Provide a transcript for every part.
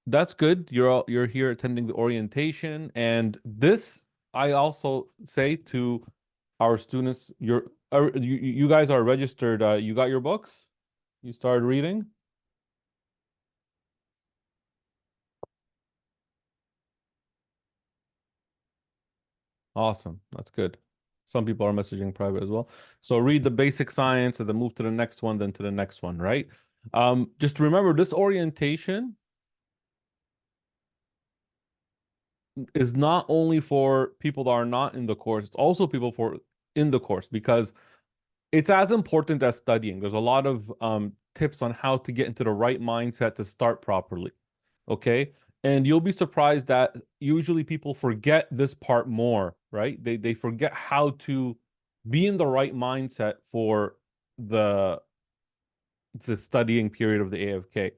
That's good. You're here attending the orientation, and this I also say to our students, you guys are registered. You got your books? You started reading? Awesome. That's good. Some people are messaging private as well. So read the basic science and then move to the next one, then to the next one, right? Just remember this orientation is not only for people that are not in the course, it's also people for in the course because it's as important as studying. There's a lot of tips on how to get into the right mindset to start properly. Okay. And you'll be surprised that usually people forget this part more, right? They forget how to be in the right mindset for the the studying period of the AFK,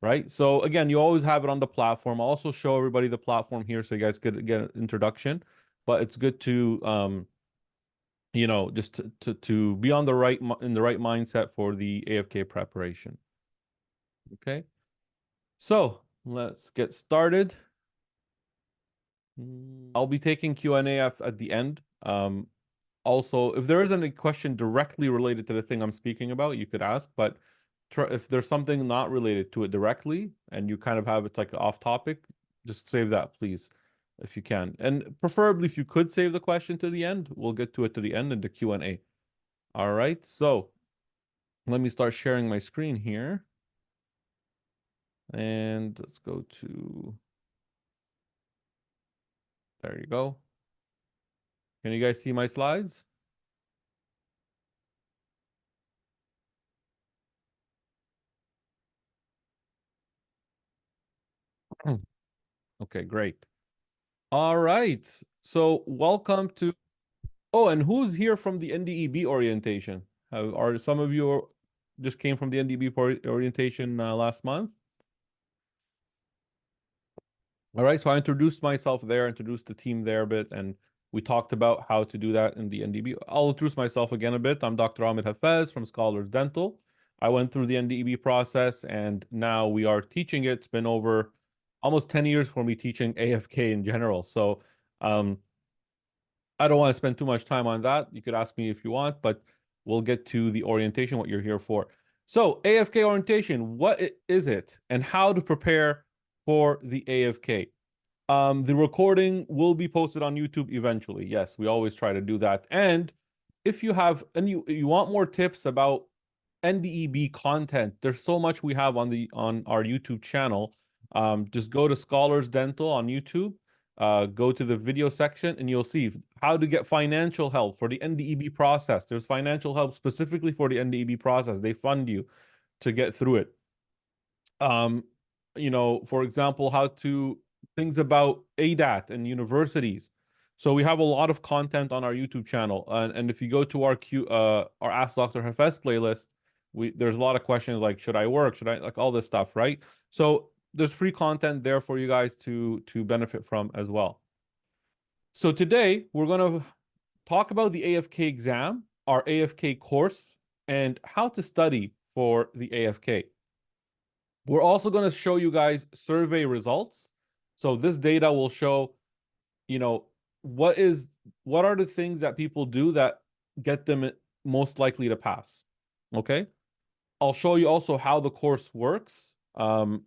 right? So again, you always have it on the platform. I'll also show everybody the platform here so you guys could get an introduction. But it's good to just to be on the right in the right mindset for the AFK preparation. Okay. So let's get started. I'll be taking Q&A at the end. Also, if there is any question directly related to the thing I'm speaking about, you could ask, but if there's something not related to it directly and you kind of have it's like off topic, just save that, please, if you can. And preferably if you could save the question to the end, we'll get to it to the end in the Q&A. All right, so let me start sharing my screen here. And let's go to, there you go. Can you guys see my slides? Okay, great. All right. So welcome to, oh, and who's here from the NDEB orientation? Are some of you just came from the NDEB orientation last month? All right, so I introduced myself there, introduced the team there a bit, and we talked about how to do that in the NDEB. I'll introduce myself again a bit. I'm Dr. Ahmed Hafez from Scholars Dental. I went through the NDEB process, and now we are teaching it. It's been over almost 10 years for me teaching AFK in general. So I don't want to spend too much time on that. You could ask me if you want, but we'll get to the orientation, what you're here for. So AFK orientation, what is it and how to prepare for the AFK? The recording will be posted on YouTube eventually. Yes, we always try to do that. And if you have and you want more tips about NDEB content, there's so much we have on our YouTube channel. Just go to Scholars Dental on YouTube, go to the video section, and you'll see how to get financial help for the NDEB process. There's financial help specifically for the NDEB process. They fund you to get through it. For example, how to things about ADAT and universities. So we have a lot of content on our YouTube channel, and if you go to our Ask Dr. Hafez playlist, there's a lot of questions like should I work, should I like all this stuff, right? So there's free content there for you guys to benefit from as well. So today we're going to talk about the AFK exam, our AFK course, and how to study for the AFK. We're also going to show you guys survey results. So this data will show, what are the things that people do that get them most likely to pass. Okay. I'll show you also how the course works,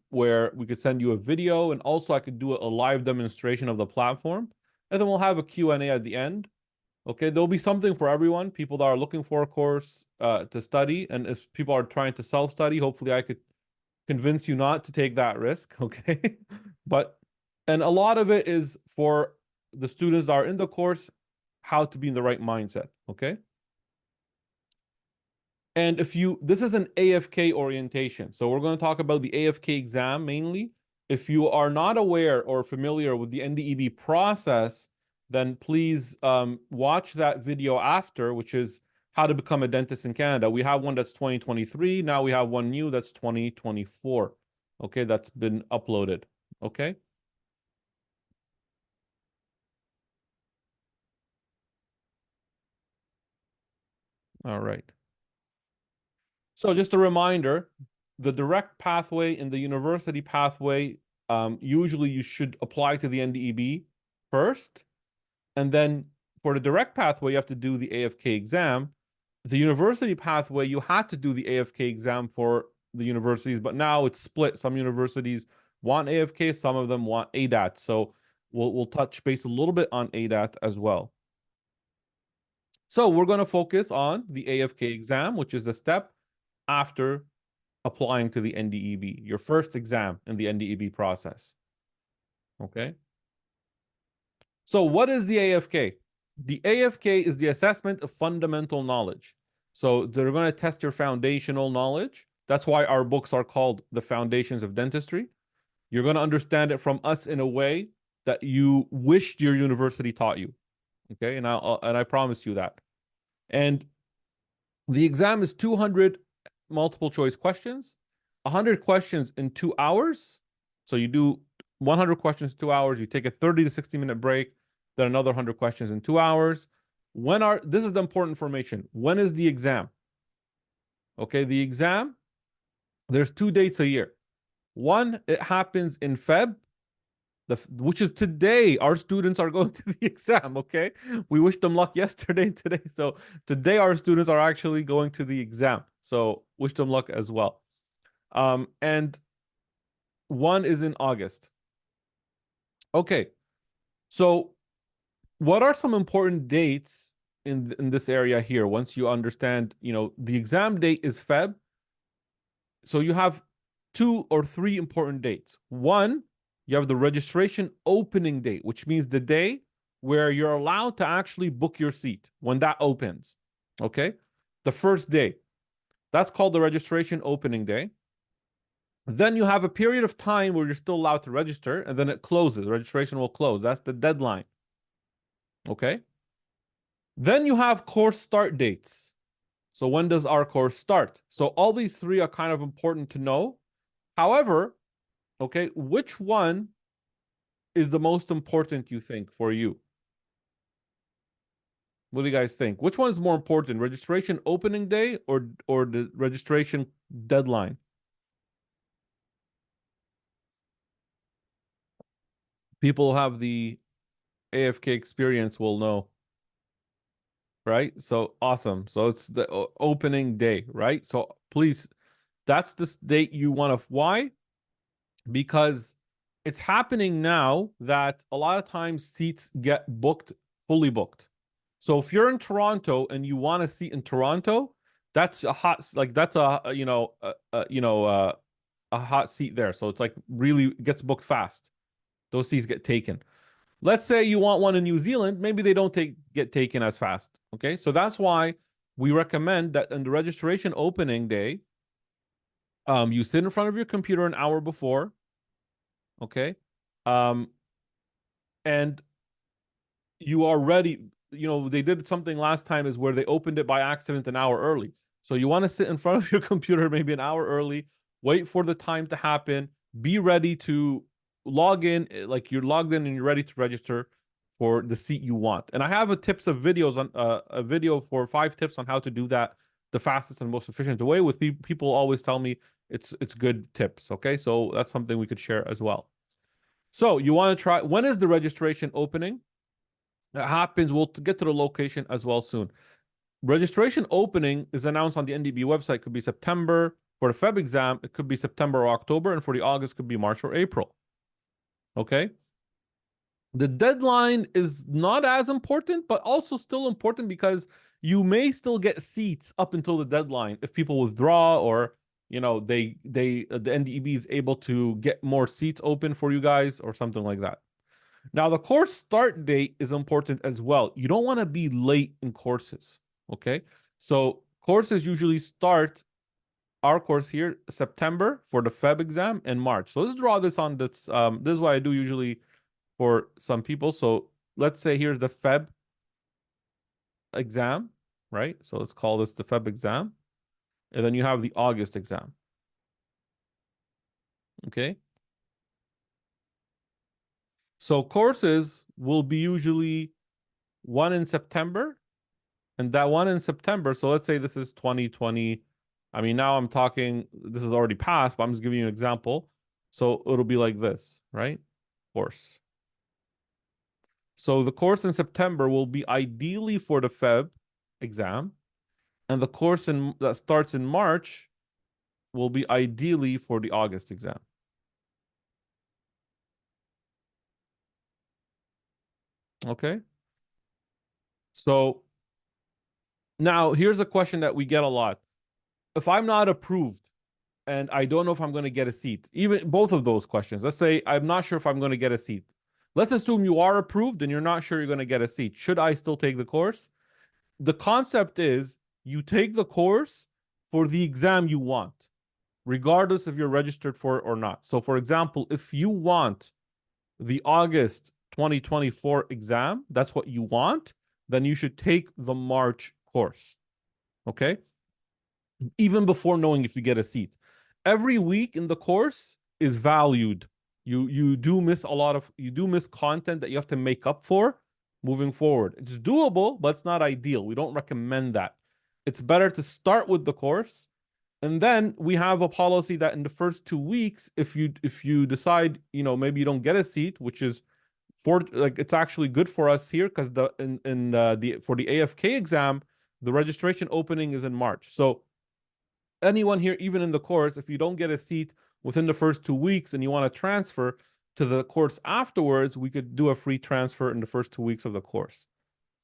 where we could send you a video, and also I could do a live demonstration of the platform, and then we'll have a Q&A at the end. Okay, there'll be something for everyone, people that are looking for a course to study, and if people are trying to self-study, hopefully I could convince you not to take that risk, okay? And a lot of it is for the students that are in the course, how to be in the right mindset, okay? And this is an AFK orientation. So we're going to talk about the AFK exam mainly. If you are not aware or familiar with the NDEB process, then please watch that video after, which is how to become a dentist in Canada. We have one that's 2023. Now we have one new that's 2024. Okay, that's been uploaded. Okay. All right. So just a reminder, the direct pathway and the university pathway usually you should apply to the NDEB first. And then for the direct pathway, you have to do the AFK exam. The university pathway, you had to do the AFK exam for the universities, but now it's split. Some universities want AFK, some of them want ADAT. So we'll touch base a little bit on ADAT as well. So we're going to focus on the AFK exam, which is the step after applying to the NDEB, your first exam in the NDEB process. Okay. So what is the AFK? The AFK is the assessment of fundamental knowledge. So they're going to test your foundational knowledge. That's why our books are called The Foundations of Dentistry. You're going to understand it from us in a way that you wished your university taught you. Okay, and I promise you that. And the exam is 200 multiple choice questions, 100 questions in 2 hours. So you do 100 questions, 2 hours. You take a 30 to 60-minute break, then another 100 questions in 2 hours. This is the important information. When is the exam? Okay, the exam, there's 2 dates a year. One, it happens in Feb, which is today. Our students are going to the exam, okay? We wish them luck yesterday and today. So today our students are actually going to the exam. So wish them luck as well. And one is in August. Okay, so what are some important dates in this area here? Once you understand, the exam date is Feb. So you have 2 or 3 important dates. One, you have the registration opening date, which means the day where you're allowed to actually book your seat when that opens. Okay, the first day, that's called the registration opening day. Then you have a period of time where you're still allowed to register, and then it closes. Registration will close. That's the deadline. Okay. Then you have course start dates. So when does our course start? So all these 3 are kind of important to know. However, okay, which one is the most important, you think, for you? What do you guys think? Which one is more important, registration opening day or the registration deadline? People who have the AFK experience will know, right? So awesome. So it's the opening day, right? So please, that's the date you want to. Why? Because it's happening now that a lot of times seats get booked, fully booked. So if you're in Toronto and you want a seat in Toronto, that's a hot, like that's a hot seat there. So it's like really gets booked fast. Those seats get taken. Let's say you want one in New Zealand, maybe they don't get taken as fast. Okay, so that's why we recommend that in the registration opening day, you sit in front of your computer an hour before. Okay, and you are ready. They did something last time is where they opened it by accident an hour early. So you want to sit in front of your computer maybe an hour early, wait for the time to happen, be ready to log in, like you're logged in and you're ready to register for the seat you want. And I have a video for 5 tips on how to do that the fastest and most efficient way. With people always tell me it's good tips. Okay, so that's something we could share as well. So you want to try, when is the registration opening? It happens, we'll get to the location as well soon. Registration opening is announced on the NDEB website. Could be September. For the Feb exam, it could be September or October, and for the August, could be March or April. Okay. The deadline is not as important, but also still important because you may still get seats up until the deadline if people withdraw or the NDEB is able to get more seats open for you guys or something like that. Now, the course start date is important as well. You don't want to be late in courses, okay? So courses usually start, our course here, September for the Feb exam and March. So let's draw this on this. This is what I do usually for some people. So let's say here's the Feb exam, right? So let's call this the Feb exam. And then you have the August exam. Okay. So courses will be usually one in September, and that one in September. So let's say this is 2020. I mean, now I'm talking, this is already passed, but I'm just giving you an example. So it'll be like this, right? Course. So the course in September will be ideally for the Feb exam, and the course that starts in March will be ideally for the August exam. Okay? So now here's a question that we get a lot. If I'm not approved and I don't know if I'm going to get a seat, even both of those questions, let's say I'm not sure if I'm going to get a seat. Let's assume you are approved and you're not sure you're going to get a seat. Should I still take the course? The concept is you take the course for the exam you want, regardless if you're registered for it or not. So, for example, if you want the August 2024 exam, that's what you want, then you should take the March course. Okay? Even before knowing if you get a seat. Every week in the course is valued. You do miss content that you have to make up for moving forward. It's doable, but it's not ideal. We don't recommend that. It's better to start with the course, and then we have a policy that in the first 2 weeks, if you decide, maybe you don't get a seat, which is for like it's actually good for us here because the in the for the AFK exam, the registration opening is in March. So anyone here, even in the course, if you don't get a seat within the first 2 weeks and you want to transfer to the course afterwards, we could do a free transfer in the first 2 weeks of the course.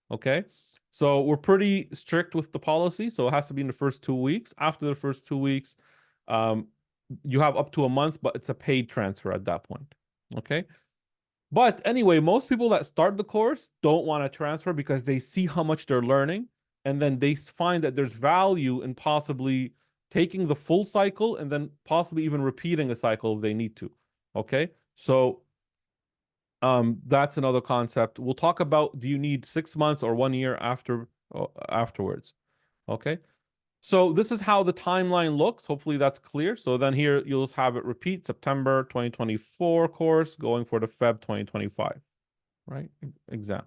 Okay. So we're pretty strict with the policy. So it has to be in the first 2 weeks. After the first 2 weeks, um, you have up to a month, but it's a paid transfer at that point. Okay. But anyway, most people that start the course don't want to transfer because they see how much they're learning. And then they find that there's value in possibly taking the full cycle and then possibly even repeating a cycle if they need to. Okay. So that's another concept. We'll talk about, do you need 6 months or 1 year afterwards? Okay. So this is how the timeline looks. Hopefully that's clear. So then here you'll just have it repeat September 2024 course going for the Feb 2025, right? Exam.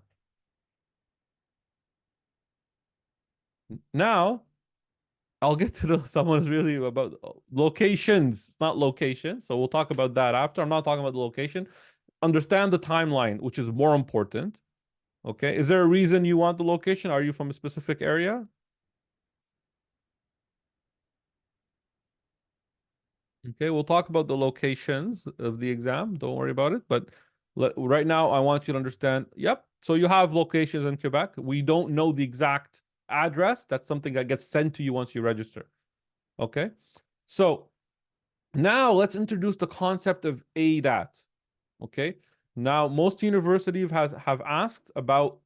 Now I'll get to someone's really about locations. It's not location. So we'll talk about that after. I'm not talking about the location. Understand the timeline, which is more important. Okay. Is there a reason you want the location? Are you from a specific area? Okay, we'll talk about the locations of the exam. Don't worry about it. But right now, I want you to understand. Yep. So you have locations in Quebec. We don't know the exact address. That's something that gets sent to you once you register. Okay. So now let's introduce the concept of ADAT. Okay. Now, most universities have asked about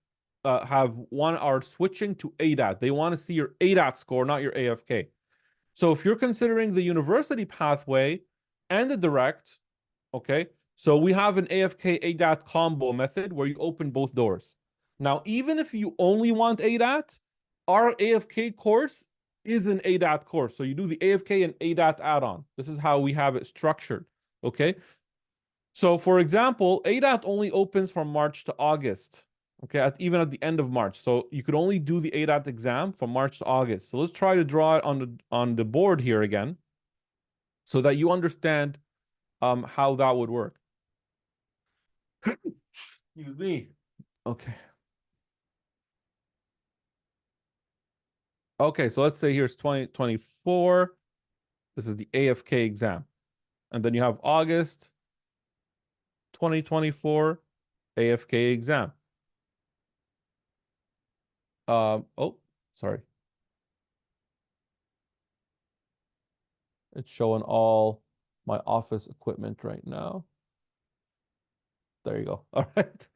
are switching to ADAT. They want to see your ADAT score, not your AFK. So if you're considering the university pathway and the direct, okay, so we have an AFK ADAT combo method where you open both doors. Now, even if you only want ADAT, our AFK course is an ADAT course. So you do the AFK and ADAT add-on. This is how we have it structured, okay? So for example, ADAT only opens from March to August. Okay, even at the end of March. So you could only do the ADAT exam from March to August. So let's try to draw it on the board here again so that you understand how that would work. Excuse me. Okay. Okay, so let's say here's 2024. This is the AFK exam. And then you have August 2024 AFK exam. Oh, sorry. It's showing all my office equipment right now. There you go. All right.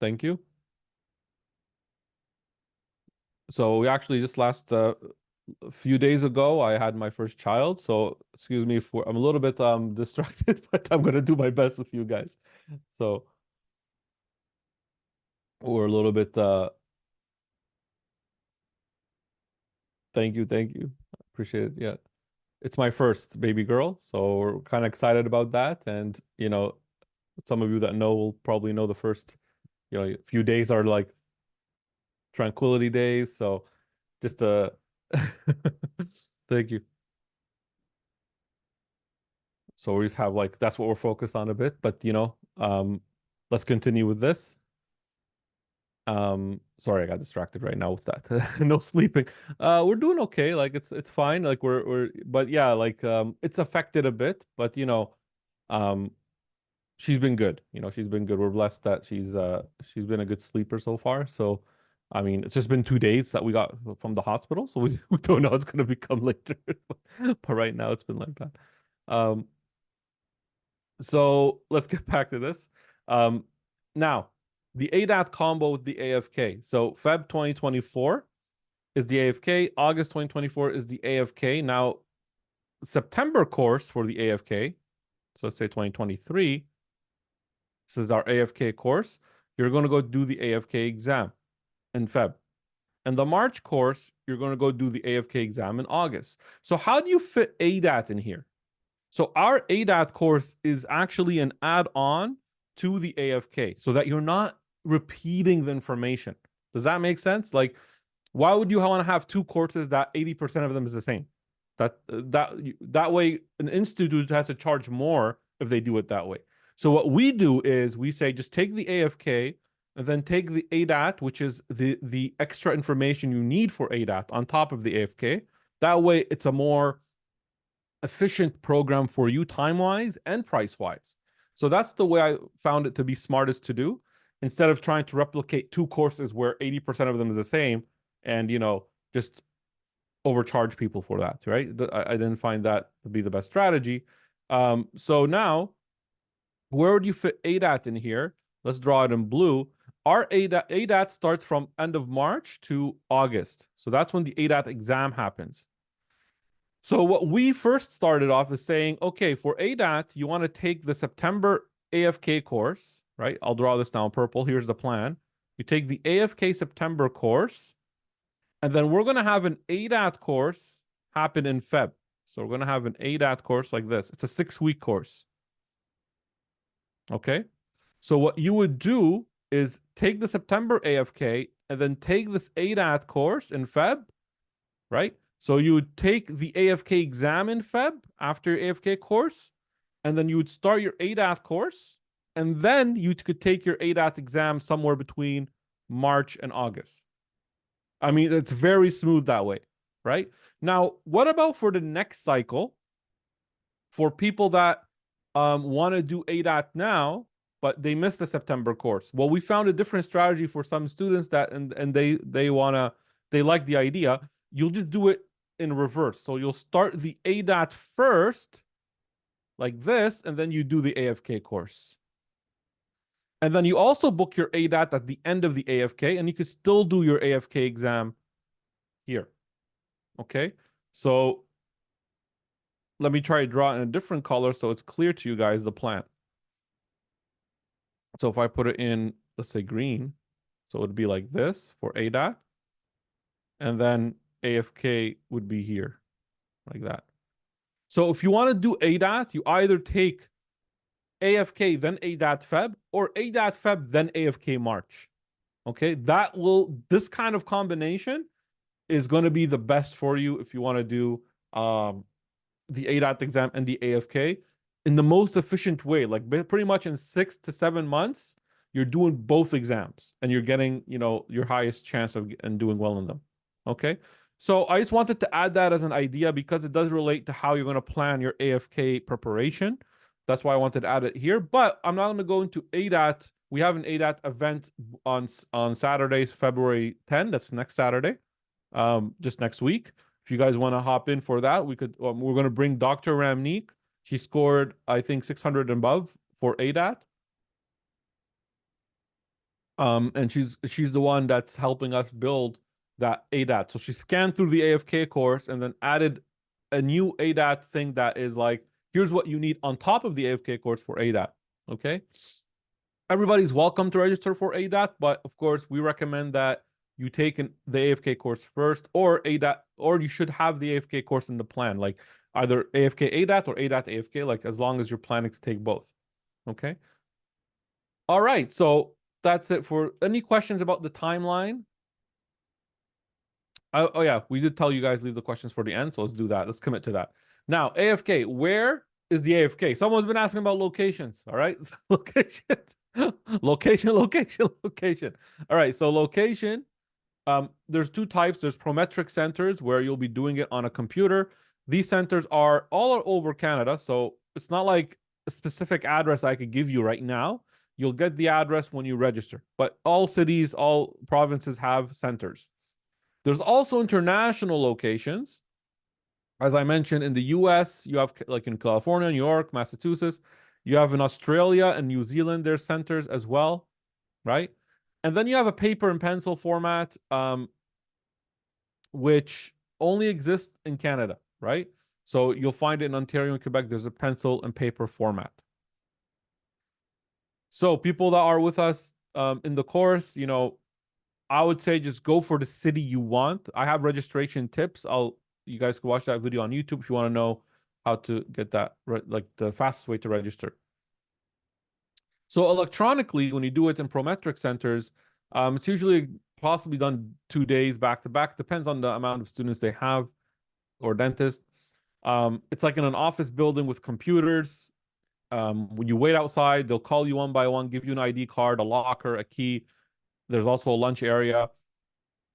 Thank you. So we actually just last a few days ago, I had my first child. So excuse me for I'm a little bit distracted, but I'm gonna do my best with you guys. So we're a little bit thank you. Appreciate it. Yeah. It's my first baby girl, so we're kind of excited about that. And some of you that know will probably know the first, few days are like tranquility days. So just thank you. So we just have like, that's what we're focused on a bit, but let's continue with this. Sorry, I got distracted right now with that. No sleeping. We're doing okay. Like it's fine. Like but yeah, like it's affected a bit, but um she's been good. She's been good. We're blessed that she's been a good sleeper so far. So I mean, it's just been 2 days that we got from the hospital, so we don't know it's gonna become later. But right now it's been like that. Um, so let's get back to this. Um, now, the ADAT combo with the AFK. So Feb 2024 is the AFK. August 2024 is the AFK. Now, September course for the AFK. So let's say 2023. This is our AFK course. You're going to go do the AFK exam in Feb. And the March course, you're going to go do the AFK exam in August. So how do you fit ADAT in here? So our ADAT course is actually an add-on to the AFK so that you're not repeating the information. Does that make sense? Like, why would you want to have two courses that 80% of them is the same? That way, an institute has to charge more if they do it that way. So what we do is we say just take the AFK and then take the ADAT, which is the extra information you need for ADAT on top of the AFK. That way, it's a more efficient program for you time-wise and price-wise. So that's the way I found it to be smartest to do, instead of trying to replicate two courses where 80% of them is the same and, just overcharge people for that, right? I didn't find that to be the best strategy. So now, where would you fit ADAT in here? Let's draw it in blue. Our ADAT starts from end of March to August. So that's when the ADAT exam happens. So what we first started off is saying, okay, for ADAT, you want to take the September AFK course, right? I'll draw this now in purple. Here's the plan. You take the AFK September course, and then we're going to have an ADAT course happen in Feb. So we're going to have an ADAT course like this. It's a 6-week course. Okay. So what you would do is take the September AFK and then take this ADAT course in Feb, right? So you would take the AFK exam in Feb after your AFK course, and then you would start your ADAT course, and then you could take your ADAT exam somewhere between March and August. I mean, it's very smooth that way, right? Now, what about for the next cycle? For people that want to do ADAT now, but they missed the September course. Well, we found a different strategy for some students that and they like the idea. You'll just do it in reverse. So you'll start the ADAT first, like this, and then you do the AFK course. And then you also book your ADAT at the end of the AFK, and you can still do your AFK exam here. Okay, so let me try to draw it in a different color so it's clear to you guys the plan. So if I put it in, let's say green, so it would be like this for ADAT, and then AFK would be here, like that. So if you want to do ADAT, you either take AFK, then ADAT Feb, or ADAT Feb, then AFK March. Okay, this kind of combination is going to be the best for you if you want to do the ADAT exam and the AFK in the most efficient way. Like pretty much in 6 to 7 months, you're doing both exams and you're getting, your highest chance of doing well in them. Okay. So I just wanted to add that as an idea because it does relate to how you're going to plan your AFK preparation. That's why I wanted to add it here, but I'm not going to go into ADAT. We have an ADAT event on Saturday, February 10. That's next Saturday, just next week. If you guys want to hop in for that, we're going to bring Dr. Ramneek. She scored, I think, 600 and above for ADAT. And she's the one that's helping us build that ADAT. So she scanned through the AFK course and then added a new ADAT thing that is like, here's what you need on top of the AFK course for ADAT. Okay. Everybody's welcome to register for ADAT, but of course, we recommend that you take the AFK course first, or ADAT, or you should have the AFK course in the plan, like either AFK ADAT or ADAT AFK, like as long as you're planning to take both. Okay. All right. So that's it for any questions about the timeline. Oh yeah, we did tell you guys leave the questions for the end, so let's do that. Let's commit to that. Now, AFK, where is the AFK. Someone's been asking about locations. All right. Location, location. All right. So location, there's two types. There's prometric centers where you'll be doing it on a computer. These centers are all over Canada. So it's not like a specific address I could give you right now. You'll get the address when you register. But all cities, all provinces have centers. There's also international locations. As I mentioned, in the US, you have like in California, New York, Massachusetts. You have in Australia and New Zealand, there's centers as well, right? And then you have a paper and pencil format, which only exists in Canada, right? So you'll find it in Ontario and Quebec. There's a pencil and paper format. So people that are with us in the course, I would say just go for the city you want. I have registration tips. You guys can watch that video on YouTube if you want to know how to get that, like the fastest way to register. So electronically, when you do it in Prometric centers, it's usually possibly done 2 days back to back. Depends on the amount of students they have or dentists. It's like in an office building with computers. When you wait outside, they'll call you one by one, give you an ID card, a locker, a key. There's also a lunch area.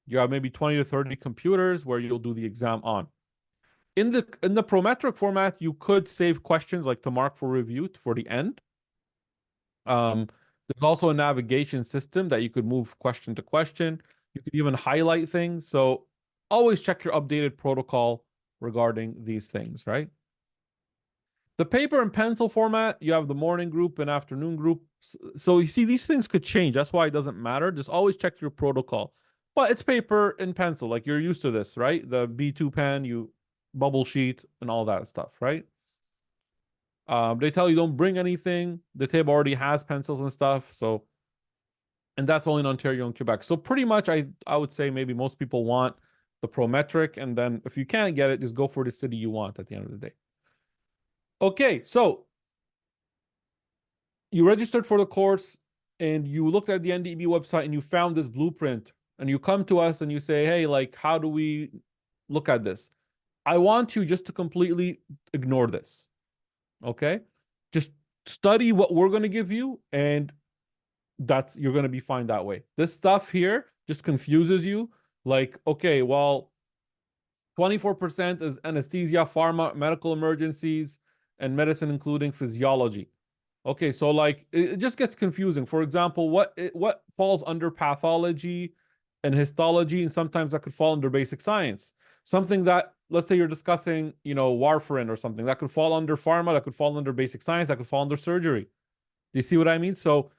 You have maybe 20 to 30 computers where you'll do the exam on. In the Prometric format, you could save questions like to mark for review for the end. There's also a navigation system that you could move question to question. You could even highlight things. So always check your updated protocol regarding these things, right? The paper and pencil format, you have the morning group and afternoon group. So you see, these things could change. That's why it doesn't matter. Just always check your protocol. But it's paper and pencil. Like you're used to this, right? The B2 pen, you bubble sheet and all that stuff, right? They tell you don't bring anything. The table already has pencils and stuff. So, and that's only in Ontario and Quebec. So pretty much I would say maybe most people want the Prometric. And then if you can't get it, just go for the city you want at the end of the day. Okay, so you registered for the course and you looked at the NDEB website and you found this blueprint and you come to us and you say, hey, like, how do we look at this? I want you just to completely ignore this. Okay? Just study what we're going to give you and you're going to be fine that way. This stuff here just confuses you. Like, okay, well, 24% is anesthesia, pharma, medical emergencies, and medicine, including physiology. Okay, so like it just gets confusing. For example, what falls under pathology and histology, and sometimes that could fall under basic science. Something that, let's say you're discussing, warfarin or something, that could fall under pharma, that could fall under basic science, that could fall under surgery. Do you see what I mean? So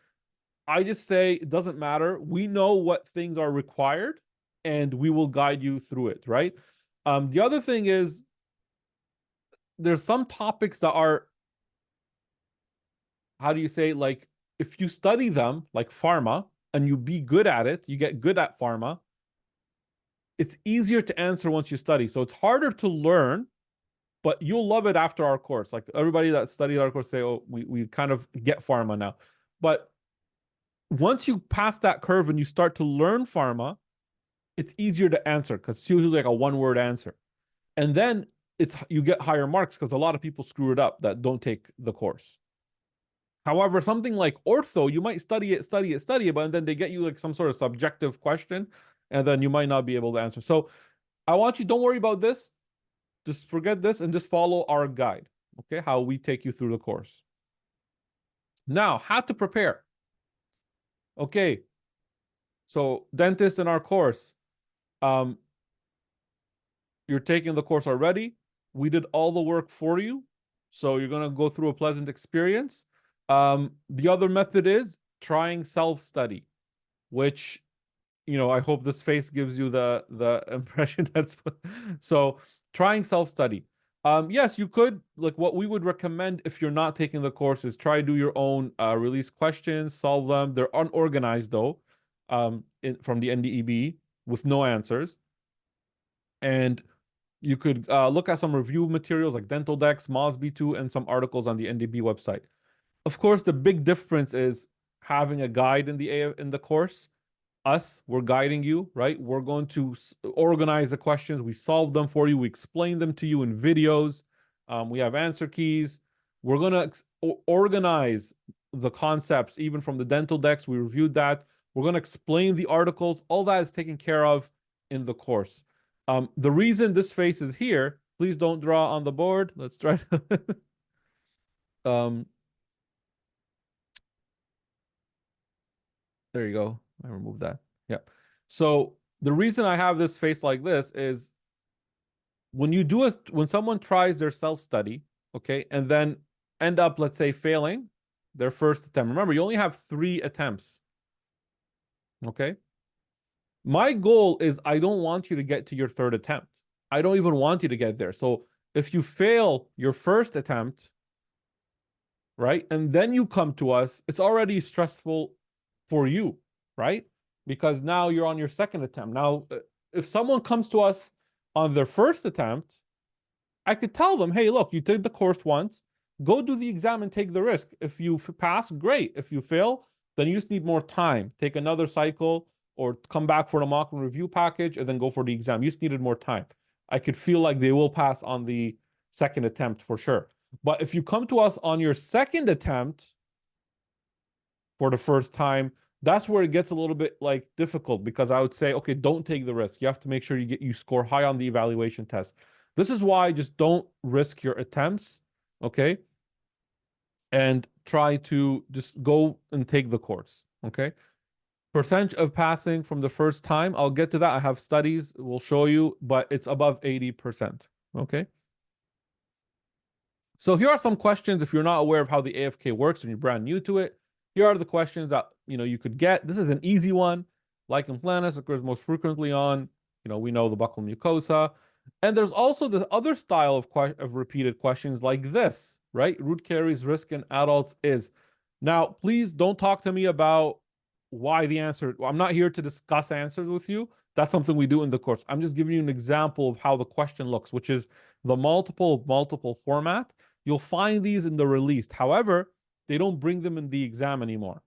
I just say it doesn't matter. We know what things are required, and we will guide you through it, right? The other thing is there's some topics that are, how do you say, like if you study them, like pharma, and you be good at it, you get good at pharma, it's easier to answer once you study. So it's harder to learn, but you'll love it after our course. Like everybody that studied our course say, oh, we kind of get pharma now. But once you pass that curve and you start to learn pharma, it's easier to answer because it's usually like a one-word answer. And then you get higher marks because a lot of people screw it up that don't take the course. However, something like ortho, you might study it, but then they get you like some sort of subjective question, and then you might not be able to answer. So I want you, don't worry about this. Just forget this and just follow our guide, okay? How we take you through the course. Now, how to prepare. Okay, so dentist in our course, you're taking the course already. We did all the work for you. So you're going to go through a pleasant experience. The other method is trying self-study, which, I hope this face gives you the impression that's so trying self-study. Yes, you could, like what we would recommend if you're not taking the course is try do your own release questions, solve them. They're unorganized though, from the NDEB with no answers. And you could look at some review materials like Dental Decks, MOSB2, and some articles on the NDEB website. Of course, the big difference is having a guide in the course. We're guiding you, right? We're going to organize the questions. We solve them for you. We explain them to you in videos. We have answer keys. We're going to organize the concepts, even from the dental decks. We reviewed that. We're going to explain the articles. All that is taken care of in the course. The reason this face is here, please don't draw on the board. Let's try to there you go. I removed that. Yep. So the reason I have this face like this is when someone tries their self-study, okay, and then end up, let's say, failing their first attempt. Remember, you only have 3 attempts. Okay. My goal is I don't want you to get to your 3rd attempt. I don't even want you to get there. So if you fail your first attempt, right, and then you come to us, it's already stressful for you, right? Because now you're on your 2nd attempt. Now, if someone comes to us on their first attempt, I could tell them, hey, look, you did the course once, go do the exam and take the risk. If you pass, great. If you fail, then you just need more time. Take another cycle or come back for the mock and review package and then go for the exam. You just needed more time. I could feel like they will pass on the 2nd attempt for sure. But if you come to us on your 2nd attempt for the first time, that's where it gets a little bit like difficult, because I would say, okay, don't take the risk. You have to make sure you score high on the evaluation test. This is why just don't risk your attempts, okay? And try to just go and take the course, okay? Percentage of passing from the first time, I'll get to that. I have studies, we'll show you, but it's above 80%, okay? So here are some questions if you're not aware of how the AFK works and you're brand new to it. Here are the questions that you could get. This is an easy one. Lichen planus occurs most frequently on, we know the buccal mucosa. And there's also the other style of repeated questions like this, right? Root caries risk in adults is. Now, please don't talk to me about why the answer. I'm not here to discuss answers with you. That's something we do in the course. I'm just giving you an example of how the question looks, which is the multiple format. You'll find these in the released. However, they don't bring them in the exam anymore.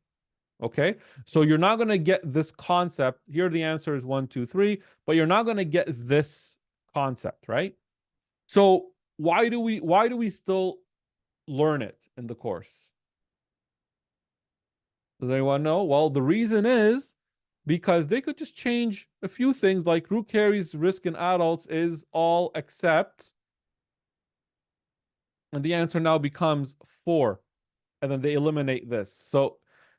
Okay, so you're not going to get this concept. Here the answer is 1, 2, 3, but you're not going to get this concept, right? So why do we still learn it in the course? Does anyone know? Well, the reason is because they could just change a few things, like root caries risk in adults is all except, and the answer now becomes 4, and then they eliminate this. So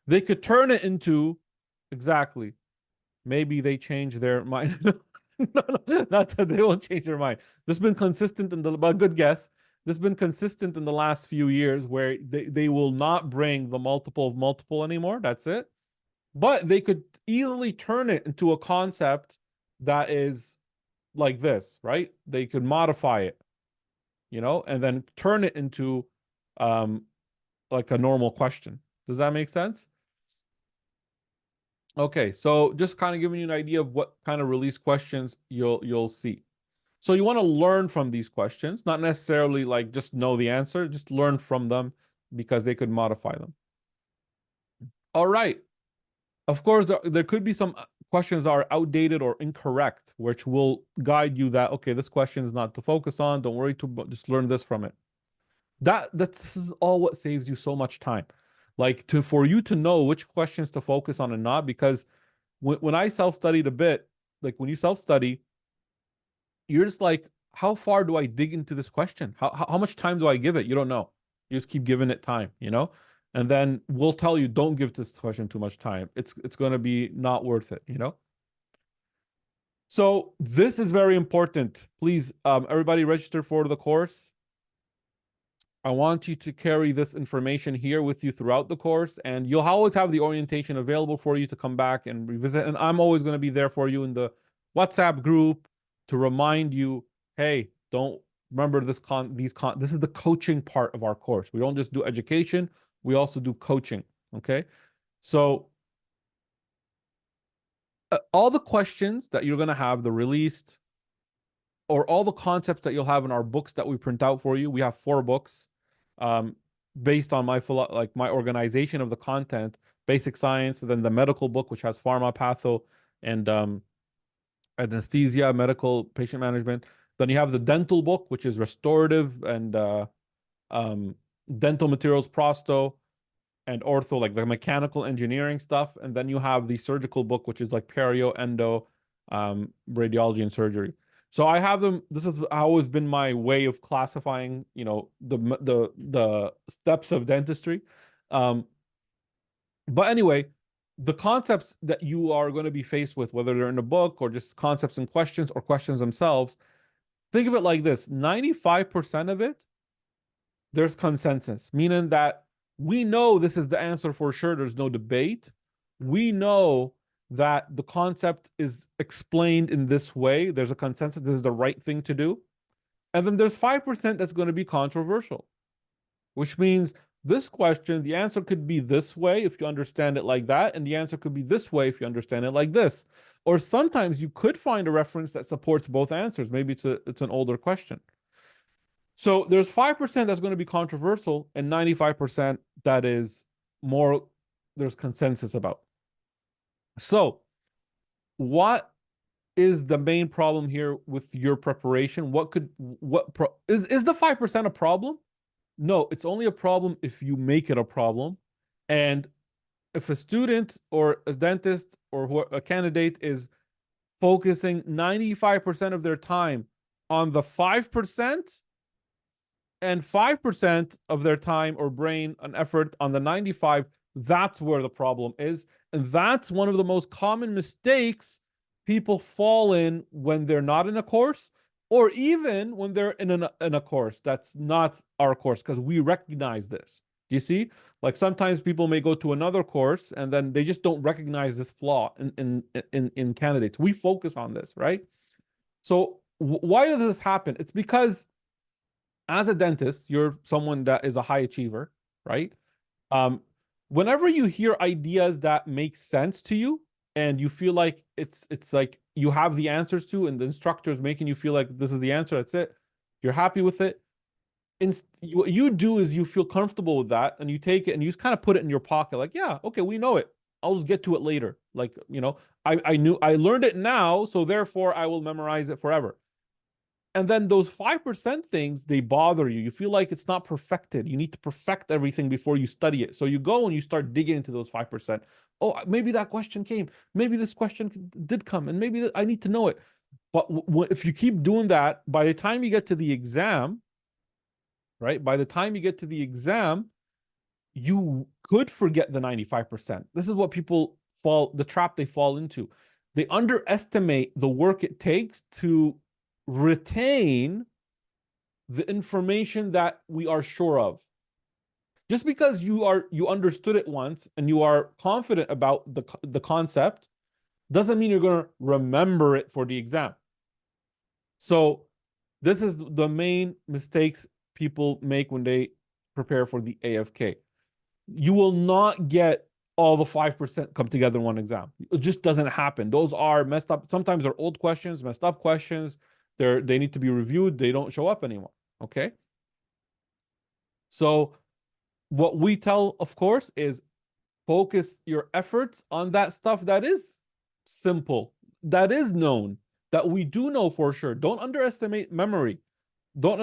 they could turn it into, exactly, maybe they change their mind. No, not that they won't change their mind. This has been consistent but good guess. This has been consistent in the last few years where they will not bring the multiple of multiple anymore. That's it. But they could easily turn it into a concept that is like this, right? They could modify it, and then turn it into like a normal question. Does that make sense? Okay, so just kind of giving you an idea of what kind of release questions you'll see. So you want to learn from these questions, not necessarily like just know the answer, just learn from them because they could modify them. All right. Of course, there could be some questions that are outdated or incorrect, which will guide you that, okay, this question is not to focus on. Don't worry, just learn this from it. This is all what saves you so much time. Like for you to know which questions to focus on and not, because when I self-studied a bit, like when you self-study, you're just like, how far do I dig into this question? How much time do I give it? You don't know. You just keep giving it time, and then we'll tell you, don't give this question too much time. It's going to be not worth it, So this is very important. Please, everybody register for the course. I want you to carry this information here with you throughout the course, and you'll always have the orientation available for you to come back and revisit. And I'm always going to be there for you in the WhatsApp group to remind you, hey, don't remember this is the coaching part of our course. We don't just do education, we also do coaching, okay? So all the questions that you're going to have, the released, or all the concepts that you'll have in our books that we print out for you. We have 4 books based on my organization of the content, basic science, and then the medical book, which has pharma, patho, and anesthesia, medical patient management. Then you have the dental book, which is restorative and dental materials, prosto, and ortho, like the mechanical engineering stuff. And then you have the surgical book, which is like perio, endo, radiology, and surgery. So I have them. This has always been my way of classifying, the steps of dentistry. Um, but anyway, the concepts that you are going to be faced with, whether they're in a book or just concepts and questions or questions themselves, think of it like this: 95% of it, there's consensus, meaning that we know this is the answer for sure. There's no debate. We know that the concept is explained in this way. There's a consensus. This is the right thing to do. And then there's 5% that's going to be controversial, which means this question, the answer could be this way if you understand it like that, and the answer could be this way if you understand it like this. Or sometimes you could find a reference that supports both answers. Maybe it's an older question. So there's 5% that's going to be controversial and 95% that is more there's consensus about. So what is the main problem here with your preparation? Is the 5% a problem? No, it's only a problem if you make it a problem. And if a student or a dentist or a candidate is focusing 95% of their time on the 5%, and 5% of their time or brain and effort on the 95, that's where the problem is. And that's one of the most common mistakes people fall in when they're not in a course, or even when they're in a course that's not our course, because we recognize this. Do you see? Like sometimes people may go to another course and then they just don't recognize this flaw in candidates. We focus on this, right? So why does this happen? It's because as a dentist, you're someone that is a high achiever, right? Um, Whenever you hear ideas that make sense to you and you feel like it's like you have the answers to, and the instructor is making you feel like this is the answer, that's it, you're happy with it. What you do is you feel comfortable with that and you take it and you just kind of put it in your pocket, like, yeah, okay, we know it. I'll just get to it later. Like, I learned it now, so therefore I will memorize it forever. And then those 5% things, they bother you. You feel like it's not perfected. You need to perfect everything before you study it. So you go and you start digging into those 5%. Oh, maybe that question came. Maybe this question did come, and maybe I need to know it. But if you keep doing that, by the time you get to the exam, right? By the time you get to the exam, you could forget the 95%. This is what the trap they fall into. They underestimate the work it takes to retain the information that we are sure of. Just because you understood it once and you are confident about the concept doesn't mean you're going to remember it for the exam. So this is the main mistakes people make when they prepare for the AFK. You will not get all the 5% come together in one exam. It just doesn't happen. Those are messed up. Sometimes they're old questions, messed up questions. They need to be reviewed. They don't show up anymore. Okay. So what we tell, of course, is focus your efforts on that stuff that is simple, that is known, that we do know for sure. Don't underestimate memory. Don't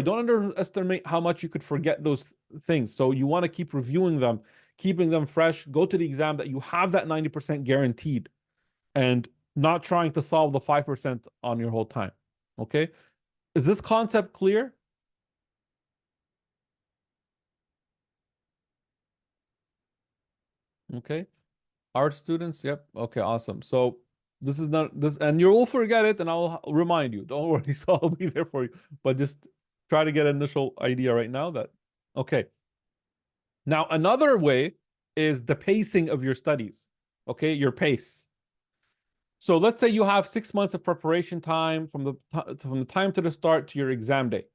underestimate how much you could forget those things. So you want to keep reviewing them, keeping them fresh. Go to the exam that you have that 90% guaranteed, and not trying to solve the 5% on your whole time. Okay. Is this concept clear? Okay. Art students, yep. Okay, awesome. So this is not this, and you will forget it, and I'll remind you. Don't worry, so I'll be there for you. But just try to get an initial idea right now that okay. Now another way is the pacing of your studies. Okay, your pace. So let's say you have 6 months of preparation time from the time to the start to your exam day.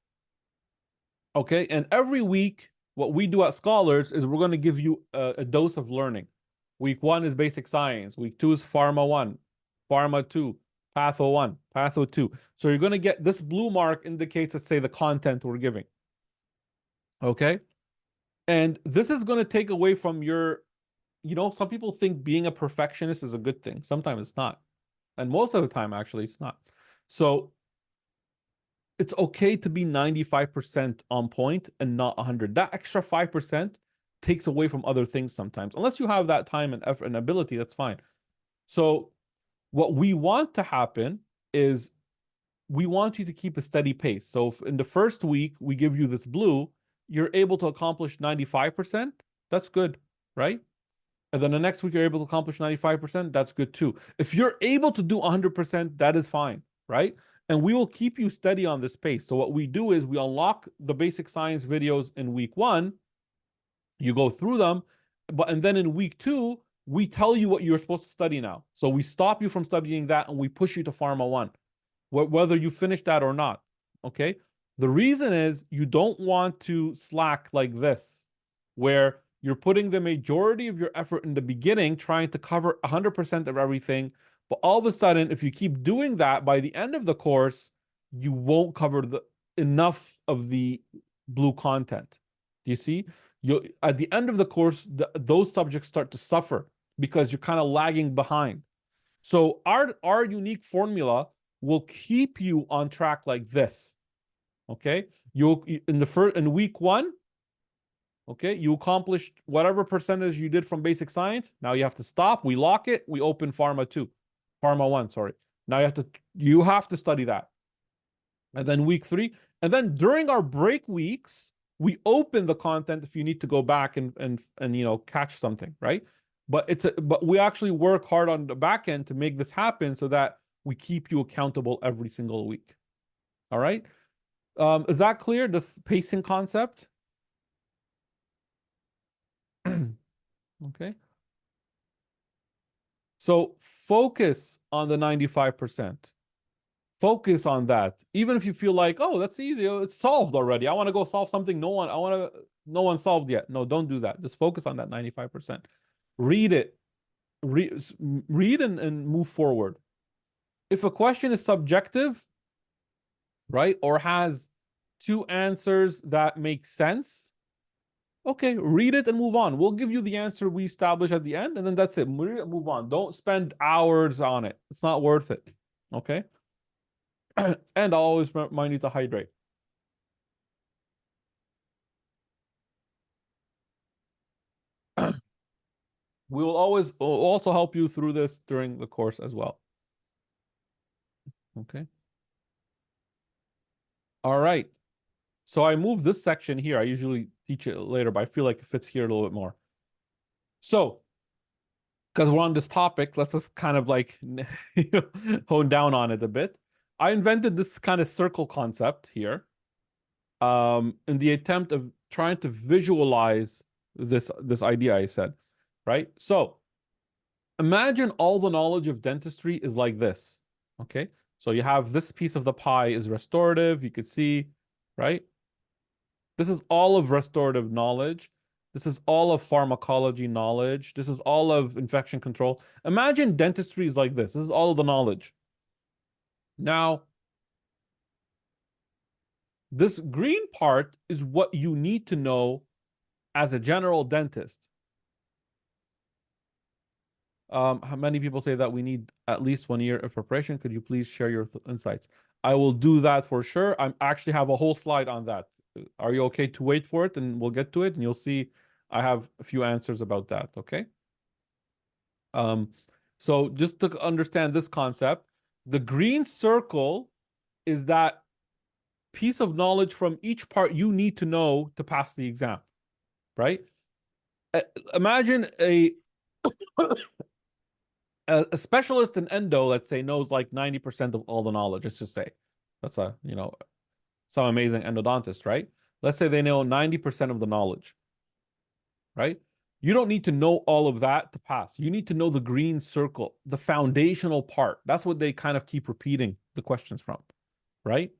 Okay, and every week, what we do at Scholars is we're going to give you a dose of learning. Week 1 is basic science. Week 2 is Pharma 1, Pharma 2, Patho 1, Patho 2. So you're going to get this blue mark indicates, let's say, the content we're giving. Okay, and this is going to take away from your, some people think being a perfectionist is a good thing. Sometimes it's not. And most of the time, actually, it's not. So it's okay to be 95% on point and not 100. That extra 5% takes away from other things sometimes. Unless you have that time and effort and ability, that's fine. So what we want to happen is we want you to keep a steady pace. So if in the first week we give you this blue, you're able to accomplish 95%, that's good, right? And then the next week you're able to accomplish 95%, that's good too. If you're able to do 100%, that is fine, right? And we will keep you steady on this pace. So what we do is we unlock the basic science videos in week 1, you go through them, and then in week 2, we tell you what you're supposed to study now. So we stop you from studying that and we push you to Pharma 1, whether you finish that or not, okay? The reason is you don't want to slack like this, where you're putting the majority of your effort in the beginning trying to cover 100% of everything, but all of a sudden, if you keep doing that, by the end of the course, you won't cover enough of the blue content. Do you see? At the end of the course, those subjects start to suffer because you're kind of lagging behind. So our unique formula will keep you on track like this. Okay, you'll in week 1, okay, you accomplished whatever percentage you did from basic science. Now you have to stop. We lock it. We open Pharma 1. Sorry. Now you have to study that. And then week 3, and then during our break weeks, we open the content if you need to go back and catch something, right? But we actually work hard on the back end to make this happen so that we keep you accountable every single week. All right. Is that clear? This pacing concept? Okay. So focus on the 95%. Focus on that. Even if you feel like, oh, that's easy, it's solved already. I want to go solve something no one solved yet. No, don't do that. Just focus on that 95%. Read it. Read and move forward. If a question is subjective, right, or has 2 answers that make sense, okay, read it and move on. We'll give you the answer we establish at the end, and then that's it. Move on. Don't spend hours on it. It's not worth it. Okay? And I'll always remind you to hydrate. We will also help you through this during the course as well. Okay. All right. So I moved this section here. I usually teach it later, but I feel like it fits here a little bit more. So, because we're on this topic, let's just kind of like hone down on it a bit. I invented this kind of circle concept here, in the attempt of trying to visualize this idea I said, right? So imagine all the knowledge of dentistry is like this, okay? So you have this piece of the pie is restorative, you could see, right? This is all of restorative knowledge. This is all of pharmacology knowledge. This is all of infection control. Imagine dentistry is like this. This is all of the knowledge. Now, this green part is what you need to know as a general dentist. How many people say that we need at least 1 year of preparation? Could you please share your insights? I will do that for sure. I actually have a whole slide on that. Are you okay to wait for it? And we'll get to it, and you'll see I have a few answers about that, okay? So just to understand this concept, the green circle is that piece of knowledge from each part you need to know to pass the exam, right? Imagine a specialist in endo, let's say, knows like 90% of all the knowledge. Let's just say that's some amazing endodontist, right? Let's say they know 90% of the knowledge, right? You don't need to know all of that to pass. You need to know the green circle, the foundational part. That's what they kind of keep repeating the questions from, right?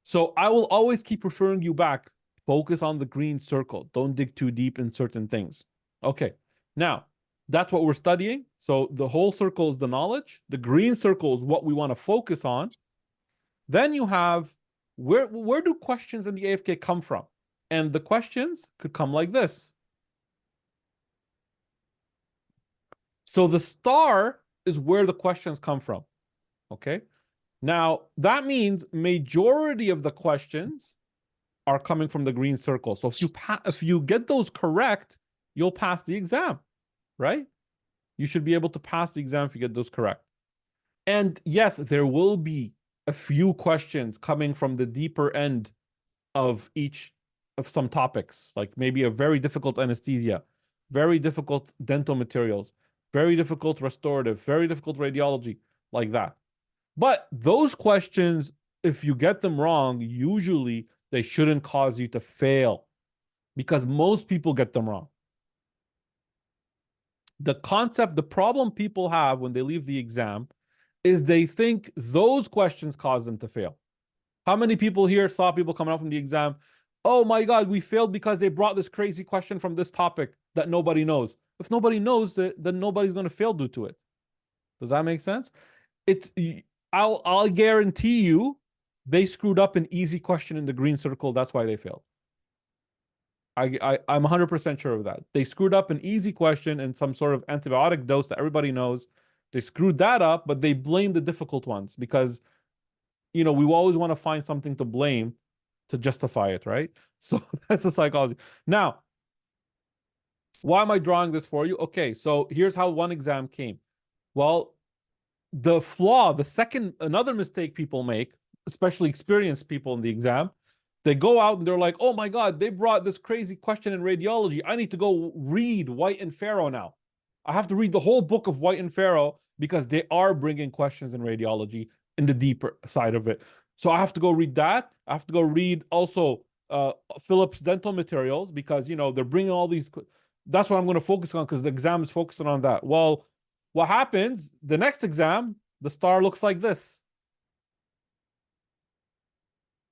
So I will always keep referring you back. Focus on the green circle. Don't dig too deep in certain things. Okay, now that's what we're studying. So the whole circle is the knowledge. The green circle is what we want to focus on. Then you have where do questions in the AFK come from? And the questions could come like this. So the star is where the questions come from. Okay. Now, that means majority of the questions are coming from the green circle. So if you get those correct, you'll pass the exam, right? You should be able to pass the exam if you get those correct. And yes, there will be a few questions coming from the deeper end of some topics, like maybe a very difficult anesthesia, very difficult dental materials, very difficult restorative, very difficult radiology, like that. But those questions, if you get them wrong, usually they shouldn't cause you to fail because most people get them wrong. The problem people have when they leave the exam is they think those questions cause them to fail. How many people here saw people coming out from the exam? Oh my God, we failed because they brought this crazy question from this topic that nobody knows. If nobody knows it, then nobody's going to fail due to it. Does that make sense? I'll guarantee you they screwed up an easy question in the green circle. That's why they failed. I'm 100% sure of that. They screwed up an easy question in some sort of antibiotic dose that everybody knows. They screwed that up, but they blamed the difficult ones because, we always want to find something to blame to justify it, right? So that's the psychology. Now, why am I drawing this for you? Okay, so here's how one exam came. Well, another mistake people make, especially experienced people in the exam, they go out and they're like, oh my God, they brought this crazy question in radiology. I need to go read White and Farrow now. I have to read the whole book of White and Farrow because they are bringing questions in radiology in the deeper side of it. So I have to go read that. I have to go read also Phillips dental materials because, they're bringing all these. That's what I'm going to focus on because the exam is focusing on that. Well, what happens? The next exam, the star looks like this.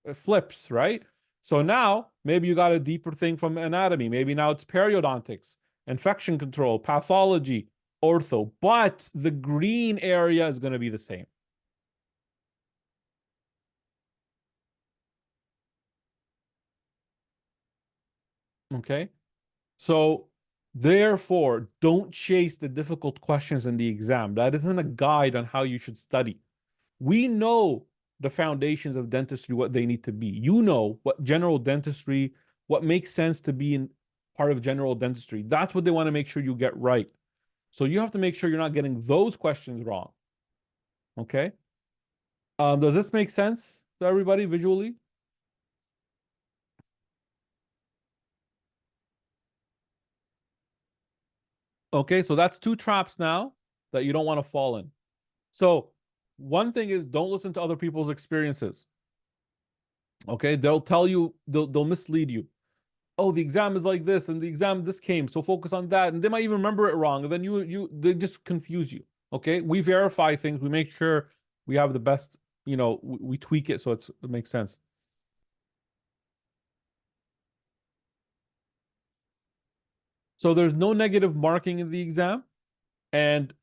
It flips, right? So now maybe you got a deeper thing from anatomy. Maybe now it's periodontics, infection control, pathology, ortho, but the green area is going to be the same. Okay. So therefore, don't chase the difficult questions in the exam. That isn't a guide on how you should study. We know the foundations of dentistry, what they need to be. You know what general dentistry, what makes sense to be in part of general dentistry. That's what they want to make sure you get right. So you have to make sure you're not getting those questions wrong. Okay. Does this make sense to everybody visually? Okay, so that's two traps now that you don't want to fall in. So one thing is don't listen to other people's experiences. Okay, they'll tell you, they'll mislead you. Oh, the exam is like this, and the exam this came, so focus on that, and they might even remember it wrong, and then they just confuse you. Okay, we verify things, we make sure we have the best, we tweak it so it makes sense. So there's no negative marking in the exam, and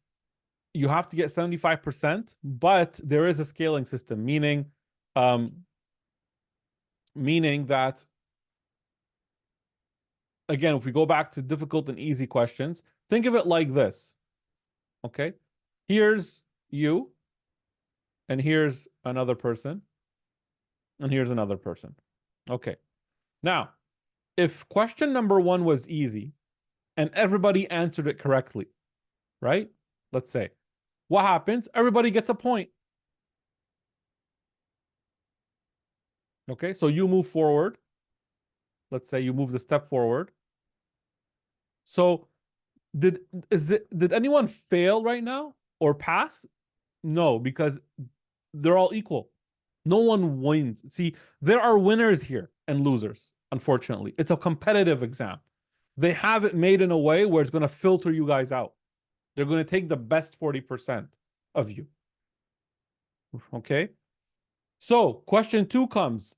you have to get 75%, but there is a scaling system, meaning that, again, if we go back to difficult and easy questions, think of it like this. Okay, here's you, and here's another person, and here's another person. Okay, now, if question number 1 was easy and everybody answered it correctly, right? Let's say, what happens? Everybody gets a point. Okay, so you move forward. Let's say you move the step forward. So did anyone fail right now or pass? No, because they're all equal. No one wins. See, there are winners here and losers, unfortunately. It's a competitive exam. They have it made in a way where it's going to filter you guys out. They're going to take the best 40% of you. Okay? So, question 2 comes.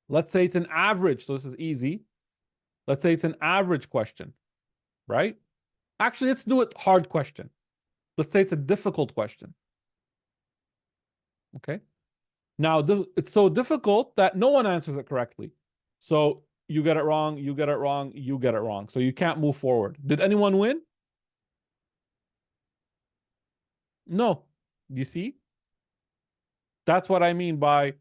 Let's say it's an average. So this is easy. Let's say it's an average question, right? Actually, let's do it hard question. Let's say it's a difficult question. Okay. Now, it's so difficult that no one answers it correctly. So you get it wrong, you get it wrong, you get it wrong. So you can't move forward. Did anyone win? No. You see? That's what I mean by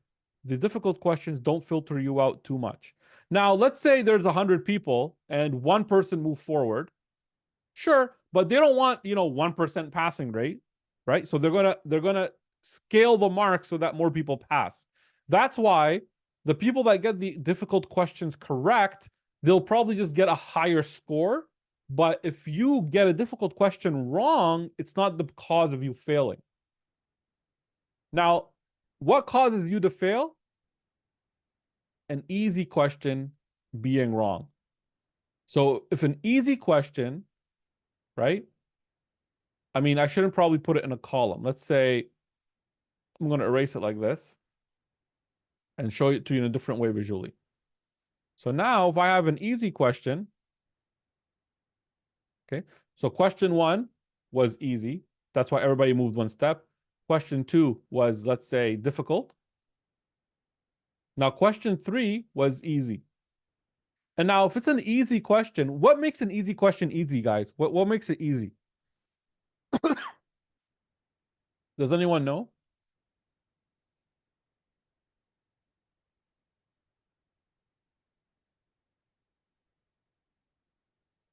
the difficult questions don't filter you out too much. Now, let's say there's 100 people and one person moved forward. Sure, but they don't want, 1% passing rate, right? So they're gonna scale the mark so that more people pass. That's why the people that get the difficult questions correct, they'll probably just get a higher score. But if you get a difficult question wrong, it's not the cause of you failing. Now, what causes you to fail? An easy question being wrong. So if an easy question, right? I mean, I shouldn't probably put it in a column. Let's say I'm going to erase it like this and show it to you in a different way visually. So now if I have an easy question, okay, so question 1 was easy. That's why everybody moved one step. Question 2 was, let's say, difficult. Now question 3 was easy. And now if it's an easy question, what makes an easy question easy, guys? What makes it easy? Does anyone know?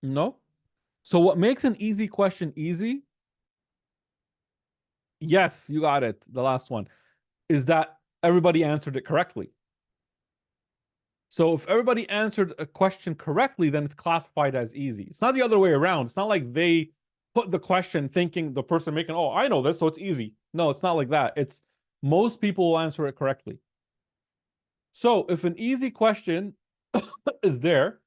No? So what makes an easy question easy? Yes, you got it. The last one is that everybody answered it correctly. So if everybody answered a question correctly, then it's classified as easy. It's not the other way around. It's not like they put the question thinking the person making, oh, I know this, so it's easy. No, it's not like that. It's most people will answer it correctly. So if an easy question is there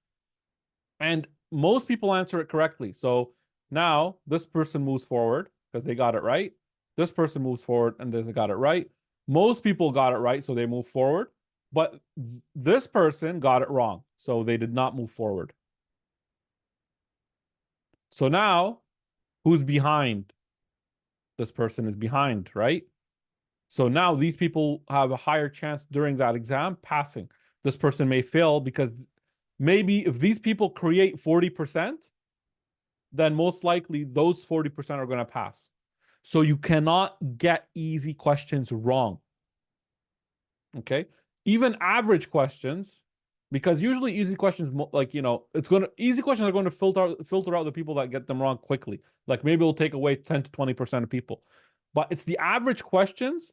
and most people answer it correctly, so now this person moves forward because they got it right. This person moves forward and they got it right. Most people got it right, so they move forward. But this person got it wrong, so they did not move forward. So now, who's behind? This person is behind, right? So now these people have a higher chance during that exam passing. This person may fail because maybe if these people create 40%, then most likely those 40% are going to pass. So you cannot get easy questions wrong. Okay? Even average questions, because usually easy questions, like, easy questions are going to filter out the people that get them wrong quickly. Like maybe it'll take away 10 to 20% of people. But it's the average questions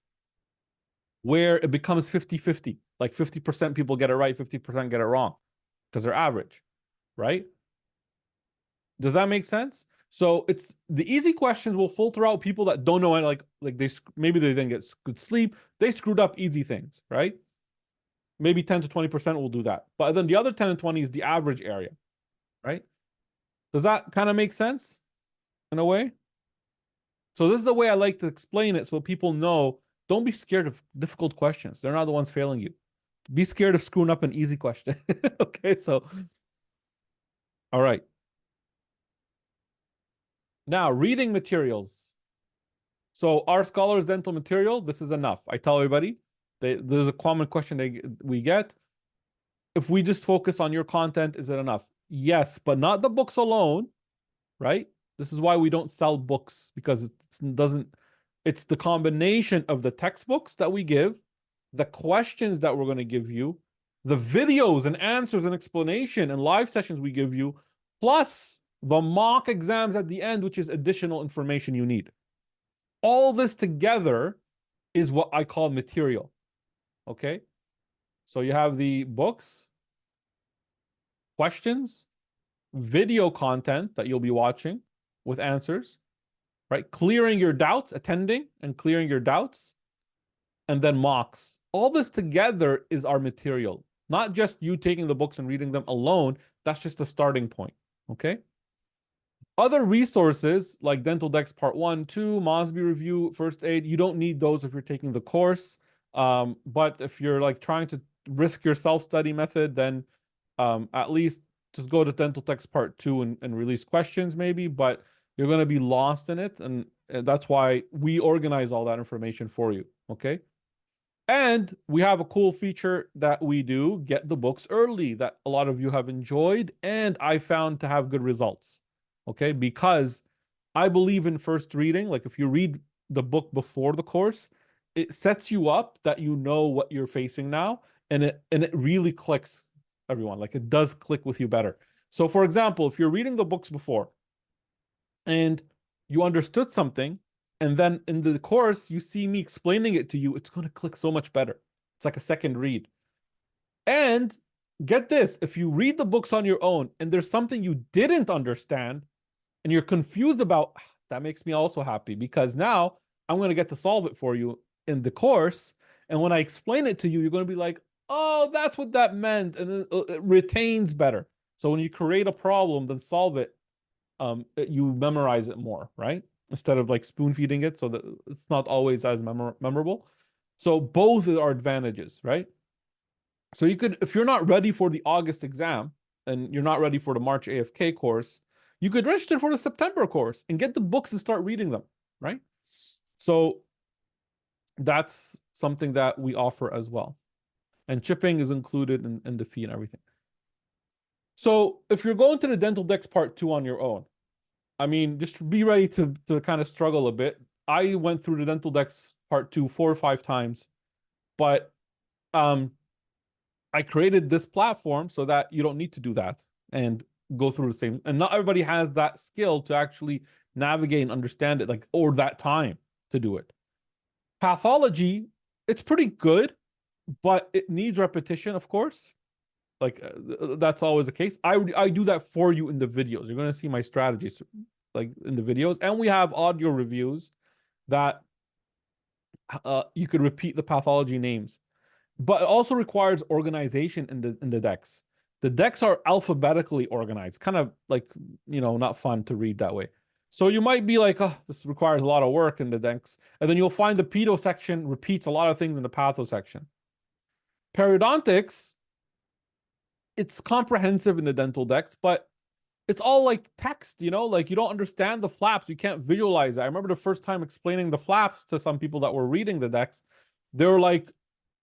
where it becomes 50-50. Like 50% people get it right, 50% get it wrong because they're average, right? Does that make sense? So it's the easy questions will filter out people that don't know, like maybe they didn't get good sleep, they screwed up easy things, right? Maybe 10 to 20% will do that. But then the other 10 and 20 is the average area, right? Does that kind of make sense in a way? So this is the way I like to explain it so people know, don't be scared of difficult questions. They're not the ones failing you. Be scared of screwing up an easy question. Okay, so, all right. Now, reading materials. So our Scholars Dental material, this is enough. I tell everybody, there's a common question we get. If we just focus on your content, is it enough? Yes, but not the books alone, right? This is why we don't sell books, because it's the combination of the textbooks that we give, the questions that we're going to give you, the videos and answers and explanation and live sessions we give you, plus the mock exams at the end, which is additional information you need. All this together is what I call material. Okay? So you have the books, questions, video content that you'll be watching with answers, right? Clearing your doubts, attending and clearing your doubts, and then mocks. All this together is our material, not just you taking the books and reading them alone. That's just a starting point, okay? Other resources like Dental Decks Part 1, 2, Mosby Review, First Aid, you don't need those if you're taking the course. But if you're like trying to risk your self-study method, then at least just go to Dental Text Part 2 and release questions maybe, but you're going to be lost in it. And that's why we organize all that information for you, okay? And we have a cool feature that we do, get the books early, that a lot of you have enjoyed, and I found to have good results, okay? Because I believe in first reading. Like if you read the book before the course, it sets you up that you know what you're facing now, and it really clicks, everyone. Like, it does click with you better. So for example, if you're reading the books before and you understood something, and then in the course you see me explaining it to you, it's going to click so much better. It's like a second read. And get this, if you read the books on your own and there's something you didn't understand and you're confused about, that makes me also happy, because now I'm going to get to solve it for you in the course. And when I explain it to you, you're going to be like, oh, that's what that meant. And it retains better. So when you create a problem, then solve it, you memorize it more, right? Instead of like spoon feeding it, so that it's not always as memorable. So both are advantages, right? So you could, if you're not ready for the August exam and you're not ready for the March AFK course, you could register for the September course and get the books and start reading them, right? So that's something that we offer as well. And shipping is included in the fee and everything. So if you're going to the Dental Dex Part 2 on your own, I mean, just be ready to kind of struggle a bit. I went through the Dental Dex Part 2 4 or 5 times, but I created this platform so that you don't need to do that and go through the same. And not everybody has that skill to actually navigate and understand it, like, or that time to do it. Pathology, it's pretty good, but it needs repetition, of course. Like, that's always the case. I do that for you in the videos. You're going to see my strategies like in the videos, and we have audio reviews that you could repeat the pathology names. But it also requires organization in the decks. The decks are alphabetically organized, kind of like, not fun to read that way. So you might be like, oh, this requires a lot of work in the decks. And then you'll find the pedo section repeats a lot of things in the patho section. Periodontics, it's comprehensive in the dental decks, but it's all like text, like you don't understand the flaps. You can't visualize it. I remember the first time explaining the flaps to some people that were reading the decks. They were like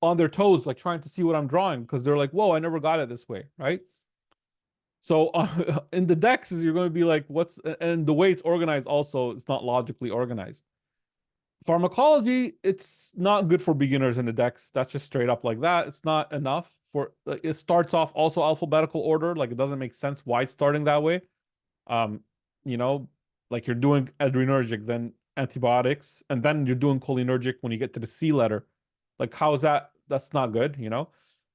on their toes, like trying to see what I'm drawing, because they're like, whoa, I never got it this way, right? So in the decks, you're going to be like, and the way it's organized also, it's not logically organized. Pharmacology, it's not good for beginners in the decks. That's just straight up like that. It's not enough for, it starts off also alphabetical order. Like, it doesn't make sense why it's starting that way. Like you're doing adrenergic, then antibiotics, and then you're doing cholinergic when you get to the C letter. Like, how is that? That's not good,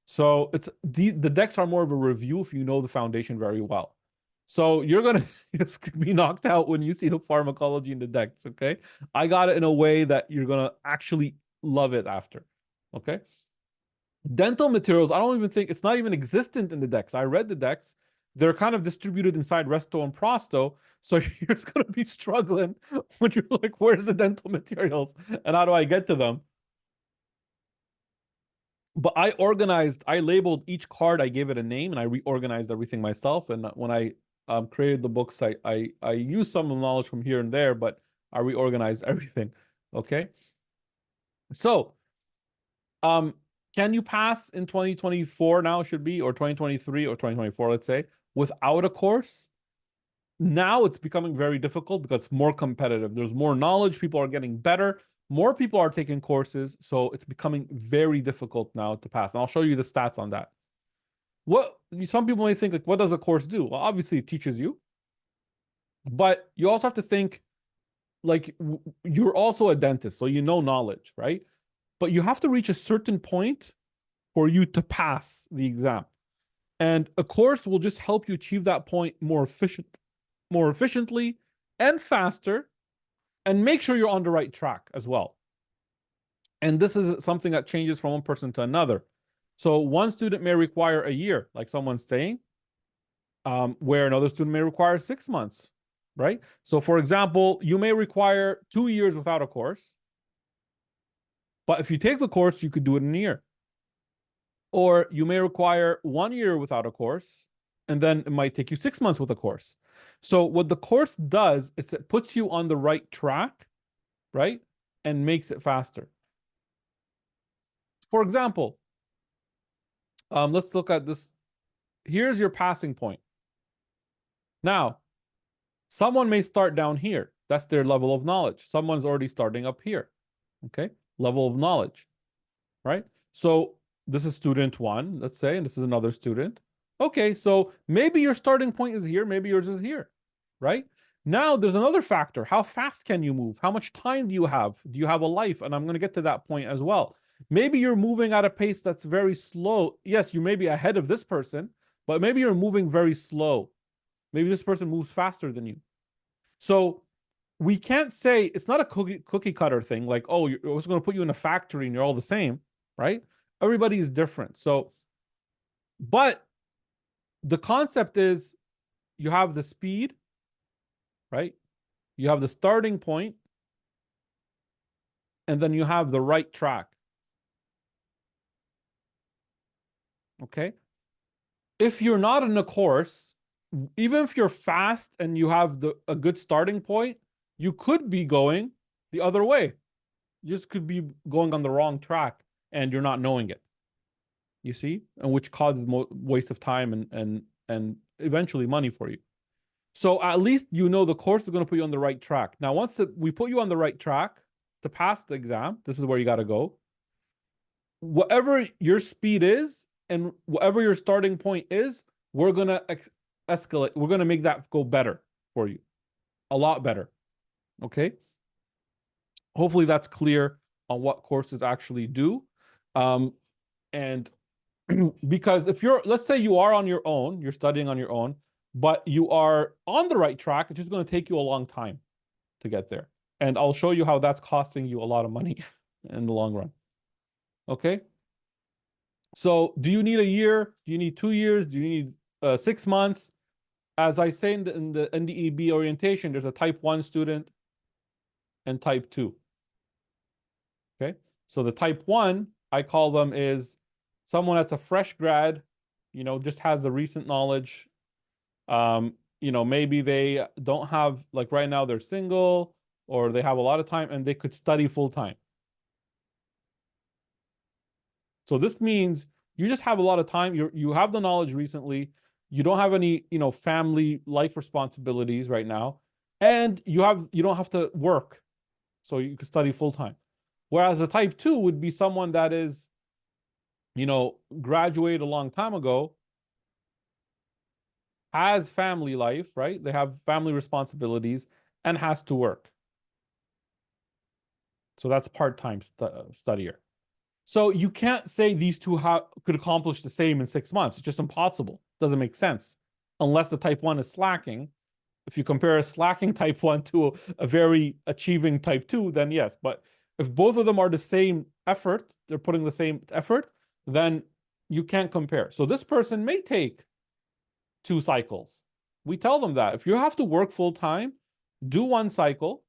So it's the decks are more of a review if you know the foundation very well. So you're gonna just be knocked out when you see the pharmacology in the decks, okay? I got it in a way that you're gonna actually love it after, okay? Dental materials, I don't even think, it's not even existent in the decks. I read the decks. They're kind of distributed inside Resto and Prosto. So you're just gonna be struggling when you're like, where's the dental materials? And how do I get to them? But I labeled each card, I gave it a name, and I reorganized everything myself. And when I created the books, I used some of the knowledge from here and there, but I reorganized everything. Okay. So, can you pass in 2024 now, should be, or 2023 or 2024, let's say, without a course? Now it's becoming very difficult because it's more competitive. There's more knowledge. People are getting better. More people are taking courses. So it's becoming very difficult now to pass. And I'll show you the stats on that. Some people may think, like, what does a course do? Well, obviously it teaches you, but you also have to think, like, you're also a dentist, so you know knowledge, right? But you have to reach a certain point for you to pass the exam. And a course will just help you achieve that point more efficiently and faster, and make sure you're on the right track as well. And this is something that changes from one person to another. So one student may require a year, like someone's saying, where another student may require 6 months, right? So for example, you may require 2 years without a course, but if you take the course, you could do it in a year. Or you may require 1 year without a course, and then it might take you 6 months with a course. So what the course does is it puts you on the right track, right? And makes it faster. For example, let's look at this. Here's your passing point. Now, someone may start down here. That's their level of knowledge. Someone's already starting up here, okay? level of knowledge, right? So this is student one, let's say, and this is another student. Okay, so maybe your starting point is here, maybe yours is here, right? Now there's another factor. How fast can you move? How much time do you have? Do you have a life? And I'm going to get to that point as well. Maybe you're moving at a pace that's very slow. Yes, you may be ahead of this person, but maybe you're moving very slow. Maybe this person moves faster than you. So we can't say it's not a cookie cutter thing like, oh, I was going to put you in a factory and you're all the same, right? Everybody is different. So, but the concept is you have the speed, right? You have the starting point, and then you have the right track. Okay. If you're not in a course, even if you're fast and you have a good starting point, you could be going the other way. You just could be going on the wrong track and you're not knowing it. You see, and which causes waste of time and eventually money for you. So at least you know the course is going to put you on the right track. Now, once we put you on the right track to pass the exam, this is where you got to go. Whatever your speed is and whatever your starting point is, we're going to escalate. We're going to make that go better for you, a lot better. Okay. Hopefully that's clear on what courses actually do. And because if you're, let's say you are on your own, you're studying on your own, but you are on the right track, it's just going to take you a long time to get there. And I'll show you how that's costing you a lot of money in the long run. Okay. So do you need a year? Do you need 2 years? Do you need 6 months? As I say in the NDEB orientation, there's a type 1 student and type 2. Okay. So the type 1, I call them is someone that's a fresh grad, just has the recent knowledge. Maybe they don't have, like right now they're single or they have a lot of time and they could study full time. So this means you just have a lot of time. You have the knowledge recently. You don't have any, family life responsibilities right now. And you don't have to work. So you can study full time. Whereas the type 2 would be someone that is, graduated a long time ago, has family life, right? They have family responsibilities and has to work. So that's part-time studier. So you can't say these two could accomplish the same in 6 months. It's just impossible. Doesn't make sense. Unless the type 1 is slacking. If you compare a slacking type 1 to a very achieving type 2, then yes. But if both of them are the same effort, they're putting the same effort, then you can't compare. So this person may take 2 cycles. We tell them that if you have to work full time, do 1 cycle.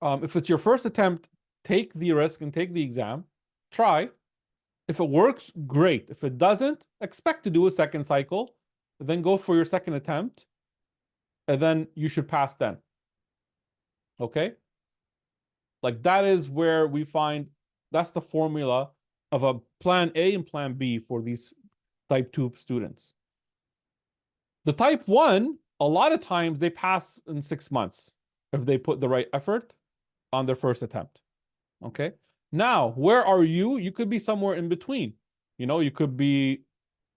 If it's your first attempt, take the risk and take the exam. Try. If it works, great. If it doesn't, expect to do a 2nd cycle. Then go for your 2nd attempt. And then you should pass then. Okay? Like that is where we find that's the formula of a plan A and plan B for these type 2 students. The type 1, a lot of times they pass in 6 months if they put the right effort on their first attempt. Okay. Now, where are you? You could be somewhere in between. You could be,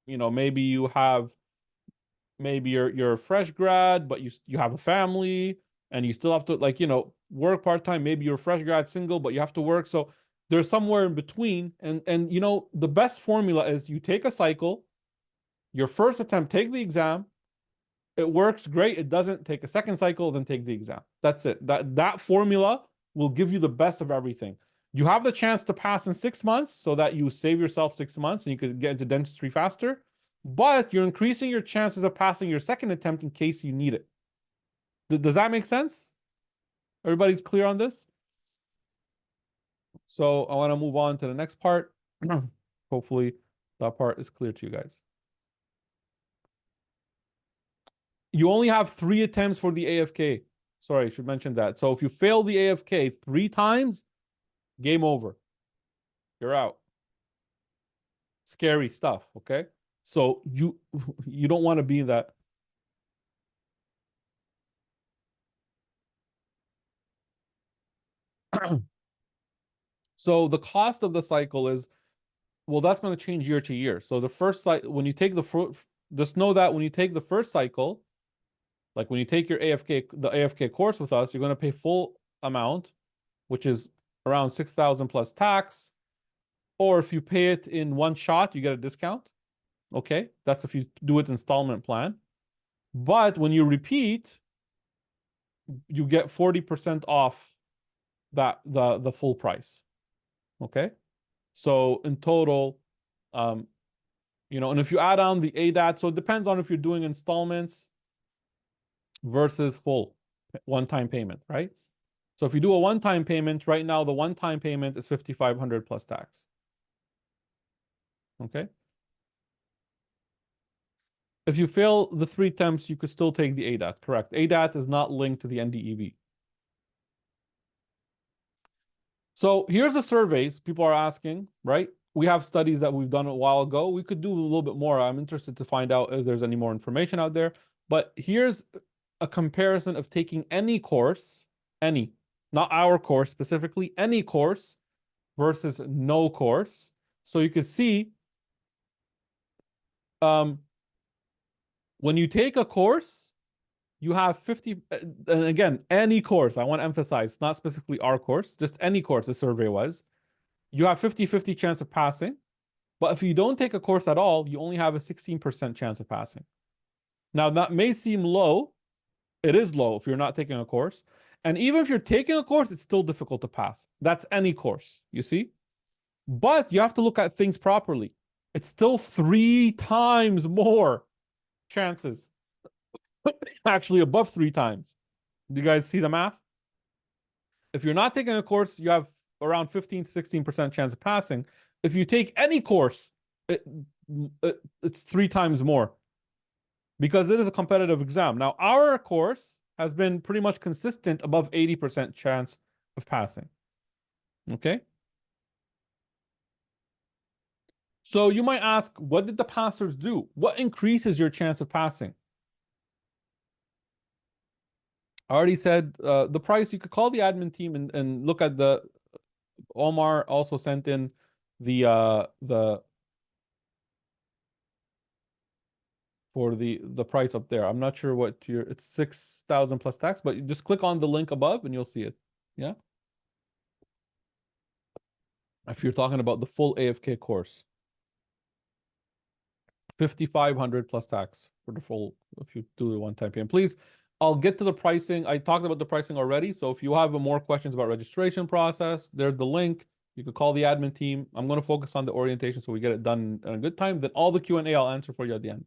maybe you're a fresh grad, but you have a family and you still have to work part-time. Maybe you're a fresh grad single, but you have to work. So there's somewhere in between. And the best formula is you take a cycle, your first attempt, take the exam. It works great. It doesn't, take a 2nd cycle, then take the exam. That's it. That formula will give you the best of everything. You have the chance to pass in 6 months so that you save yourself 6 months and you could get into dentistry faster, but you're increasing your chances of passing your 2nd attempt in case you need it. Does that make sense? Everybody's clear on this? So I want to move on to the next part. Hopefully that part is clear to you guys. You only have 3 attempts for the AFK. Sorry, I should mention that. So if you fail the AFK 3 times, game over. You're out. Scary stuff, okay? So you don't want to be in that. So the cost of the cycle is, well, that's going to change year to year. So the first cycle, when you take just know that when you take the first cycle, like when you take your the AFK course with us, you're going to pay full amount, which is around 6,000 plus tax. Or if you pay it in one shot, you get a discount. Okay, that's if you do it installment plan. But when you repeat, you get 40% off that the full price. Okay, so in total, and if you add on the ADAT, so it depends on if you're doing installments versus full one-time payment, right? So if you do a one-time payment, right now the one-time payment is 5,500 plus tax. Okay. If you fail the 3 attempts, you could still take the ADAT, correct? ADAT is not linked to the NDEB. So here's the surveys people are asking, right? We have studies that we've done a while ago. We could do a little bit more. I'm interested to find out if there's any more information out there. But here's a comparison of taking any course, not our course specifically, any course versus no course. So you could see when you take a course, you have 50, and again, any course, I want to emphasize, not specifically our course, just any course the survey was, you have 50-50 chance of passing. But if you don't take a course at all, you only have a 16% chance of passing. Now, that may seem low. It is low if you're not taking a course. And even if you're taking a course, it's still difficult to pass. That's any course, you see? But you have to look at things properly. It's still 3 times more chances. Actually, above 3 times. Do you guys see the math? If you're not taking a course, you have around 15 to 16% chance of passing. If you take any course, it's 3 times more because it is a competitive exam. Now, our course has been pretty much consistent above 80% chance of passing. Okay? So you might ask, what did the passers do? What increases your chance of passing? I already said the price. You could call the admin team and look at the. Omar also sent in the for the price up there. I'm not sure what it's 6,000 plus tax, but you just click on the link above and you'll see it. Yeah. If you're talking about the full AFK course, 5,500 plus tax for the full, if you do the one-time payment. Please, I'll get to the pricing. I talked about the pricing already. So if you have more questions about registration process, there's the link. You could call the admin team. I'm going to focus on the orientation so we get it done in a good time. Then all the Q&A I'll answer for you at the end.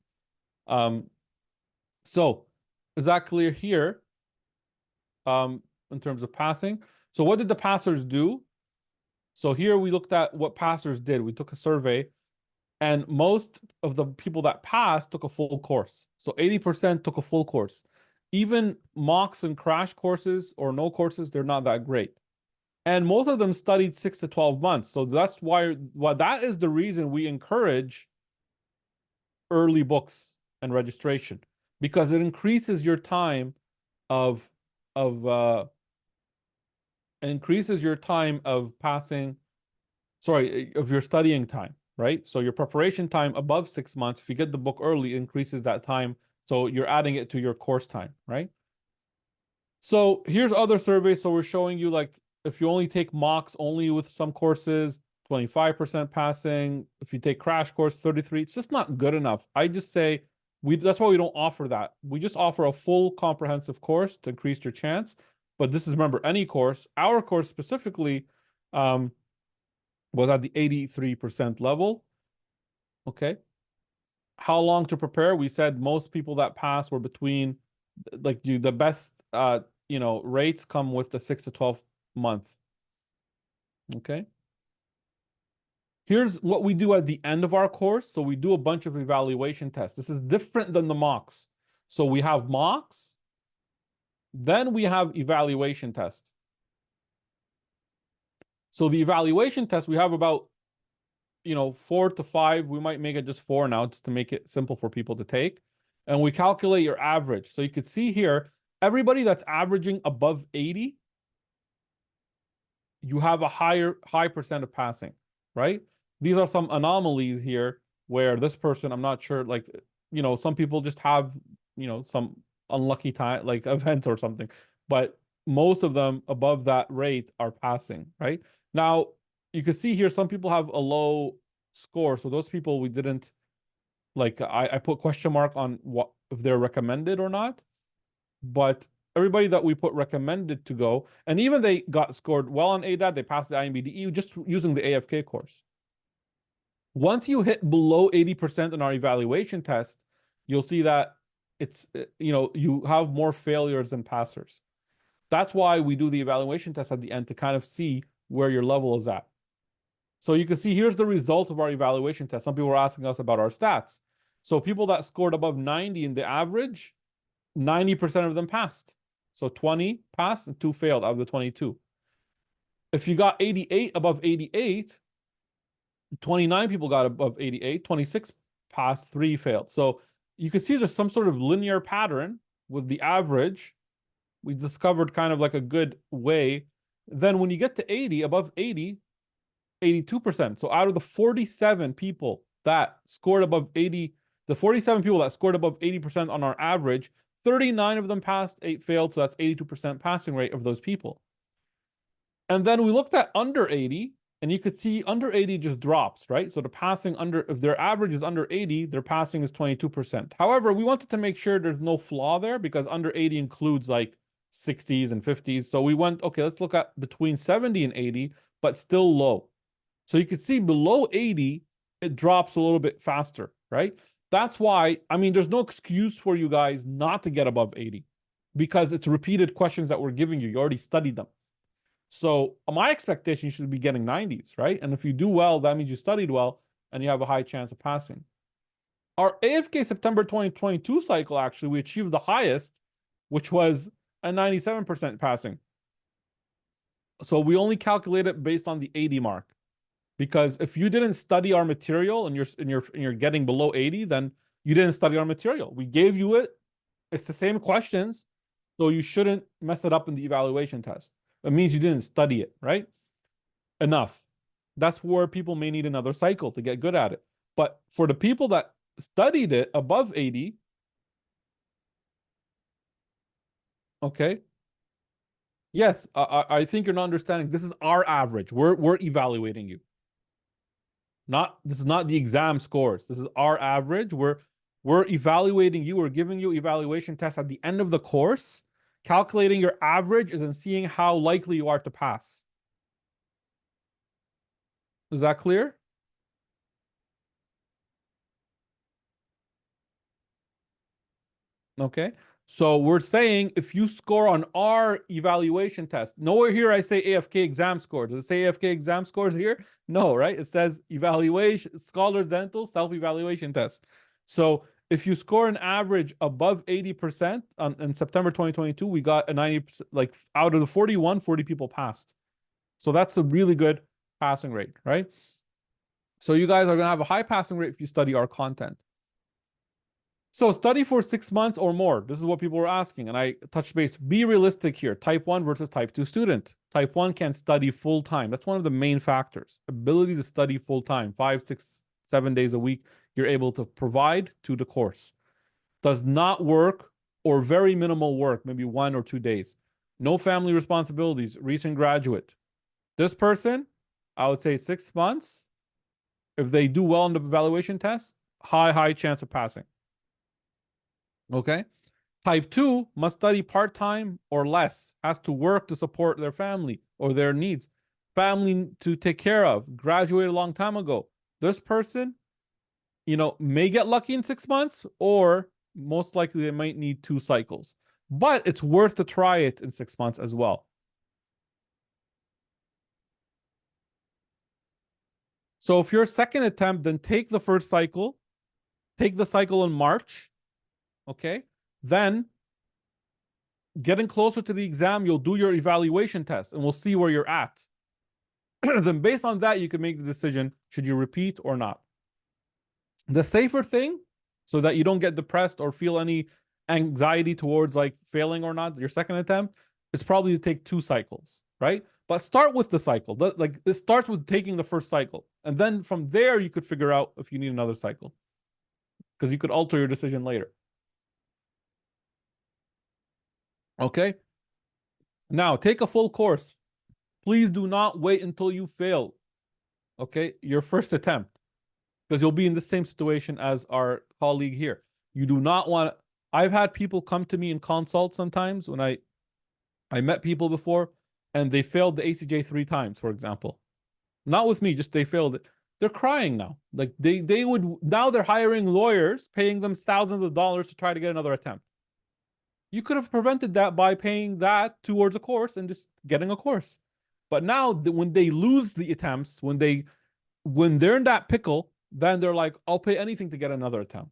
So is that clear here? In terms of passing. So what did the passers do? So here we looked at what passers did. We took a survey and most of the people that passed took a full course. So 80% took a full course. Even mocks and crash courses or no courses, they're not that great. And most of them studied 6 to 12 months. So that's why that is the reason we encourage early books and registration, because it increases your time of passing, of your studying time, right? So your preparation time above 6 months, if you get the book early, increases that time. So you're adding it to your course time, right? So here's other surveys. So we're showing you like if you only take mocks only with some courses, 25% passing. If you take crash course, 33. It's just not good enough. I just say that's why we don't offer that. We just offer a full comprehensive course to increase your chance. But this is, remember, any course. Our course specifically was at the 83% level. Okay. How long to prepare? We said most people that pass were between, like, the best rates come with the 6 to 12 month. Okay. Here's what we do at the end of our course. So we do a bunch of evaluation tests. This is different than the mocks. So we have mocks, then we have evaluation tests. So the evaluation test, we have about 4 to 5. We might make it just 4 now just to make it simple for people to take. And we calculate your average. So you could see here, everybody that's averaging above 80, you have a high percent of passing, right? These are some anomalies here where this person, I'm not sure, like, some people just have, some unlucky time, like events or something, but most of them above that rate are passing, right? Now, you can see here, some people have a low score. So those people we didn't, like, I put question mark on what if they're recommended or not. But everybody that we put recommended to go, and even they got scored well on ADAT, they passed the IMBDE just using the AFK course. Once you hit below 80% in our evaluation test, you'll see that it's, you have more failures than passers. That's why we do the evaluation test at the end to kind of see where your level is at. So you can see here's the results of our evaluation test. Some people were asking us about our stats. So people that scored above 90 in the average, 90% of them passed. So 20 passed and 2 failed out of the 22. If you got 88 above 88, 29 people got above 88, 26 passed, 3 failed. So you can see there's some sort of linear pattern with the average. We discovered kind of like a good way. Then when you get to 80, above 80, 82%. So out of the 47 people that scored above 80, the 47 people that scored above 80% on our average, 39 of them passed, 8 failed. So that's 82% passing rate of those people. And then we looked at under 80, and you could see under 80 just drops, right? So the passing under, if their average is under 80, their passing is 22%. However, we wanted to make sure there's no flaw there because under 80 includes like 60s and 50s. So we went, okay, let's look at between 70 and 80, but still low. So you can see below 80, it drops a little bit faster, right? That's why, I mean, there's no excuse for you guys not to get above 80 because it's repeated questions that we're giving you. You already studied them. So my expectation, you should be getting 90s, right? And if you do well, that means you studied well and you have a high chance of passing. Our AFK September 2022 cycle, actually, we achieved the highest, which was a 97% passing. So we only calculate it based on the 80 mark. Because if you didn't study our material and you're getting below 80, then you didn't study our material. We gave you it. It's the same questions. So you shouldn't mess it up in the evaluation test. It means you didn't study it, right? Enough. That's where people may need another cycle to get good at it. But for the people that studied it above 80, okay. Yes, I think you're not understanding. This is our average. We're evaluating you. This is not the exam scores. This is our average. We're evaluating you. We're giving you evaluation tests at the end of the course, calculating your average and then seeing how likely you are to pass. Is that clear? Okay. So we're saying if you score on our evaluation test, nowhere here I say AFK exam scores. Does it say AFK exam scores here? No, right? It says evaluation, Scholars Dental self-evaluation test. So if you score an average above 80% in September 2022, we got a 90%, like out of the 41, 40 people passed. So that's a really good passing rate, right? So you guys are going to have a high passing rate if you study our content. So study for 6 months or more. This is what people were asking. And I touched base. Be realistic here. Type 1 versus type 2 student. Type 1 can study full time. That's one of the main factors. Ability to study full time. 5, 6, 7 days a week. You're able to provide to the course. Does not work or very minimal work. Maybe 1 or 2 days. No family responsibilities. Recent graduate. This person, I would say 6 months. If they do well in the evaluation test, high chance of passing. Okay. Type 2 must study part-time or less, has to work to support their family or their needs. Family to take care of, graduated a long time ago. This person, may get lucky in 6 months, or most likely they might need 2 cycles. But it's worth to try it in 6 months as well. So if your second attempt, then take the first cycle, take the cycle in March. Okay, then getting closer to the exam, you'll do your evaluation test and we'll see where you're at. Then based on that, you can make the decision, should you repeat or not? The safer thing, so that you don't get depressed or feel any anxiety towards like failing or not, your second attempt, is probably to take 2 cycles, right? But start with the cycle. Like it starts with taking the first cycle. And then from there, you could figure out if you need another cycle, because you could alter your decision later. Okay. Now take a full course. Please do not wait until you fail. Okay. Your first attempt, because you'll be in the same situation as our colleague here. You do not want to. I've had people come to me in consult sometimes when I met people before and they failed the ACJ 3 times, for example. Not with me, just they failed it. They're crying now. Like they would now they're hiring lawyers, paying them thousands of dollars to try to get another attempt. You could have prevented that by paying that towards a course and just getting a course. But now when they lose the attempts, when they're in that pickle, then they're like, I'll pay anything to get another attempt.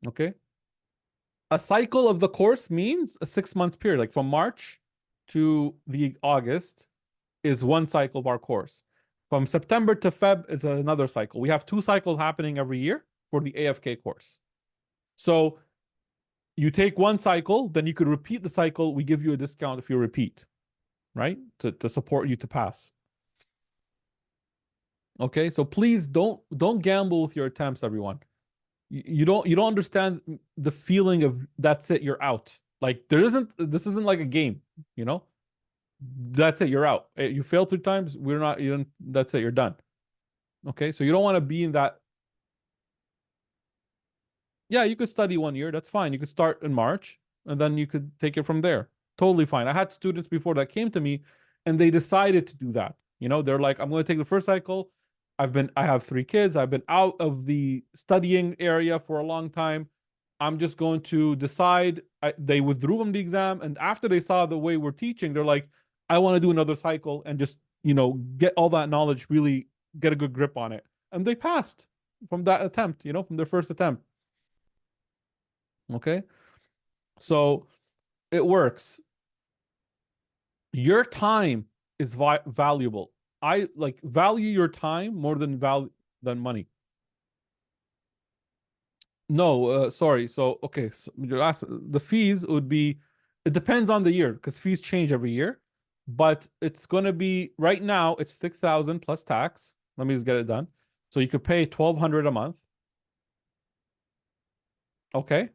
Okay. A cycle of the course means a 6 month period, like from March to the August is one cycle of our course. From September to Feb is another cycle. We have 2 cycles happening every year for the AFK course. So you take one cycle, then you could repeat the cycle. We give you a discount if you repeat, right? To support you to pass. Okay, so please don't gamble with your attempts, everyone. You don't understand the feeling of that's it, you're out. Like this isn't like a game, you know? That's it, you're out. You failed 3 times, that's it, you're done. Okay, so you don't want to be in that. Yeah, you could study 1 year, that's fine. You could start in March and then you could take it from there. Totally fine. I had students before that came to me and they decided to do that. You know, they're like, I'm going to take the first cycle. I have 3 kids. I've been out of the studying area for a long time. I'm just going to decide. They withdrew from the exam. And after they saw the way we're teaching, they're like, I want to do another cycle and just, get all that knowledge, really get a good grip on it. And they passed from that attempt, from their first attempt. Okay. So it works. Your time is valuable. I value your time more than money. No, sorry. So, okay. So the fees would be, it depends on the year because fees change every year, but it's going to be right now it's 6,000 plus tax. Let me just get it done. So you could pay 1,200 a month. Okay.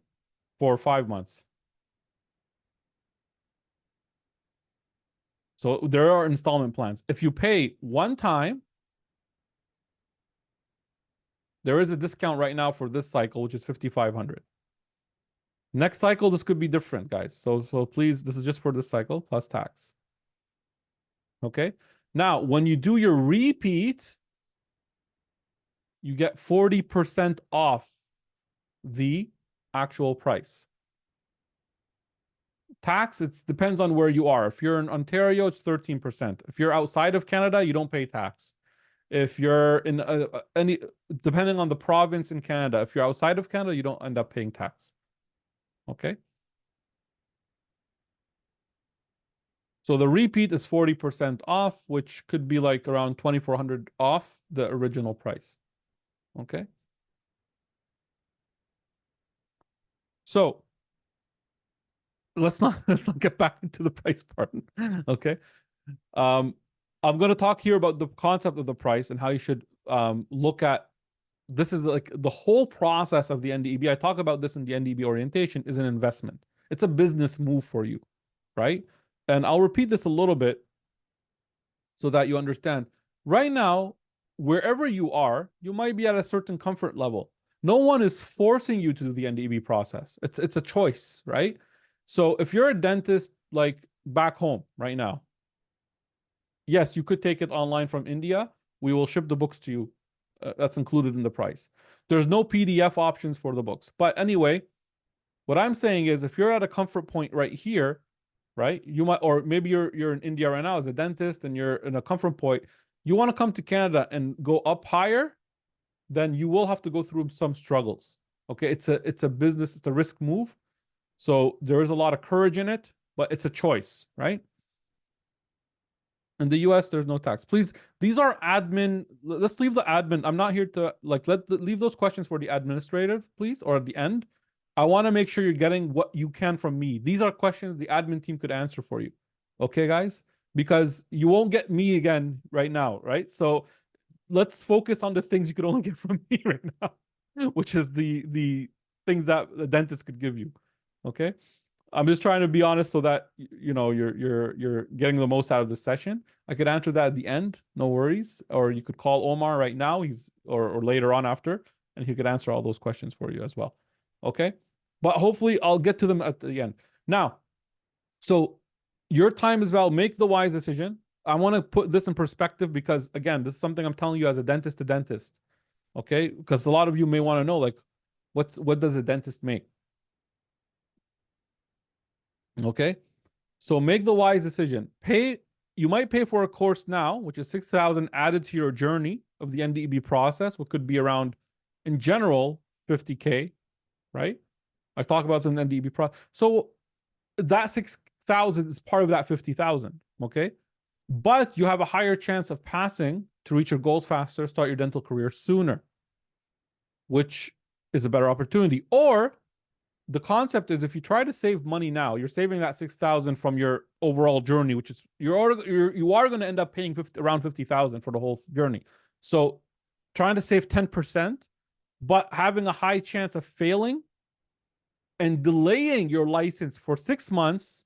For 5 months. So there are installment plans. If you pay one time, there is a discount right now for this cycle, which is 5,500. Next cycle, this could be different, guys. So please, this is just for this cycle plus tax. Okay. Now, when you do your repeat, you get 40% off the actual price. Tax, it depends on where you are. If you're in Ontario, it's 13%. If you're outside of Canada, you don't pay tax. If you're in depending on the province in Canada, if you're outside of Canada, you don't end up paying tax. Okay. So the repeat is 40% off, which could be like around 2,400 off the original price. Okay. So let's not get back into the price part. Okay. I'm going to talk here about the concept of the price and how you should look at. This is like the whole process of the NDEB. I talk about this in the NDEB orientation is an investment. It's a business move for you, right? And I'll repeat this a little bit so that you understand. Right now, wherever you are, you might be at a certain comfort level. No one is forcing you to do the NDEB process. It's a choice, right? So if you're a dentist like back home right now, yes, you could take it online from India. We will ship the books to you. That's included in the price. There's no PDF options for the books. But anyway, what I'm saying is if you're at a comfort point right here, right, you might, or maybe you're in India right now as a dentist and you're in a comfort point, you want to come to Canada and go up higher, then you will have to go through some struggles. Okay, it's a business, it's a risk move. So there is a lot of courage in it, but it's a choice, right? In the US, there's no tax. Please, these are admin. Let's leave the admin. I'm not here to leave those questions for the administrative, please, or at the end. I want to make sure you're getting what you can from me. These are questions the admin team could answer for you. Okay, guys? because you won't get me again right now, right? So let's focus on the things you could only get from me right now, which is the things that the dentist could give you. Okay. I'm just trying to be honest so that you know you're getting the most out of the session. I could answer that at the end, no worries. Or you could call Omar right now, he's or later on after, and he could answer all those questions for you as well. Okay? But hopefully I'll get to them at the end. Now, so your time is valuable. Make the wise decision. I want to put this in perspective because again, this is something I'm telling you as a dentist to dentist. Okay? Because a lot of you may want to know like what does a dentist make? Okay? So make the wise decision. You might pay for a course now, which is 6,000 added to your journey of the NDEB process, what could be around, in general, 50K, right? I talk about the NDEB process. So that 6,000 is part of that 50,000, okay? But you have a higher chance of passing to reach your goals faster, start your dental career sooner, which is a better opportunity. Or the concept is if you try to save money now, you're saving that 6,000 from your overall journey, which is you are going to end up paying around 50,000 for the whole journey. So trying to save 10%, but having a high chance of failing and delaying your license for 6 months,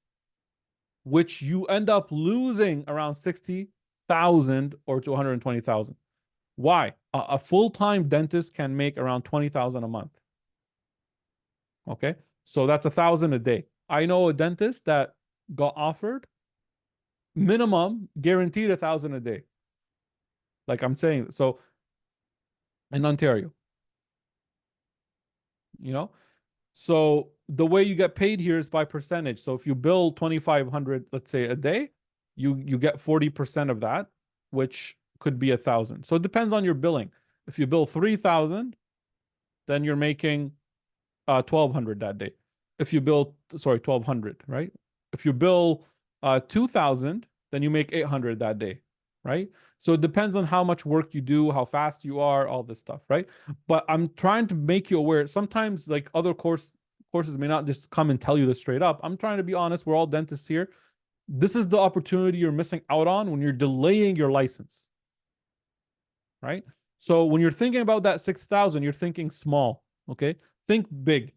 which you end up losing around 60,000 or to 120,000. Why? A full-time dentist can make around 20,000 a month. Okay. So that's 1,000 a day. I know a dentist that got offered minimum guaranteed 1,000 a day. Like I'm saying, so in Ontario, you know, so the way you get paid here is by percentage. So if you bill 2,500, let's say a day, you get 40% of that, which could be 1,000. So it depends on your billing. If you bill 3,000, then you're making 1,200 that day. If you bill, sorry, 1,200, right? If you bill 2,000, then you make 800 that day, right? So it depends on how much work you do, how fast you are, all this stuff, right? But I'm trying to make you aware. Sometimes like other courses may not just come and tell you this straight up. I'm trying to be honest. We're all dentists here. This is the opportunity you're missing out on when you're delaying your license, right? So when you're thinking about that 6,000, you're thinking small, okay? Think big,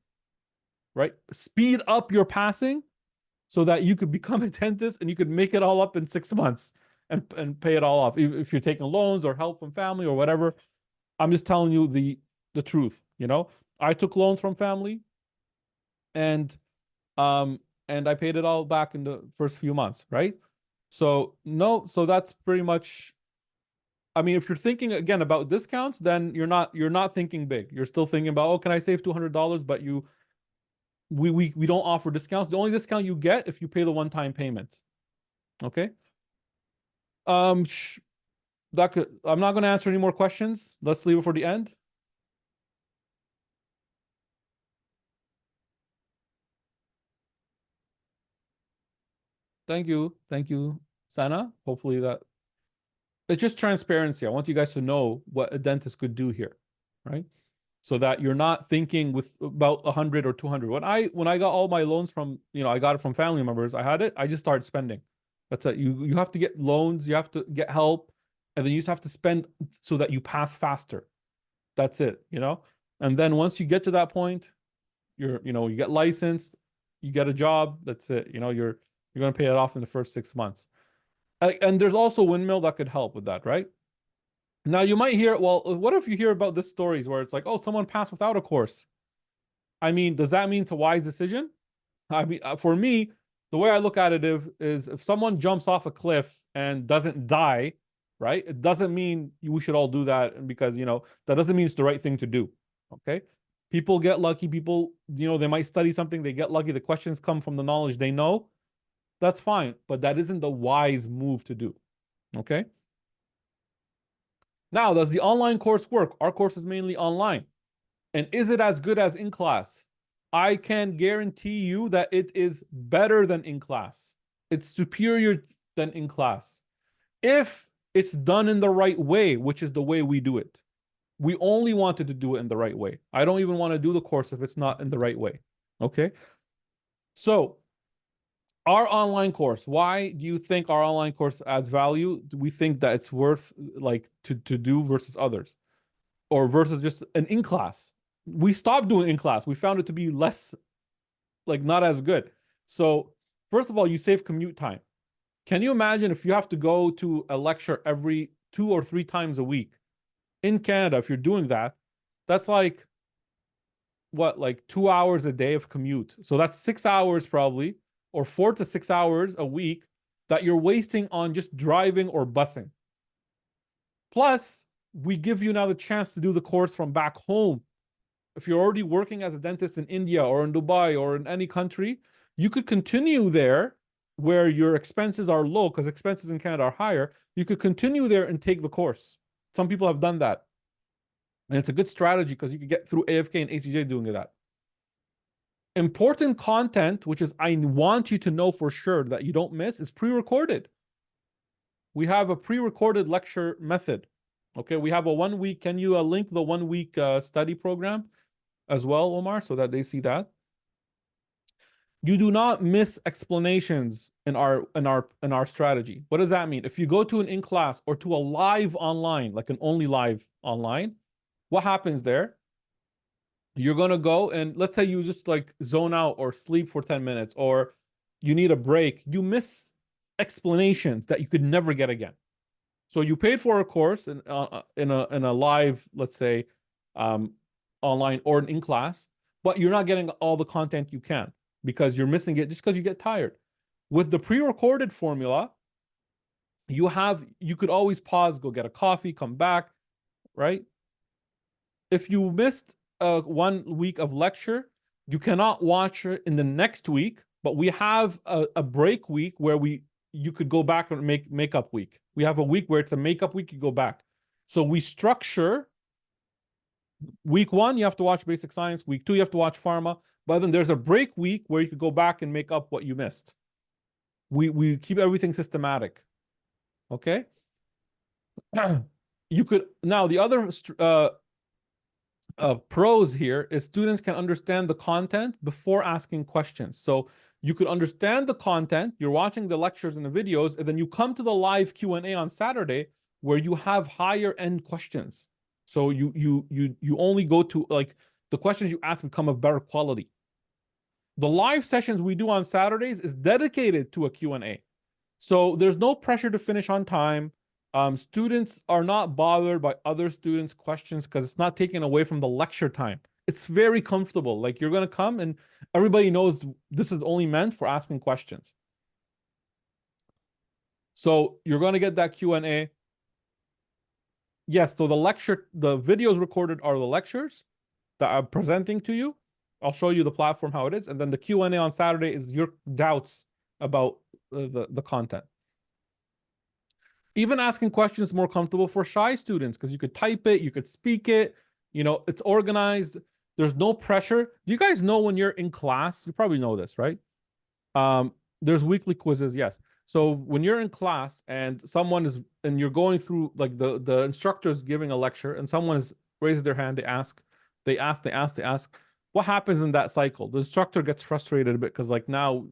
right? Speed up your passing so that you could become a dentist and you could make it all up in 6 months and pay it all off. If you're taking loans or help from family or whatever, I'm just telling you the truth, you know? I took loans from family and I paid it all back in the first few months, right? So no, so that's pretty much, I mean, if you're thinking again about discounts, then you're not thinking big. You're still thinking about, oh, can I save $200? But we don't offer discounts. The only discount you get if you pay the one-time payment. Okay. I'm not going to answer any more questions. Let's leave it for the end. Thank you, Sana. Hopefully that it's just transparency. I want you guys to know what a dentist could do here, right? So that you're not thinking with about 100 or 200. When I got all my loans from, I got it from family members. I had it. I just started spending. That's it. You have to get loans. You have to get help, and then you just have to spend so that you pass faster. That's it. And then once you get to that point, you get licensed, you get a job. That's it. You're going to pay it off in the first 6 months. And there's also Windmill that could help with that, right? Now you might hear, well, what if you hear about this stories where it's like, oh, someone passed without a course? I mean, does that mean it's a wise decision? I mean, for me, the way I look at it is if someone jumps off a cliff and doesn't die, right? It doesn't mean we should all do that because, that doesn't mean it's the right thing to do. Okay. People get lucky. People, they might study something, they get lucky. The questions come from the knowledge they know. That's fine. But that isn't the wise move to do. Okay. Now, does the online course work? Our course is mainly online. And is it as good as in class? I can guarantee you that it is better than in class. It's superior than in class. If it's done in the right way, which is the way we do it. We only wanted to do it in the right way. I don't even want to do the course if it's not in the right way. Okay? So, Our online course, why do you think our online course adds value? Do we think that it's worth like to do versus others, or versus just an in class? We stopped doing in class. We found it to be less, like, not as good. So first of all, you save commute time. Can you imagine if you have to go to a lecture every 2 or 3 times a week in Canada? If you're doing that, that's like what, like 2 hours a day of commute. So that's 6 hours probably, or 4 to 6 hours a week that you're wasting on just driving or busing. Plus, we give you now the chance to do the course from back home. If you're already working as a dentist in India or in Dubai or in any country, you could continue there where your expenses are low, because expenses in Canada are higher. You could continue there and take the course. Some people have done that. And it's a good strategy because you could get through AFK and ACJ doing that. Important content, which is I want you to know for sure that you don't miss, is pre-recorded. We have a pre-recorded lecture method. Okay, we have a 1 week. Can you link the 1 week study program as well, Omar, so that they see that? You do not miss explanations in our strategy. What does that mean? If you go to an in-class or to a live online, like an only live online, what happens there? You're going to go and let's say you just like zone out or sleep for 10 minutes, or you need a break. You miss explanations that you could never get again. So you paid for a course in a live, let's say, online or in class, but you're not getting all the content you can because you're missing it just because you get tired. With the pre-recorded formula, you could always pause, go get a coffee, come back, right? If you missed 1 week of lecture, you cannot watch it in the next week, but we have a break week where you could go back and make makeup week. We have a week where it's a makeup week, you go back. So we structure week 1, you have to watch basic science. Week 2, you have to watch pharma. But then there's a break week where you could go back and make up what you missed. We keep everything systematic. Okay. You could, now the other pros here is students can understand the content before asking questions. So you could understand the content, you're watching the lectures and the videos, and then you come to the live Q&A on Saturday where you have higher end questions. So you only go to, like, the questions you ask become of better quality. The live sessions we do on Saturdays is dedicated to a Q&A. So there's no pressure to finish on time. Students are not bothered by other students' questions because it's not taken away from the lecture time. It's very comfortable. Like, you're going to come and everybody knows this is only meant for asking questions. So you're going to get that Q&A. Yes, so the videos recorded are the lectures that I'm presenting to you. I'll show you the platform, how it is. And then the Q&A on Saturday is your doubts about the content. Even asking questions is more comfortable for shy students because you could type it, you could speak it, it's organized. There's no pressure. Do you guys know when you're in class? You probably know this, right? There's weekly quizzes, yes. So when you're in class and you're going through, like, the instructor is giving a lecture and someone raises their hand, they ask. What happens in that cycle? The instructor gets frustrated a bit because, like, now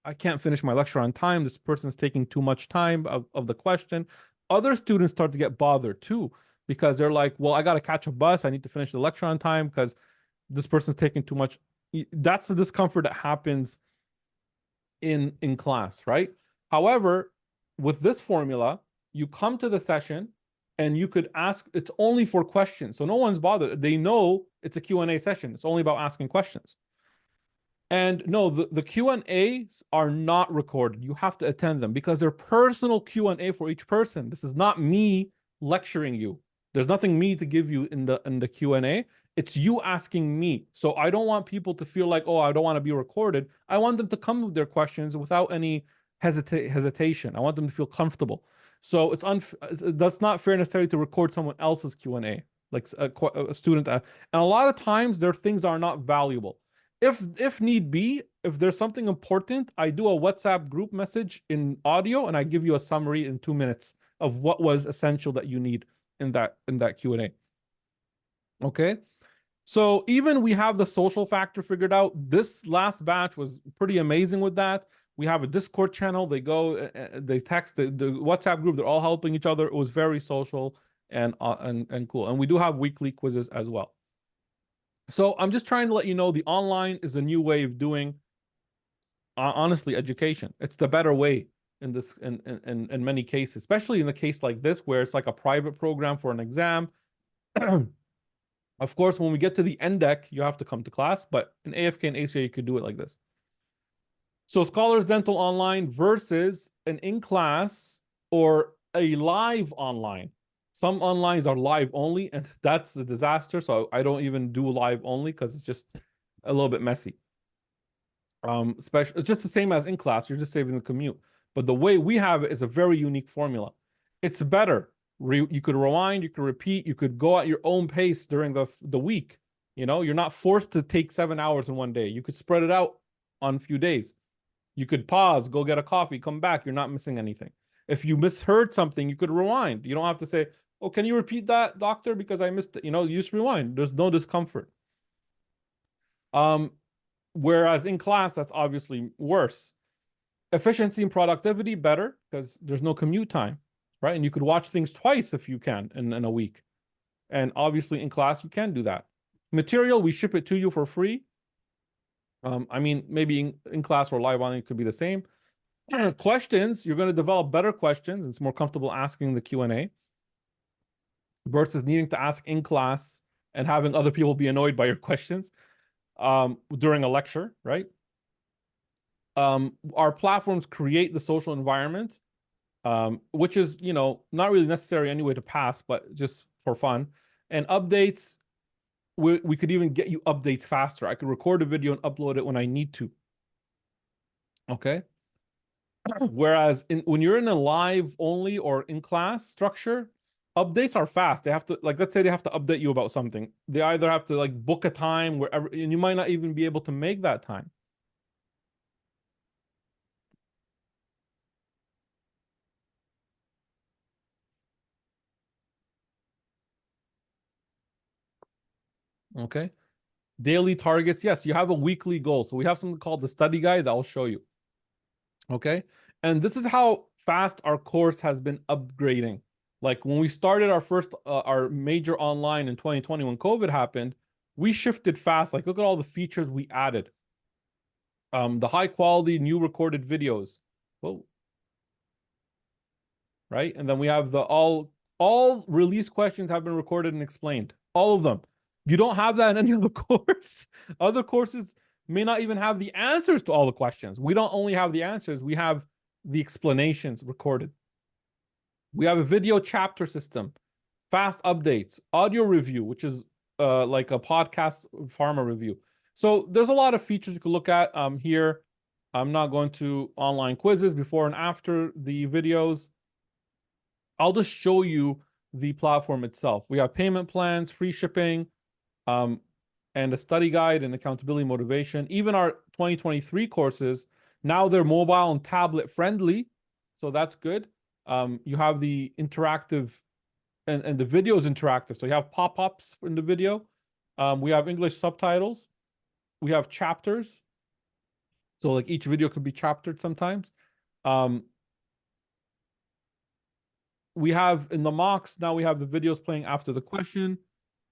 I can't finish my lecture on time. This person's taking too much time of the question. Other students start to get bothered too because they're like, well, I got to catch a bus. I need to finish the lecture on time because this person's taking too much. That's the discomfort that happens in class, right? However, with this formula, you come to the session and you could ask, it's only for questions. So no one's bothered. They know it's a Q&A session. It's only about asking questions. And no, the Q&As are not recorded. You have to attend them because they're personal Q&A for each person. This is not me lecturing you. There's nothing me to give you in the Q&A. It's you asking me. So I don't want people to feel like, oh, I don't want to be recorded. I want them to come with their questions without any hesitation. I want them to feel comfortable. So that's not fair necessarily to record someone else's Q&A, like a student. And a lot of times their things are not valuable. If need be, if there's something important, I do a WhatsApp group message in audio and I give you a summary in 2 minutes of what was essential that you need in that Q&A. Okay. So even we have the social factor figured out. This last batch was pretty amazing with that. We have a Discord channel. They go, they text the WhatsApp group. They're all helping each other. It was very social and cool. And we do have weekly quizzes as well. So I'm just trying to let you know the online is a new way of doing, honestly, education. It's the better way in this in many cases, especially in the case like this where it's like a private program for an exam. Of course, when we get to the NDEC, you have to come to class, but in AFK and ACA, you could do it like this. So Scholars Dental Online versus an in-class or a live online. Some onlines are live only, and that's a disaster. So I don't even do live only because it's just a little bit messy. Especially just the same as in class, you're just saving the commute. But the way we have it is a very unique formula. It's better. You could rewind, you could repeat, you could go at your own pace during the week. You know, you're not forced to take 7 hours in one day. You could spread it out on a few days. You could pause, go get a coffee, come back. You're not missing anything. If you misheard something, you could rewind. You don't have to say, oh, can you repeat that, doctor? Because I missed it. You know, you just rewind. There's no discomfort. Whereas in class, that's obviously worse. Efficiency and productivity, better, because there's no commute time, right? And you could watch things twice if you can in a week. And obviously in class, you can do that. Material, we ship it to you for free. I mean, maybe in class or live on it could be the same. Questions, you're going to develop better questions. It's more comfortable asking the Q&A versus needing to ask in class and having other people be annoyed by your questions during a lecture, right? Our platforms create the social environment, which is, you know, not really necessary anyway to pass, but just for fun. And updates, we could even get you updates faster. I could record a video and upload it when I need to. Okay. Whereas when you're in a live only or in class structure, updates are fast. They have to, like, let's say they have to update you about something. They either have to like book a time wherever, and you might not even be able to make that time. Okay. Daily targets. Yes, you have a weekly goal. So we have something called the study guide that I'll show you. Okay. And this is how fast our course has been upgrading. Like when we started our major online in 2020, when COVID happened, we shifted fast. Like look at all the features we added. The high quality new recorded videos. Whoa. Right. And then we have the all release questions have been recorded and explained. All of them. You don't have that in any other course. Other courses may not even have the answers to all the questions. We don't only have the answers, we have the explanations recorded. We have a video chapter system, fast updates, audio review, which is like a podcast pharma review. So there's a lot of features you can look at here. I'm not going to online quizzes before and after the videos. I'll just show you the platform itself. We have payment plans, free shipping, and a study guide and accountability motivation. Even our 2023 courses, now they're mobile and tablet friendly. So that's good. You have the interactive and the video is interactive. So you have pop-ups in the video. We have English subtitles. We have chapters. So like each video could be chaptered sometimes. We have in the mocks, now we have the videos playing after the question.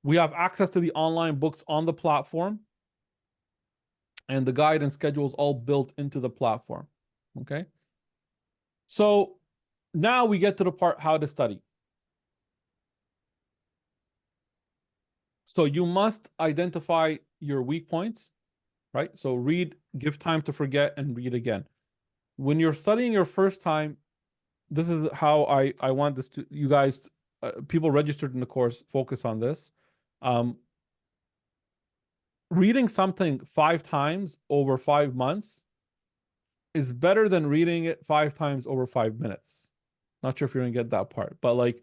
We have access to the online books on the platform. And the guide and schedule is all built into the platform. Okay. So now we get to the part how to study. So you must identify your weak points, right? So read, give time to forget, and read again. When you're studying your first time, this is how I want this to, you guys, people registered in the course, focus on this. Reading something 5 times over 5 months is better than reading it 5 times over 5 minutes. Not sure if you're gonna get that part, but like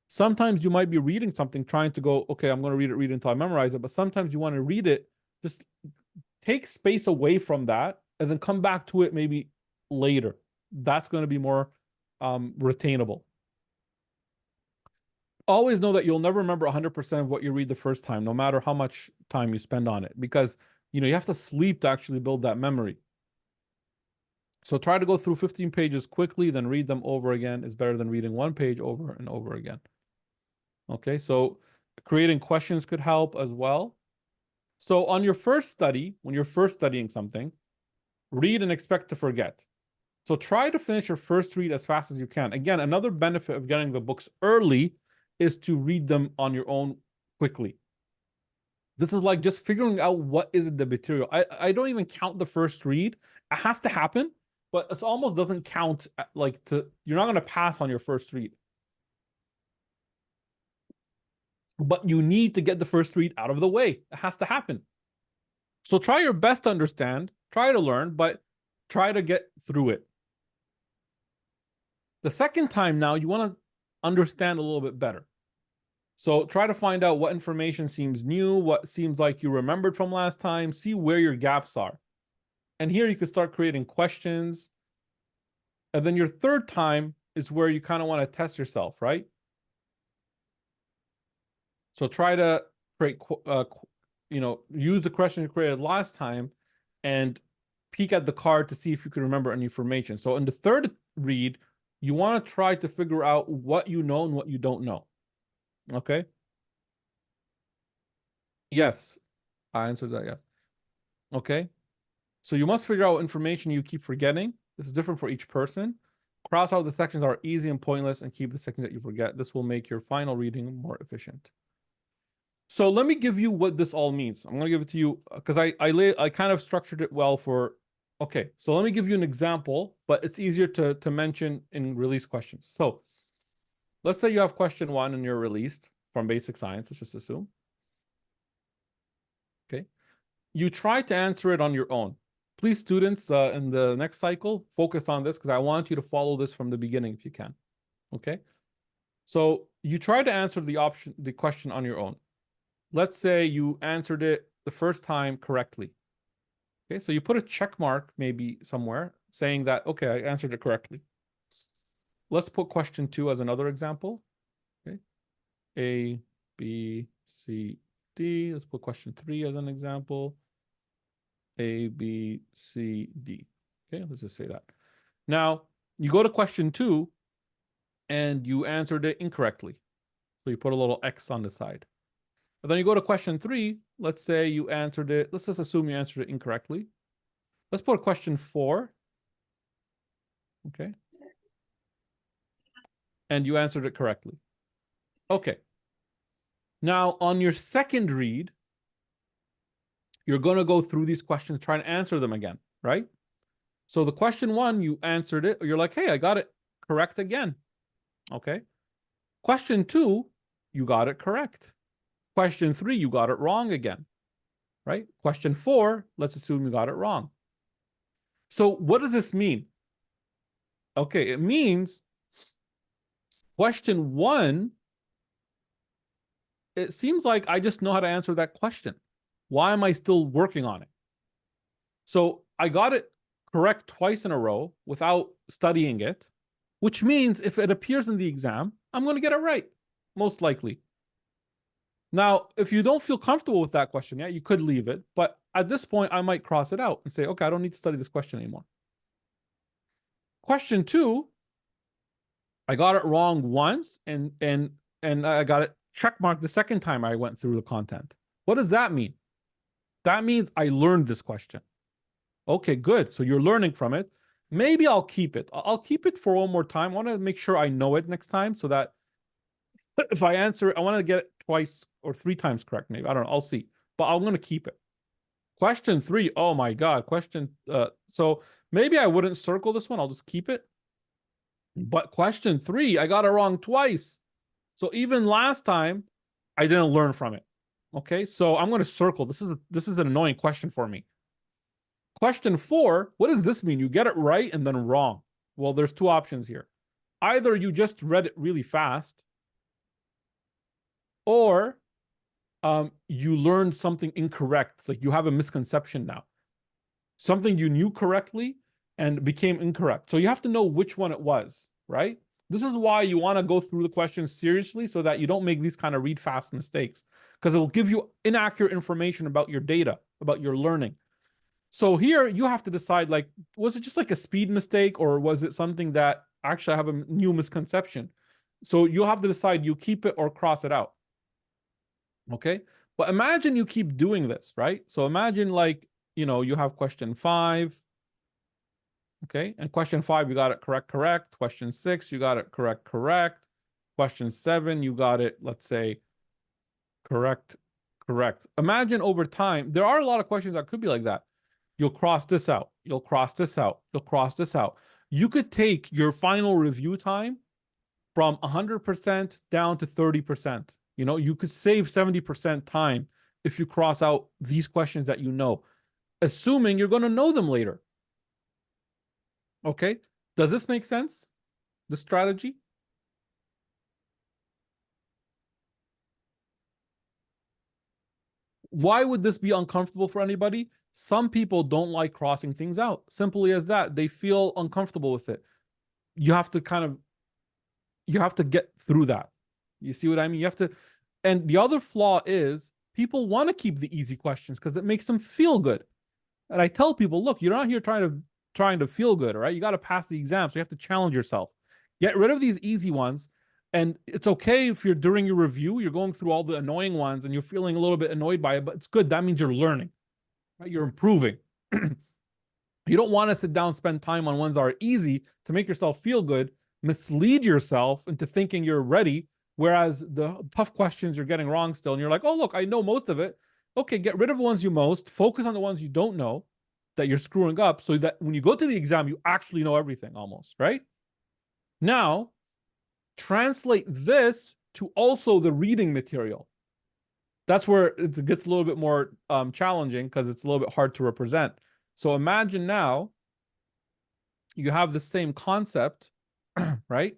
sometimes you might be reading something trying to go, okay, I'm gonna read it until I memorize it. But sometimes you want to read it, just take space away from that and then come back to it maybe later. That's going to be more retainable. Always know that you'll never remember 100% of what you read the first time, no matter how much time you spend on it, because you know you have to sleep to actually build that memory. So try to go through 15 pages quickly, then read them over again is better than reading one page over and over again. Okay, so creating questions could help as well. So on your first study, when you're first studying something, read and expect to forget. So try to finish your first read as fast as you can. Again, another benefit of getting the books early is to read them on your own quickly. This is like just figuring out what is the material. I don't even count the first read. It has to happen, but it almost doesn't count. Like you're not going to pass on your first read. But you need to get the first read out of the way. It has to happen. So try your best to understand, try to learn, but try to get through it. The second time now, you want to understand a little bit better. So try to find out what information seems new, what seems like you remembered from last time, see where your gaps are. And here you can start creating questions. And then your third time is where you kind of want to test yourself, right? So try to create, use the question you created last time and peek at the card to see if you can remember any information. So in the third read, you want to try to figure out what you know and what you don't know. Okay? Yes, I answered that, yes. Okay? So you must figure out information you keep forgetting. This is different for each person. Cross out the sections that are easy and pointless and keep the sections that you forget. This will make your final reading more efficient. So let me give you what this all means. I'm going to give it to you because I kind of structured it well for, okay, so let me give you an example, but it's easier to mention in release questions. So let's say you have question 1 and you're released from basic science. Let's just assume. Okay. You try to answer it on your own. Please, students, in the next cycle, focus on this because I want you to follow this from the beginning if you can. Okay. So you try to answer the question on your own. Let's say you answered it the first time correctly. Okay, so you put a check mark maybe somewhere saying that, okay, I answered it correctly. Let's put question 2 as another example. Okay, A, B, C, D. Let's put question 3 as an example. A, B, C, D. Okay, let's just say that. Now, you go to question 2 and you answered it incorrectly. So you put a little X on the side. But then you go to question 3. Let's say you answered it. Let's just assume you answered it incorrectly. Let's put question 4. Okay. And you answered it correctly. Okay. Now, on your second read, you're going to go through these questions, try and answer them again, right? So the question 1, you answered it. You're like, hey, I got it correct again. Okay. Question 2, you got it correct. Question 3, you got it wrong again, right? Question 4, let's assume you got it wrong. So what does this mean? Okay, it means question 1, it seems like I just know how to answer that question. Why am I still working on it? So I got it correct twice in a row without studying it, which means if it appears in the exam, I'm going to get it right, most likely. Now, if you don't feel comfortable with that question, yeah, you could leave it. But at this point, I might cross it out and say, okay, I don't need to study this question anymore. Question 2, I got it wrong once and I got it check marked the second time I went through the content. What does that mean? That means I learned this question. Okay, good. So you're learning from it. Maybe I'll keep it. I'll keep it for one more time. I want to make sure I know it next time so that if I answer it, I want to get it twice or 3 times correct. Maybe, I don't know. I'll see. But I'm going to keep it. Question 3. Oh my God. So maybe I wouldn't circle this one. I'll just keep it. But question 3, I got it wrong twice. So even last time, I didn't learn from it. Okay, so I'm going to circle. This is an annoying question for me. Question 4, what does this mean? You get it right and then wrong. Well, there's 2 options here. Either you just read it really fast, or you learned something incorrect. Like you have a misconception now. Something you knew correctly and became incorrect. So you have to know which one it was, right? This is why you want to go through the questions seriously so that you don't make these kind of read fast mistakes, because it will give you inaccurate information about your data, about your learning. So here you have to decide, like, was it just like a speed mistake, or was it something that actually I have a new misconception? So you'll have to decide, you keep it or cross it out. Okay. But imagine you keep doing this, right? So imagine, like, you have question 5. Okay. And question 5, you got it correct. Question 6, you got it correct. Question 7, you got it, let's say, correct. Imagine over time, there are a lot of questions that could be like that. You'll cross this out. You'll cross this out. You'll cross this out. You could take your final review time from 100% down to 30%. You could save 70% time if you cross out these questions that assuming you're going to know them later. Okay. Does this make sense? The strategy? Why would this be uncomfortable for anybody? Some people don't like crossing things out. Simply as that. They feel uncomfortable with it. You have to get through that. You see what I mean? You have to. And the other flaw is people want to keep the easy questions because it makes them feel good. And I tell people, look, you're not here trying to feel good, all right? You got to pass the exam, so you have to challenge yourself. Get rid of these easy ones. And it's okay if you're during your review, you're going through all the annoying ones and you're feeling a little bit annoyed by it, but it's good. That means you're learning, right? You're improving. You don't want to sit down, spend time on ones that are easy to make yourself feel good, mislead yourself into thinking you're ready, whereas the tough questions you're getting wrong still, and you're like, oh, look, I know most of it. Okay, get rid of the ones you most, focus on the ones you don't know that you're screwing up, so that when you go to the exam, you actually know everything almost, right? Now, translate this to also the reading material. That's where it gets a little bit more challenging because it's a little bit hard to represent. So imagine now you have the same concept, right?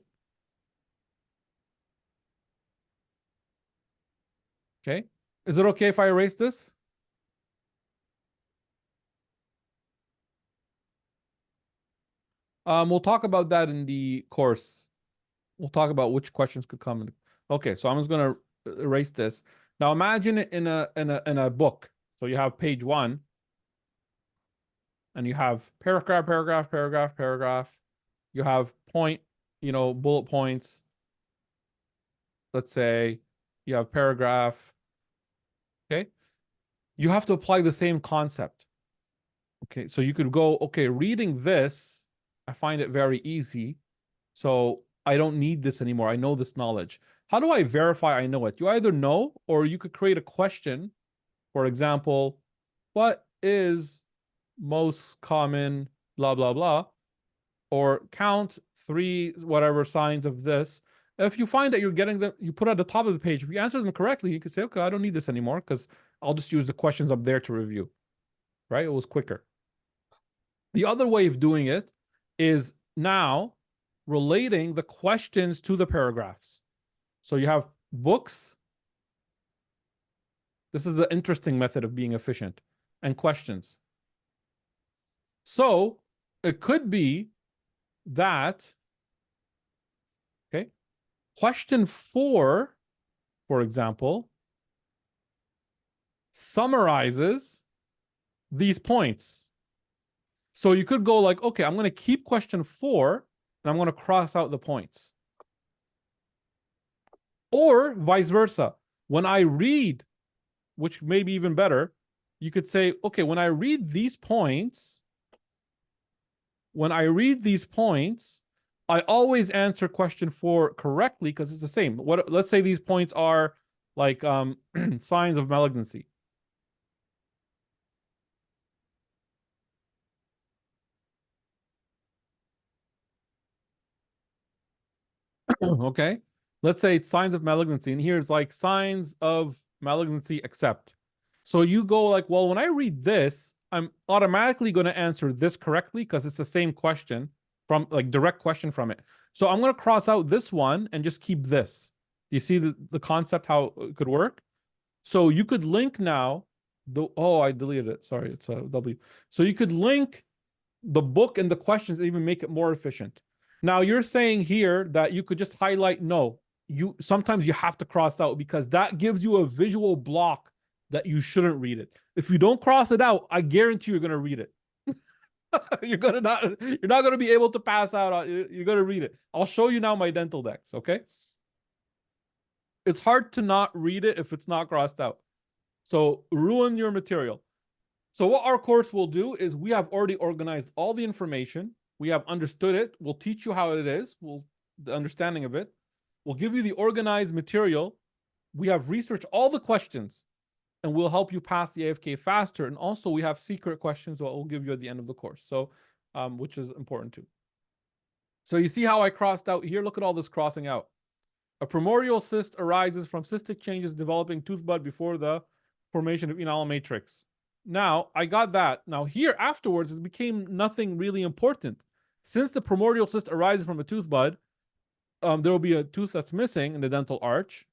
Okay. Is it okay if I erase this? We'll talk about that in the course. We'll talk about which questions could come. Okay, so I'm just gonna erase this. Now imagine it in a book. So you have page 1, and you have paragraph. You have bullet points. Let's say you have paragraph. Okay. You have to apply the same concept. Okay. So you could go, okay, reading this, I find it very easy. So I don't need this anymore. I know this knowledge. How do I verify I know it? You either know, or you could create a question. For example, what is most common, blah, blah, blah, or count 3 whatever signs of this. If you find that you're getting them, you put at the top of the page. If you answer them correctly, you can say, okay, I don't need this anymore because I'll just use the questions up there to review, right? It was quicker. The other way of doing it is now relating the questions to the paragraphs. So you have books. This is the interesting method of being efficient, and questions. So it could be that, okay, question 4, for example, summarizes these points. So you could go like, okay, I'm going to keep question 4 and I'm going to cross out the points. Or vice versa. When I read, which may be even better, you could say, okay, when I read these points, I always answer question 4 correctly because it's the same. Let's say these points are like signs of malignancy. Okay. Let's say it's signs of malignancy, and here's like signs of malignancy except. So you go like, well, when I read this, I'm automatically going to answer this correctly because it's the same question from like direct question from it. So I'm going to cross out this one and just keep this. Do you see the concept, how it could work? So you could link now I deleted it. Sorry, it's a W. So you could link the book and the questions and even make it more efficient. Now you're saying here that you could just highlight no. Sometimes you have to cross out because that gives you a visual block that you shouldn't read it. If you don't cross it out, I guarantee you're gonna read it. You're not gonna be able to pass out on. You're gonna read it. I'll show you now my dental decks. Okay, it's hard to not read it if it's not crossed out. So ruin your material. So what our course will do is we have already organized all the information. We have understood it. We'll teach you how it is. The understanding of it. We'll give you the organized material. We have researched all the questions, and we'll help you pass the AFK faster. And also we have secret questions that we'll give you at the end of the course. So, which is important too. So you see how I crossed out here? Look at all this crossing out. A primordial cyst arises from cystic changes developing tooth bud before the formation of enamel matrix. Now, I got that. Now here, afterwards, it became nothing really important. Since the primordial cyst arises from a tooth bud, there will be a tooth that's missing in the dental arch,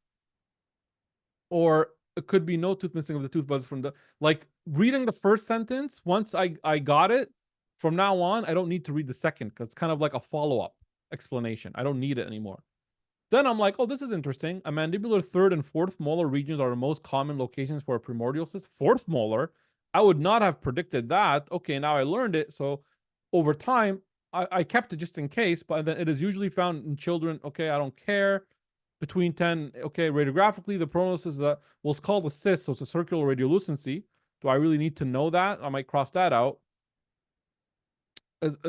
or it could be no tooth missing of the tooth buds from the, like, reading the first sentence, once I got it, from now on, I don't need to read the second, because it's kind of like a follow-up explanation. I don't need it anymore. Then I'm like, oh, this is interesting. A mandibular third and fourth molar regions are the most common locations for a primordial cyst. Fourth molar, I would not have predicted that. Okay, now I learned it. So over time, I kept it just in case, but then it is usually found in children. Okay, I don't care. Between 10, okay, radiographically, the prognosis is well, it's called a cyst, so it's a circular radiolucency. Do I really need to know that? I might cross that out.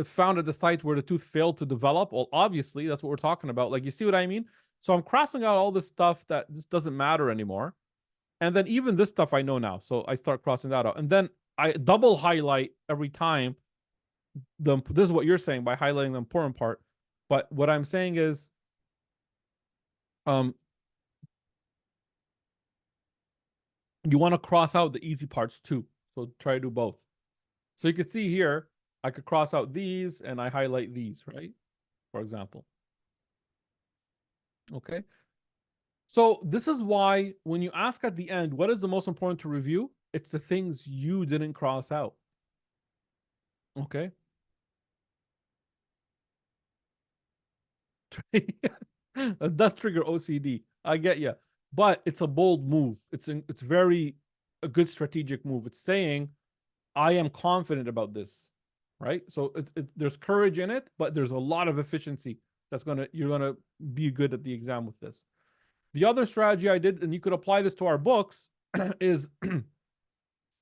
Found at the site where the tooth failed to develop. Well, obviously, that's what we're talking about. Like, you see what I mean? So I'm crossing out all this stuff that just doesn't matter anymore. And then even this stuff I know now. So I start crossing that out. And then I double highlight every time. This is what you're saying by highlighting the important part. But what I'm saying is, you want to cross out the easy parts too. So try to do both. So you can see here, I could cross out these and I highlight these, right? For example. Okay. So this is why when you ask at the end, what is the most important to review? It's the things you didn't cross out. Okay. It does trigger OCD. I get you. But it's a bold move. It's very a good strategic move. It's saying, I am confident about this, right? So there's courage in it, but there's a lot of efficiency you're gonna be good at the exam with this. The other strategy I did, and you could apply this to our books, is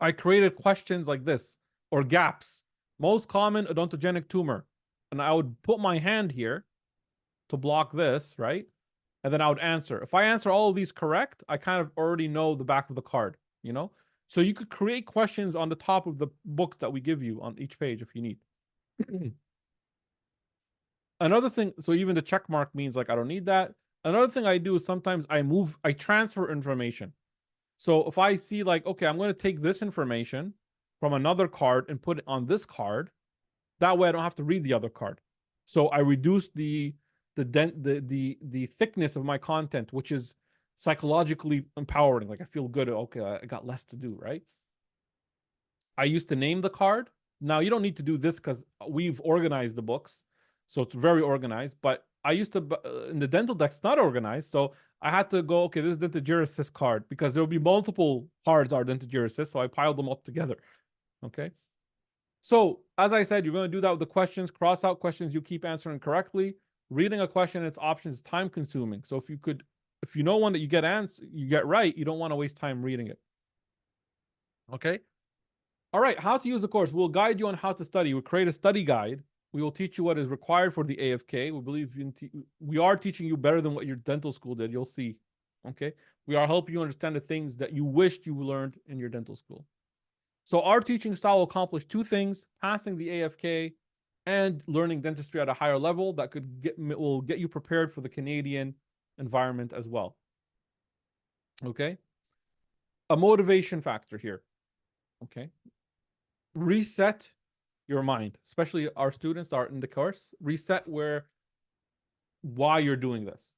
I created questions like this, or gaps. Most common odontogenic tumor. And I would put my hand here to block this, right? And then I would answer. If I answer all of these correct, I kind of already know the back of the card, you know? So you could create questions on the top of the books that we give you on each page if you need. Another thing, so even the check mark means like, I don't need that. Another thing I do is sometimes I transfer information. So if I see like, okay, I'm going to take this information from another card and put it on this card, that way I don't have to read the other card. So I reduce the thickness of my content, which is psychologically empowering. Like I feel good. Okay, I got less to do, right? I used to name the card. Now you don't need to do this because we've organized the books. So it's very organized, but I used to, in the dental deck's not organized. So I had to go, okay, this is Dentagyricist card because there will be multiple cards are Dentagyricist. So I piled them up together. Okay. So as I said, you're going to do that with the questions, cross out questions you keep answering correctly. Reading a question and its options is time consuming. So if you know one that you get right, you don't want to waste time reading it. Okay. All right. How to use the course. We'll guide you on how to study. We'll create a study guide. We will teach you what is required for the AFK. We believe we are teaching you better than what your dental school did. You'll see. Okay. We are helping you understand the things that you wished you learned in your dental school. So our teaching style will accomplish two things: passing the AFK and learning dentistry at a higher level that will get you prepared for the Canadian environment as well. Okay. A motivation factor here. Okay. Reset your mind, especially our students that are in the course. Reset why you're doing this.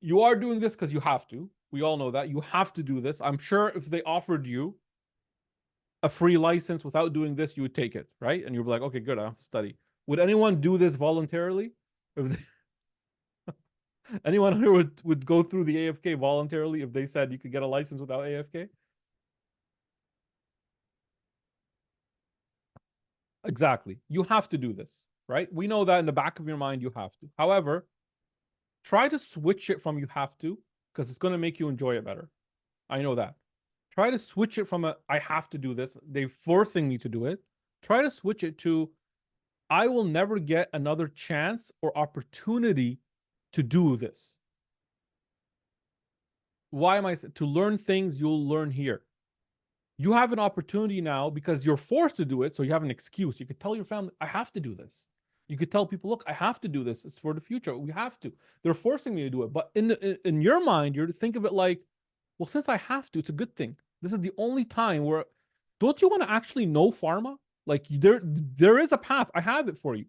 You are doing this because you have to. We all know that. You have to do this. I'm sure if they offered you a free license without doing this, you would take it, right? And you'd be like, okay, good, I have to study. Would anyone do this voluntarily? Anyone here would go through the AFK voluntarily if they said you could get a license without AFK? Exactly. You have to do this, right? We know that in the back of your mind, you have to. However, try to switch it from you have to, because it's going to make you enjoy it better. I know that. Try to switch it from I have to do this. They're forcing me to do it. Try to switch it to I will never get another chance or opportunity to do this. Why am I to learn things you'll learn here? You have an opportunity now because you're forced to do it, so you have an excuse. You could tell your family, I have to do this. You could tell people, look, I have to do this. It's for the future. We have to. They're forcing me to do it. But in your mind, you're to think of it like, well, since I have to, it's a good thing. This is the only time where, don't you want to actually know pharma? Like there is a path. I have it for you.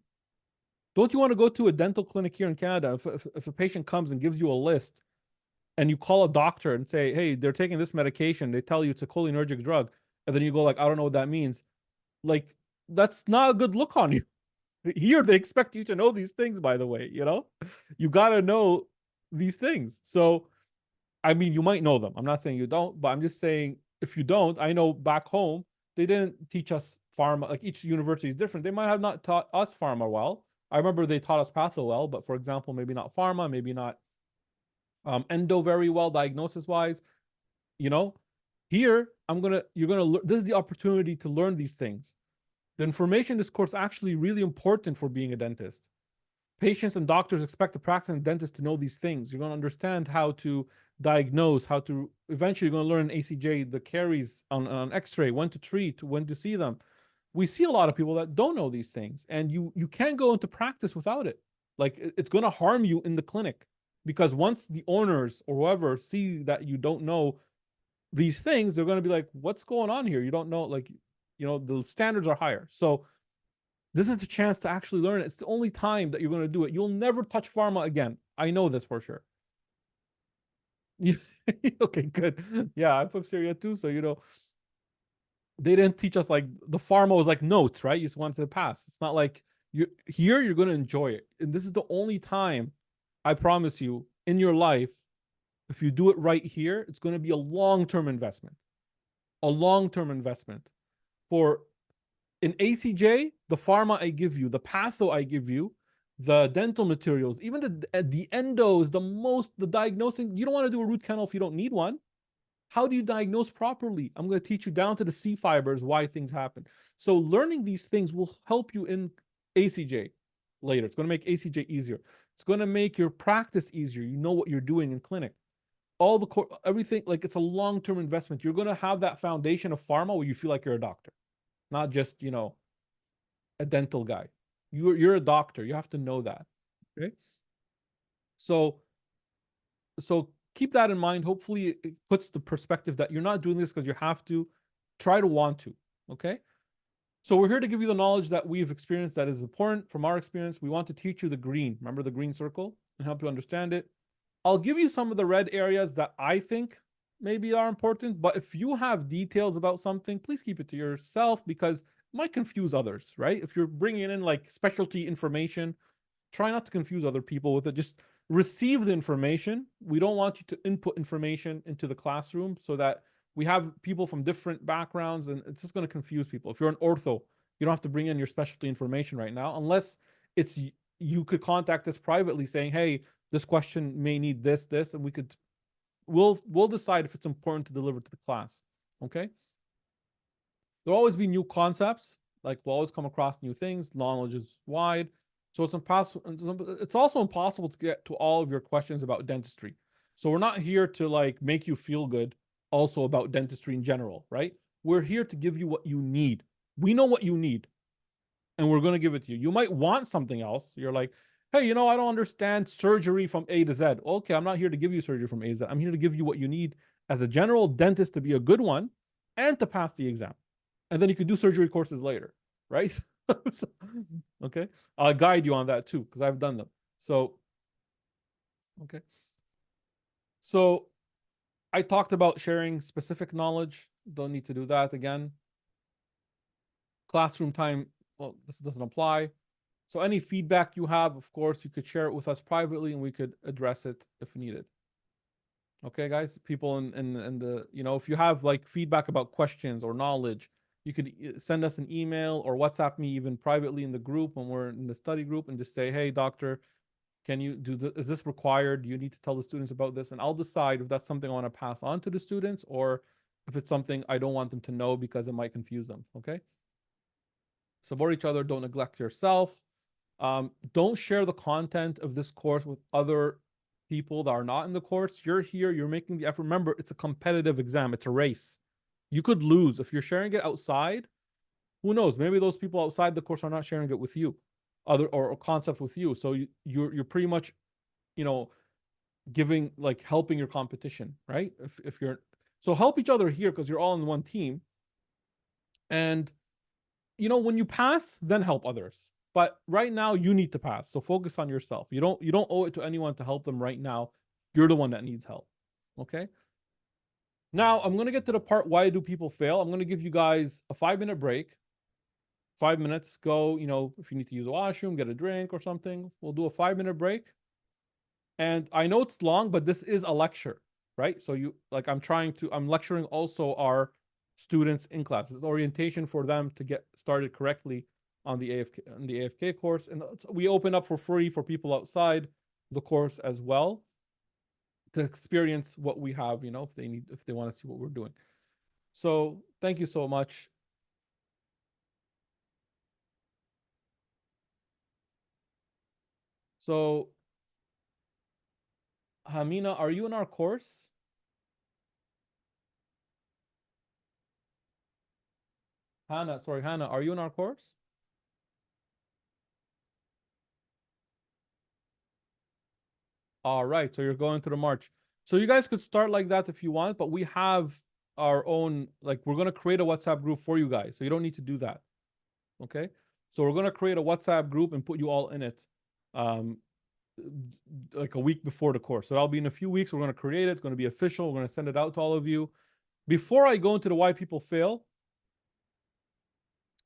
Don't you want to go to a dental clinic here in Canada? If a patient comes and gives you a list and you call a doctor and say, hey, they're taking this medication, they tell you it's a cholinergic drug, and then you go like, I don't know what that means. Like, that's not a good look on you. Here, they expect you to know these things, by the way, you got to know these things. So, I mean, you might know them. I'm not saying you don't, but I'm just saying if you don't, I know back home, they didn't teach us pharma. Like each university is different. They might have not taught us pharma well. I remember they taught us patho well, but for example, maybe not pharma, maybe not endo very well, diagnosis wise. You know, here you're gonna this is the opportunity to learn these things. The information in this course is actually really important for being a dentist. Patients and doctors expect the practicing dentist to know these things. You're going to understand how to diagnose, how to eventually you're going to learn ACJ, the caries on X-ray, when to treat, when to see them. We see a lot of people that don't know these things, and you can't go into practice without it. Like it's going to harm you in the clinic, because once the owners or whoever see that you don't know these things, they're going to be like, what's going on here? You don't know, like, the standards are higher. So this is the chance to actually learn it. It's the only time that you're going to do it. You'll never touch pharma again. I know this for sure. Okay, good. Yeah, I took Syria too. So, they didn't teach us like the pharma was like notes, right? You just wanted to pass. It's not like you're going to enjoy it. And this is the only time, I promise you, in your life, if you do it right here, it's going to be a long-term investment. A long-term investment. For in ACJ, the pharma I give you, the patho I give you, the dental materials, even the endos, the diagnosing, you don't want to do a root canal if you don't need one. How do you diagnose properly? I'm going to teach you down to the C fibers why things happen. So learning these things will help you in ACJ later. It's going to make ACJ easier. It's going to make your practice easier. You know what you're doing in clinic. Everything, like it's a long-term investment. You're going to have that foundation of pharma where you feel like you're a doctor, not just, a dental guy. You're a doctor. You have to know that. Okay. So keep that in mind. Hopefully it puts the perspective that you're not doing this because you have to. Try to want to. Okay. So we're here to give you the knowledge that we've experienced that is important from our experience. We want to teach you the green. Remember the green circle, and help you understand it. I'll give you some of the red areas that I think maybe are important, but if you have details about something, please keep it to yourself, because it might confuse others, right? If you're bringing in like specialty information, try not to confuse other people with it. Just receive the information. We don't want you to input information into the classroom so that we have people from different backgrounds, and it's just going to confuse people. If you're an ortho, you don't have to bring in your specialty information right now, unless you could contact us privately saying, hey, this question may need this, and we'll decide if it's important to deliver to the class. Okay. There'll always be new concepts. Like we'll always come across new things. Knowledge is wide. So it's impossible. It's also impossible to get to all of your questions about dentistry. So we're not here to like make you feel good also about dentistry in general, right? We're here to give you what you need. We know what you need, and we're going to give it to you. You might want something else. You're like, hey, I don't understand surgery from A to Z. Okay, I'm not here to give you surgery from A to Z. I'm here to give you what you need as a general dentist to be a good one and to pass the exam. And then you could do surgery courses later, right? Okay. I'll guide you on that too, because I've done them. So, okay. So I talked about sharing specific knowledge. Don't need to do that again. Classroom time, well, this doesn't apply. So any feedback you have, of course, you could share it with us privately and we could address it if needed. Okay, guys, people in the, if you have like feedback about questions or knowledge, You could send us an email or WhatsApp me even privately in the group when we're in the study group and just say, hey, doctor, can you do this? Is this required? Do you need to tell the students about this? And I'll decide if that's something I want to pass on to the students or if it's something I don't want them to know because it might confuse them. Okay. Support each other. Don't neglect yourself. Don't share the content of this course with other people that are not in the course. You're here, you're making the effort. Remember, it's a competitive exam, it's a race. You could lose if you're sharing it outside. Who knows? Maybe those people outside the course are not sharing it with you, other or concept with you. So you're pretty much, you know, giving like helping your competition, right? If you're so help each other here because you're all in one team. And when you pass, then help others. But right now you need to pass. So focus on yourself. You don't owe it to anyone to help them right now. You're the one that needs help. Okay? Now I'm going to get to the part why do people fail? I'm going to give you guys a 5-minute break. 5 minutes, go, if you need to use a washroom, get a drink or something. We'll do a 5-minute break. And I know it's long, but this is a lecture, right? So I'm lecturing also our students in class. It's orientation for them to get started correctly on the AFK course. And we open up for free for people outside the course as well to experience what we have, if they want to see what we're doing. So thank you so much. So Hamina, are you in our course? Hannah, are you in our course? All right, so you're going to the March. So you guys could start like that if you want, but we have our own, like we're going to create a WhatsApp group for you guys. So you don't need to do that. Okay? So we're going to create a WhatsApp group and put you all in it like a week before the course. So that'll be in a few weeks. We're going to create it. It's going to be official. We're going to send it out to all of you. Before I go into the why people fail,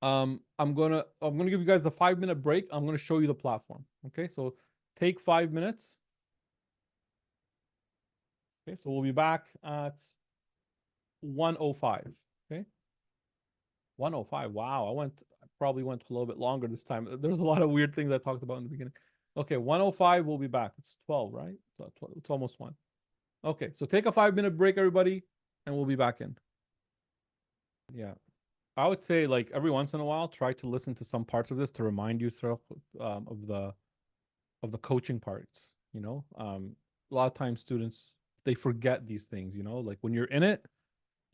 I'm gonna give you guys a 5-minute break. I'm gonna show you the platform. Okay, so take 5 minutes. Okay, so we'll be back at 1:05. Okay, 1:05. Wow, I probably went a little bit longer this time. There's a lot of weird things I talked about in the beginning. Okay, 1:05. We'll be back. It's 12, right? It's almost 1. Okay, so take a 5-minute break, everybody, and we'll be back in. Yeah. I would say like every once in a while, try to listen to some parts of this to remind yourself of the coaching parts. A lot of times students they forget these things. Like when you're in it,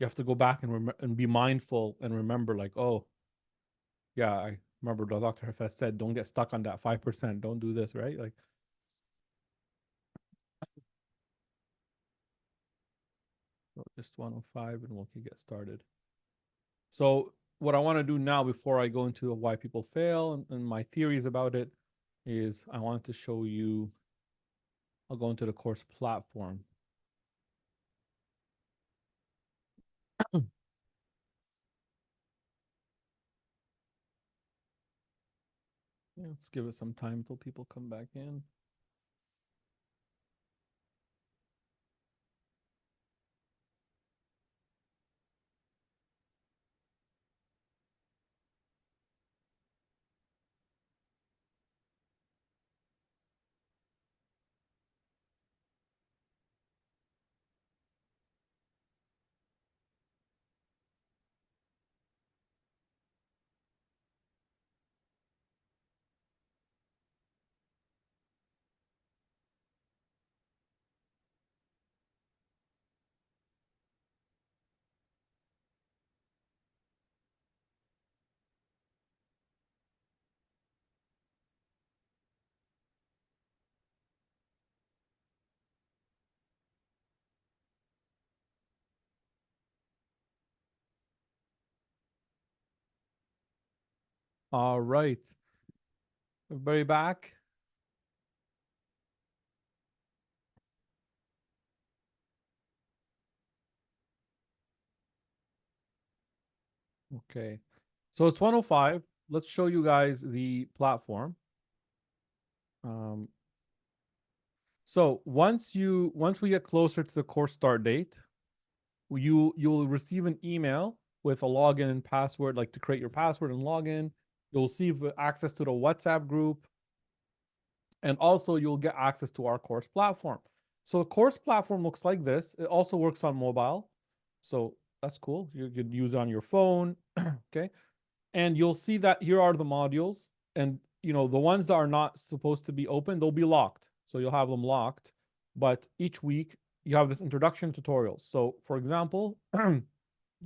you have to go back and be mindful and remember like, oh, yeah, I remember what Dr. Hafez said, don't get stuck on that 5%. Don't do this, right? Like just 1:05 and we'll get started. So what I want to do now before I go into why people fail and my theories about it is I want to show you, I'll go into the course platform. Yeah, let's give it some time until people come back in. All right. Everybody back? Okay. So it's 1:05. Let's show you guys the platform. So once we get closer to the course start date, you'll receive an email with a login and password, like to create your password and login. You'll receive access to the WhatsApp group. And also you'll get access to our course platform. So the course platform looks like this. It also works on mobile. So that's cool. You could use it on your phone. Okay. And you'll see that here are the modules. And you know, the ones that are not supposed to be open, they'll be locked. So you'll have them locked. But each week you have this introduction tutorials. So for example,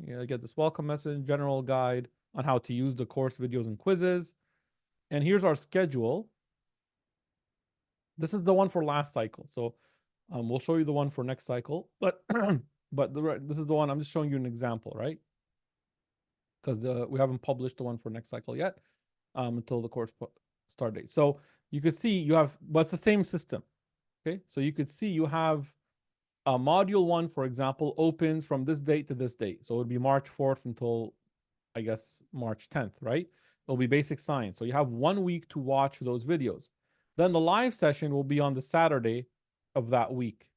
you get this welcome message, general guide on how to use the course videos and quizzes. And here's our schedule. This is the one for last cycle. So we'll show you the one for next cycle, but this is the one. I'm just showing you an example, right? Because we haven't published the one for next cycle yet until the course start date. So you could see you have, but it's the same system. Okay, so you could see you have module 1, for example, opens from this date to this date. So it would be March 4th until, I guess, March 10th, right? It'll be basic science. So you have 1 week to watch those videos. Then the live session will be on the Saturday of that week.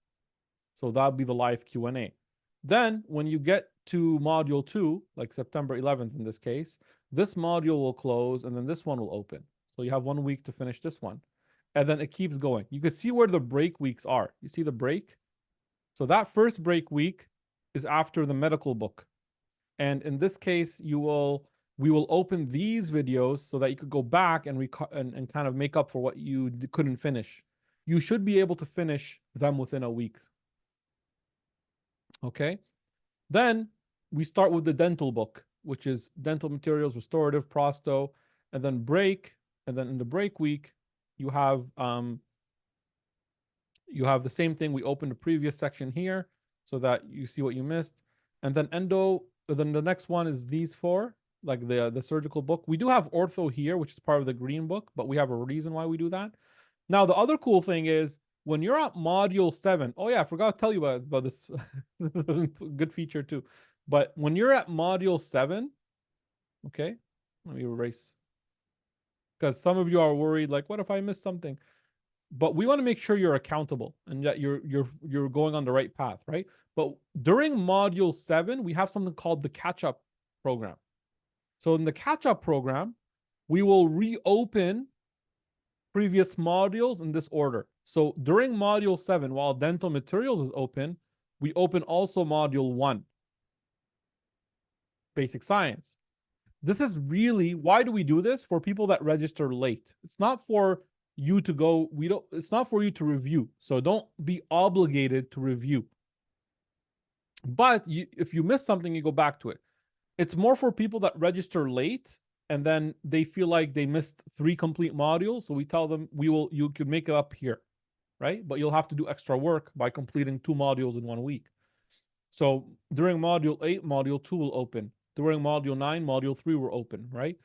So that'll be the live Q&A. Then when you get to module 2, like September 11th in this case, this module will close and then this one will open. So you have 1 week to finish this one. And then it keeps going. You can see where the break weeks are. You see the break? So that first break week is after the medical book. And in this case, we will open these videos so that you could go back and kind of make up for what you couldn't finish. You should be able to finish them within a week. Okay. Then we start with the dental book, which is dental materials, restorative, prosto, and then break. And then in the break week, you have the same thing. We open the previous section here so that you see what you missed. And then endo, then the next one is these 4, like the surgical book. We do have ortho here, which is part of the green book, but we have a reason why we do that. Now, the other cool thing is when you're at module 7, oh yeah, I forgot to tell you about this. Good feature too. But when you're at module 7, okay, let me erase. Because some of you are worried, like, what if I missed something? But we want to make sure you're accountable and that you're going on the right path, right? But during module 7, we have something called the catch-up program. So in the catch-up program, we will reopen previous modules in this order. So during module 7, while dental materials is open, we open also module 1, basic science. This is really, why do we do this? For people that register late. It's not for you to go, it's not for you to review. So don't be obligated to review. But if you miss something, you go back to it. It's more for people that register late and then they feel like they missed 3 complete modules. So we tell them you could make it up here, right? But you'll have to do extra work by completing 2 modules in 1 week. So during module 8, module 2 will open. During module 9, module 3 will open, right?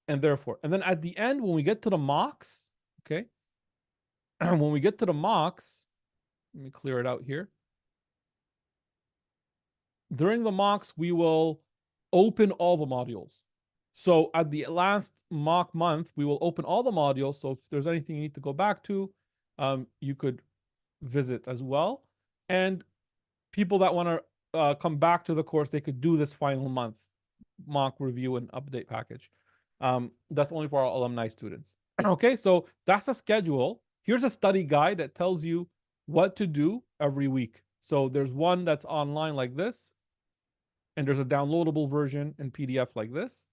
And therefore, and then at the end, when we get to the mocks, okay? When we get to the mocks, let me clear it out here. During the mocks, we will open all the modules. So at the last mock month, we will open all the modules. So if there's anything you need to go back to, you could visit as well. And people that want to come back to the course, they could do this final month mock review and update package. That's only for our alumni students. Okay, so that's a schedule. Here's a study guide that tells you what to do every week. So there's one that's online like this, and there's a downloadable version in PDF like this.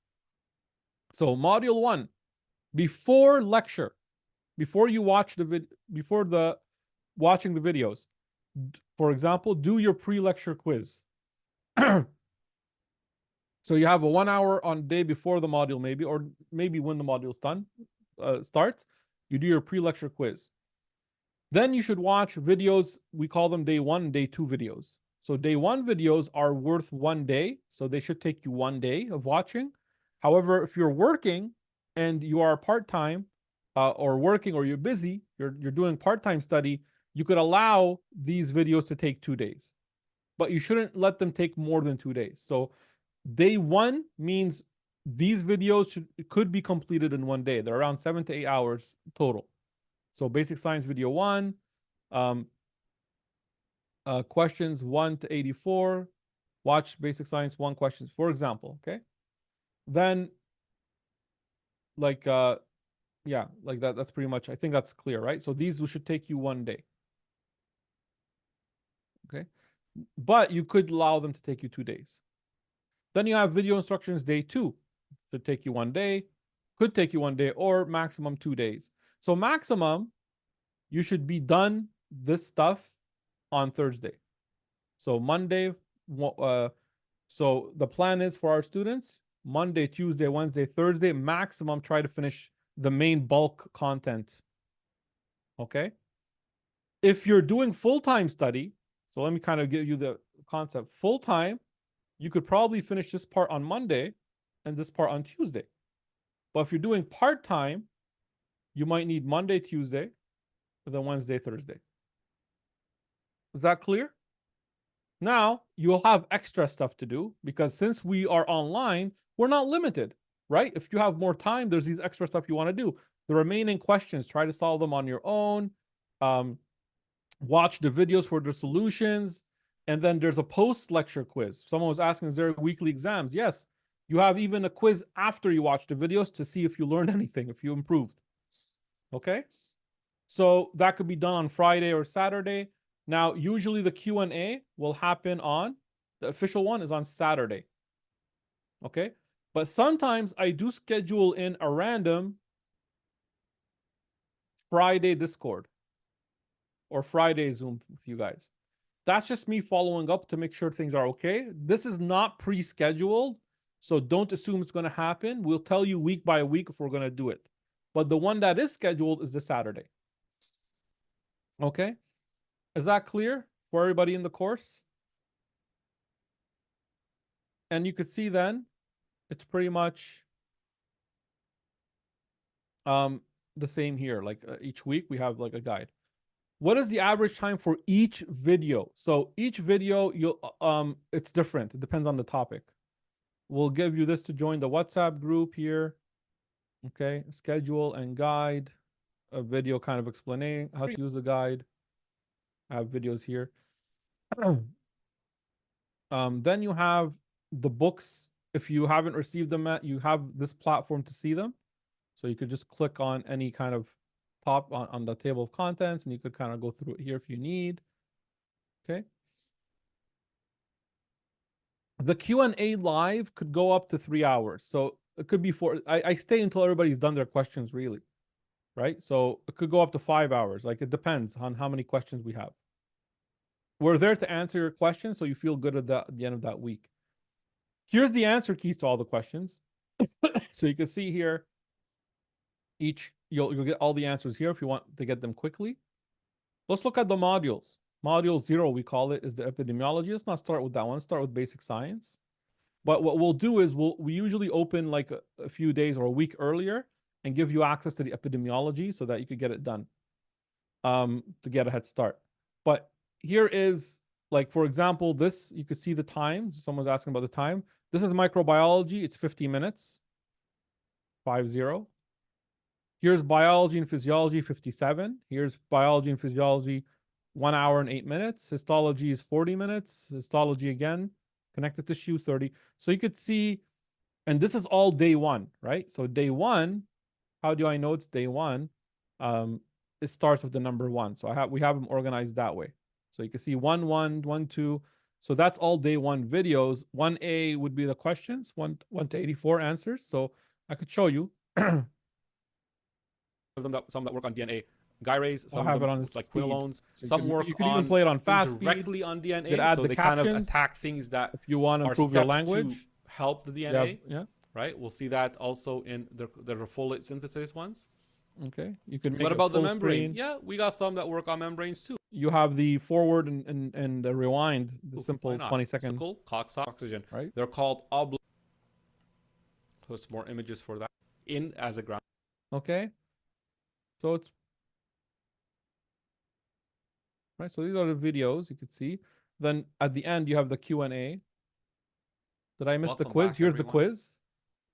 So module 1, before lecture, before you watch watching the videos, for example, do your pre-lecture quiz. So you have a 1 hour on day before the module, maybe, or maybe when the module's done, starts, you do your pre-lecture quiz. Then you should watch videos. We call them day 1 and day 2 videos. So day 1 videos are worth 1 day. So they should take you 1 day of watching. However, if you're working and you are part-time or working or you're busy, you're doing part-time study, you could allow these videos to take 2 days. But you shouldn't let them take more than 2 days. So day 1 means these videos could be completed in 1 day. They're around 7 to 8 hours total. So basic science video 1, questions 1 to 84, watch basic science 1 questions, for example, okay? Then like yeah, like that's pretty much, I think that's clear, right? So these should take you 1 day. Okay. But you could allow them to take you 2 days. Then you have video instructions day 2. Should take you 1 day, could take you 1 day, or maximum 2 days. So maximum, you should be done this stuff on Thursday. So Monday, so the plan is for our students, Monday, Tuesday, Wednesday, Thursday, maximum try to finish the main bulk content. Okay. If you're doing full-time study, so let me kind of give you the concept. Full-time, you could probably finish this part on Monday and this part on Tuesday. But if you're doing part-time, you might need Monday, Tuesday, and then Wednesday, Thursday. Is that clear? Now, you'll have extra stuff to do because since we are online, we're not limited, right? If you have more time, there's these extra stuff you want to do. The remaining questions, try to solve them on your own. Watch the videos for the solutions. And then there's a post-lecture quiz. Someone was asking, is there weekly exams? Yes. You have even a quiz after you watch the videos to see if you learned anything, if you improved. Okay? So that could be done on Friday or Saturday. Now, usually the Q&A will happen on, the official one is on Saturday. Okay? But sometimes I do schedule in a random Friday Discord or Friday Zoom with you guys. That's just me following up to make sure things are okay. This is not pre-scheduled, so don't assume it's going to happen. We'll tell you week by week if we're going to do it. But the one that is scheduled is the Saturday. Okay? Is that clear for everybody in the course? And you could see then, it's pretty much the same here. Like each week we have like a guide. What is the average time for each video? So each video, it's different. It depends on the topic. We'll give you this to join the WhatsApp group here. Okay, schedule and guide. A video kind of explaining how to use the guide. I have videos here. Then you have the books. If you haven't received them yet, you have this platform to see them. So you could just click on any kind of top on the table of contents and you could kind of go through it here if you need. Okay. The Q&A live could go up to 3 hours. So it could be I stay until everybody's done their questions really, right? So it could go up to 5 hours. Like it depends on how many questions we have. We're there to answer your questions so you feel good at the end of that week. Here's the answer keys to all the questions. So you can see here, you'll get all the answers here if you want to get them quickly. Let's look at the modules. Module 0, we call it, is the epidemiology. Let's not start with that one. Start with basic science. But what we'll do is we usually open like a few days or a week earlier and give you access to the epidemiology so that you could get it done to get a head start. But here is, like, for example, this, you could see the time. Someone's asking about the time. This is microbiology. It's 50 minutes. 50. Here's biology and physiology, 57. Here's biology and physiology, 1 hour and 8 minutes. Histology is 40 minutes. Histology again, connective tissue, 30. So you could see, and this is all day 1, right? So day 1, how do I know it's day 1? It starts with the number 1. So we have them organized that way. So you can see 1, 1, 1, 2. So that's all day 1 videos. 1A would be the questions, 1 to 84 answers. So I could show you. Some that work on DNA gyrase, some of them on like quinolones, so some work you can even play it on fast directly on DNA. You add so they captions, kind of attack things that if you want to improve your language to help the DNA. Yeah, right. We'll see that also in the folate synthesis ones. Okay, you can make what about the membrane? Screen. Yeah, we got some that work on membranes too. You have the forward and the rewind, the simple 20-second Cox oxygen. Right. They're called obl. Post more images for that in as a ground. Okay. So it's right. So these are the videos you could see. Then at the end you have the Q&A. Did I miss the quiz? Here's the quiz.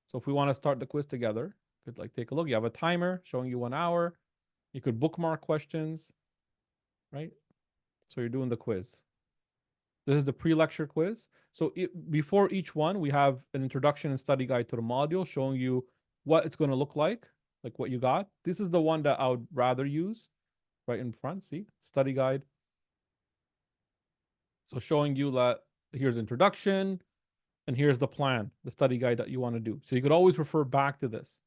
So if we want to start the quiz together, you could like take a look. You have a timer showing you 1 hour. You could bookmark questions, right? So you're doing the quiz. This is the pre-lecture quiz. So before each one, we have an introduction and study guide to the module showing you what it's going to look like what you got. This is the one that I would rather use right in front. See, study guide. So showing you that here's introduction and here's the plan, the study guide that you want to do. So you could always refer back to this,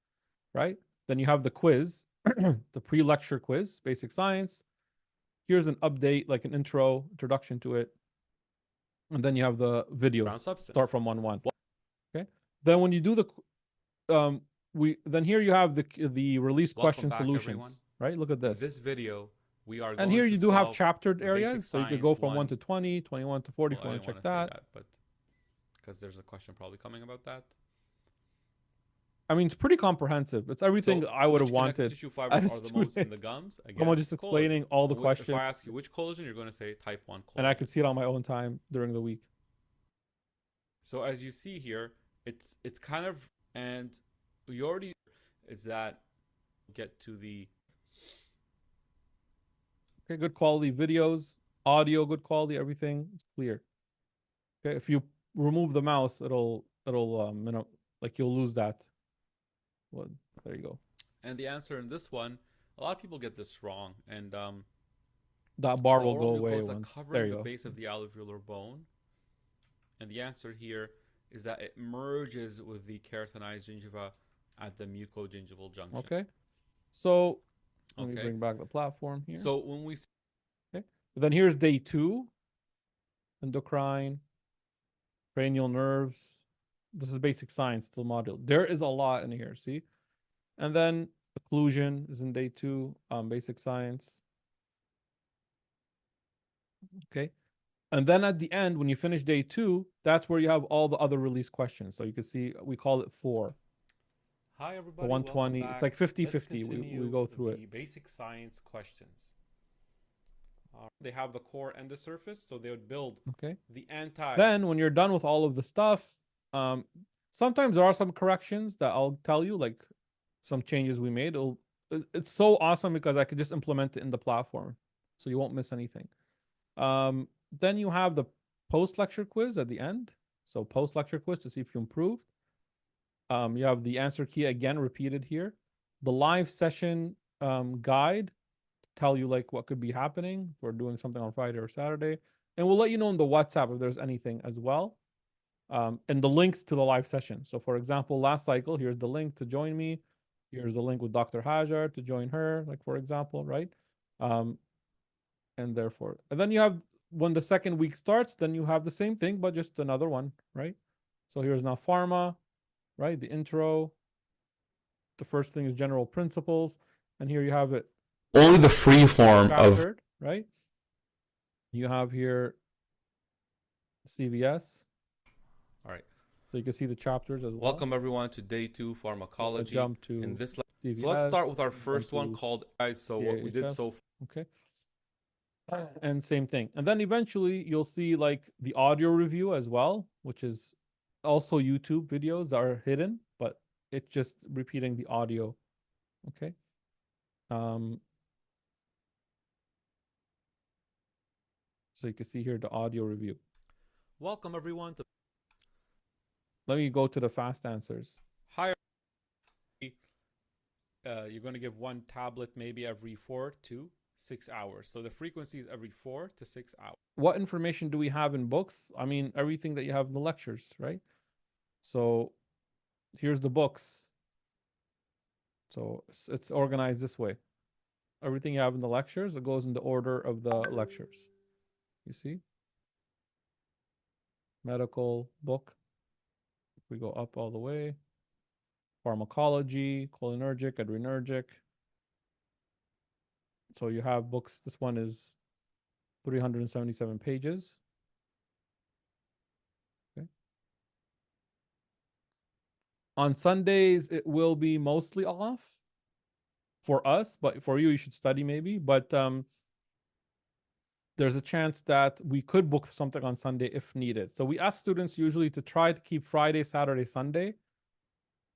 right? Then you have the quiz, the pre-lecture quiz, basic science. Here's an update, like an introduction to it. And then you have the videos. Start from 1-1. Okay. Then when you do the then here you have the release question solutions, everyone. Right? Look at this. In this video, we are going here you do have chaptered areas, so you could go from 1 to 20, 21 to 40 if you want to check that. But because there's a question probably coming about that. I mean, it's pretty comprehensive. It's everything I would have wanted. Tissue fibers are the most in the gums. Again, someone just explaining all the questions. If I ask you which collagen, you're going to say type 1 collagen. And I could see it on my own time during the week. So as you see here, it's kind of, and we already is that get to the okay, good quality videos, audio, good quality, everything is clear. Okay, if you remove the mouse, it'll like you'll lose that. Well, there you go. And the answer in this one, a lot of people get this wrong, and that bar will go away once. There you go. The base of the alveolar bone, and the answer here is that it merges with the keratinized gingiva at the mucogingival junction. Okay, so let me bring back the platform here. So when we okay, then here's day 2, endocrine, cranial nerves. This is basic science, still module. There is a lot in here, see? And then occlusion is in day 2, basic science. Okay. And then at the end, when you finish day 2, that's where you have all the other release questions. So you can see, we call it 4. Hi, everybody. The 120, it's like 50-50. We go through it. Basic science questions. They have the core and the surface, so they would build the anti. Then when you're done with all of the stuff, sometimes there are some corrections that I'll tell you, like some changes we made. It's so awesome because I could just implement it in the platform, so you won't miss anything. Then you have the post-lecture quiz at the end. So post-lecture quiz to see if you improved. You have the answer key again repeated here. The live session guide to tell you like what could be happening if we're doing something on Friday or Saturday. And we'll let you know in the WhatsApp if there's anything as well. And the links to the live session. So for example, last cycle, here's the link to join me. Here's the link with Dr. Hajar to join her, like for example, right? And therefore, and then you have, when the second week starts, then you have the same thing, but just another one, right? So here's now pharma, right? The intro. The first thing is general principles. And here you have it. Only the free form chaptered, of, right? You have here CVS. All right. So you can see the chapters as well. Welcome everyone to day 2 pharmacology. So jump to in this. CVS, so let's start with our first one called guys. So what we did so far. Okay. And same thing. And then eventually you'll see like the audio review as well, which is also YouTube videos that are hidden, but it's just repeating the audio. Okay. So you can see here the audio review. Welcome everyone to. Let me go to the fast answers. Hi. You're going to give one tablet maybe every 4 to 6 hours. So the frequency is every 4 to 6 hours. What information do we have in books? I mean, everything that you have in the lectures, right? So here's the books. So it's organized this way. Everything you have in the lectures, it goes in the order of the lectures. You see? Medical book. If we go up all the way. Pharmacology, cholinergic, adrenergic. So you have books. This one is 377 pages. Okay. On Sundays, it will be mostly off for us, but for you, you should study maybe. But there's a chance that we could book something on Sunday if needed. So we ask students usually to try to keep Friday, Saturday, Sunday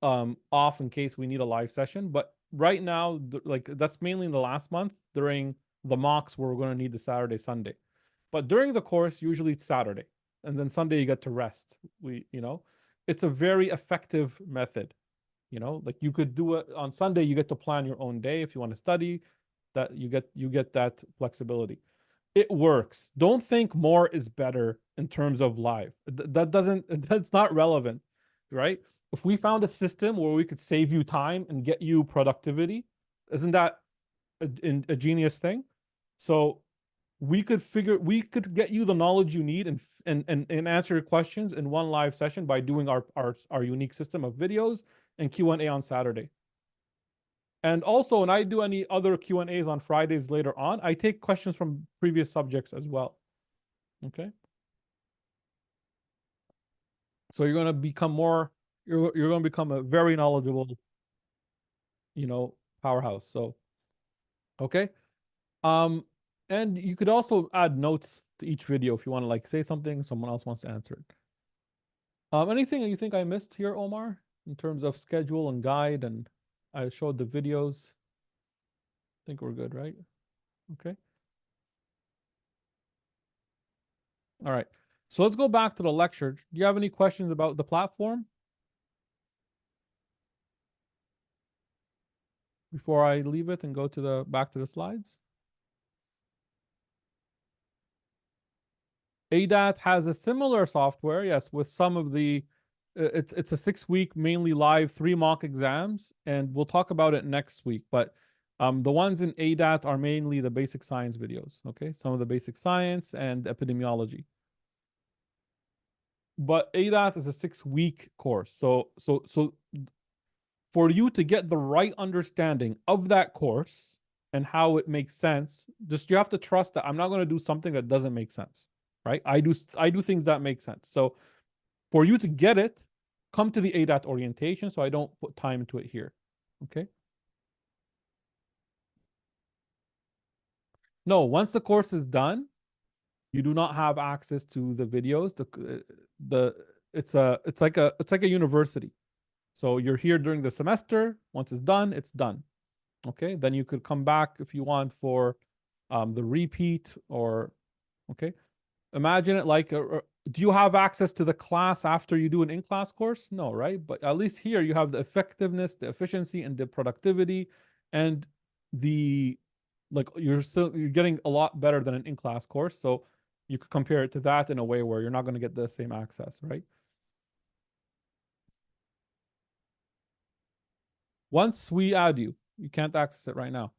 off in case we need a live session. But right now, like that's mainly in the last month during the mocks where we're going to need the Saturday, Sunday. But during the course, usually it's Saturday, and then Sunday you get to rest. It's a very effective method. Like you could do it on Sunday, you get to plan your own day if you want to study, that you get that flexibility. It works. Don't think more is better in terms of live. That's not relevant, right? If we found a system where we could save you time and get you productivity, isn't that a genius thing? So we could get you the knowledge you need and answer your questions in one live session by doing our unique system of videos and Q&A on Saturday. And also, when I do any other Q&As on Fridays later on, I take questions from previous subjects as well. Okay. So you're going to become you're going to become a very knowledgeable, powerhouse. So, okay. And you could also add notes to each video if you want to like say something, someone else wants to answer it. Anything you think I missed here, Omar, in terms of schedule and guide, and I showed the videos. I think we're good, right? Okay. All right. So let's go back to the lecture. Do you have any questions about the platform before I leave it and go to back to the slides? ADAT has a similar software, yes, with some of the it's a 6-week mainly live 3 mock exams, and we'll talk about it next week. But the ones in ADAT are mainly the basic science videos, okay? Some of the basic science and epidemiology. But ADAT is a 6-week course. So for you to get the right understanding of that course and how it makes sense, you have to trust that I'm not going to do something that doesn't make sense, right? I do things that make sense. So for you to get it, come to the ADAT orientation, so I don't put time into it here, okay? No, once the course is done, you do not have access to the videos. It's like a university. So you're here during the semester. Once it's done, it's done. Okay, then you could come back if you want for the repeat or okay. Imagine it like do you have access to the class after you do an in-class course? No, right? But at least here you have the effectiveness, the efficiency, and the productivity, and the you're getting a lot better than an in-class course. So you could compare it to that in a way where you're not going to get the same access, right? Once we add you, you can't access it right now.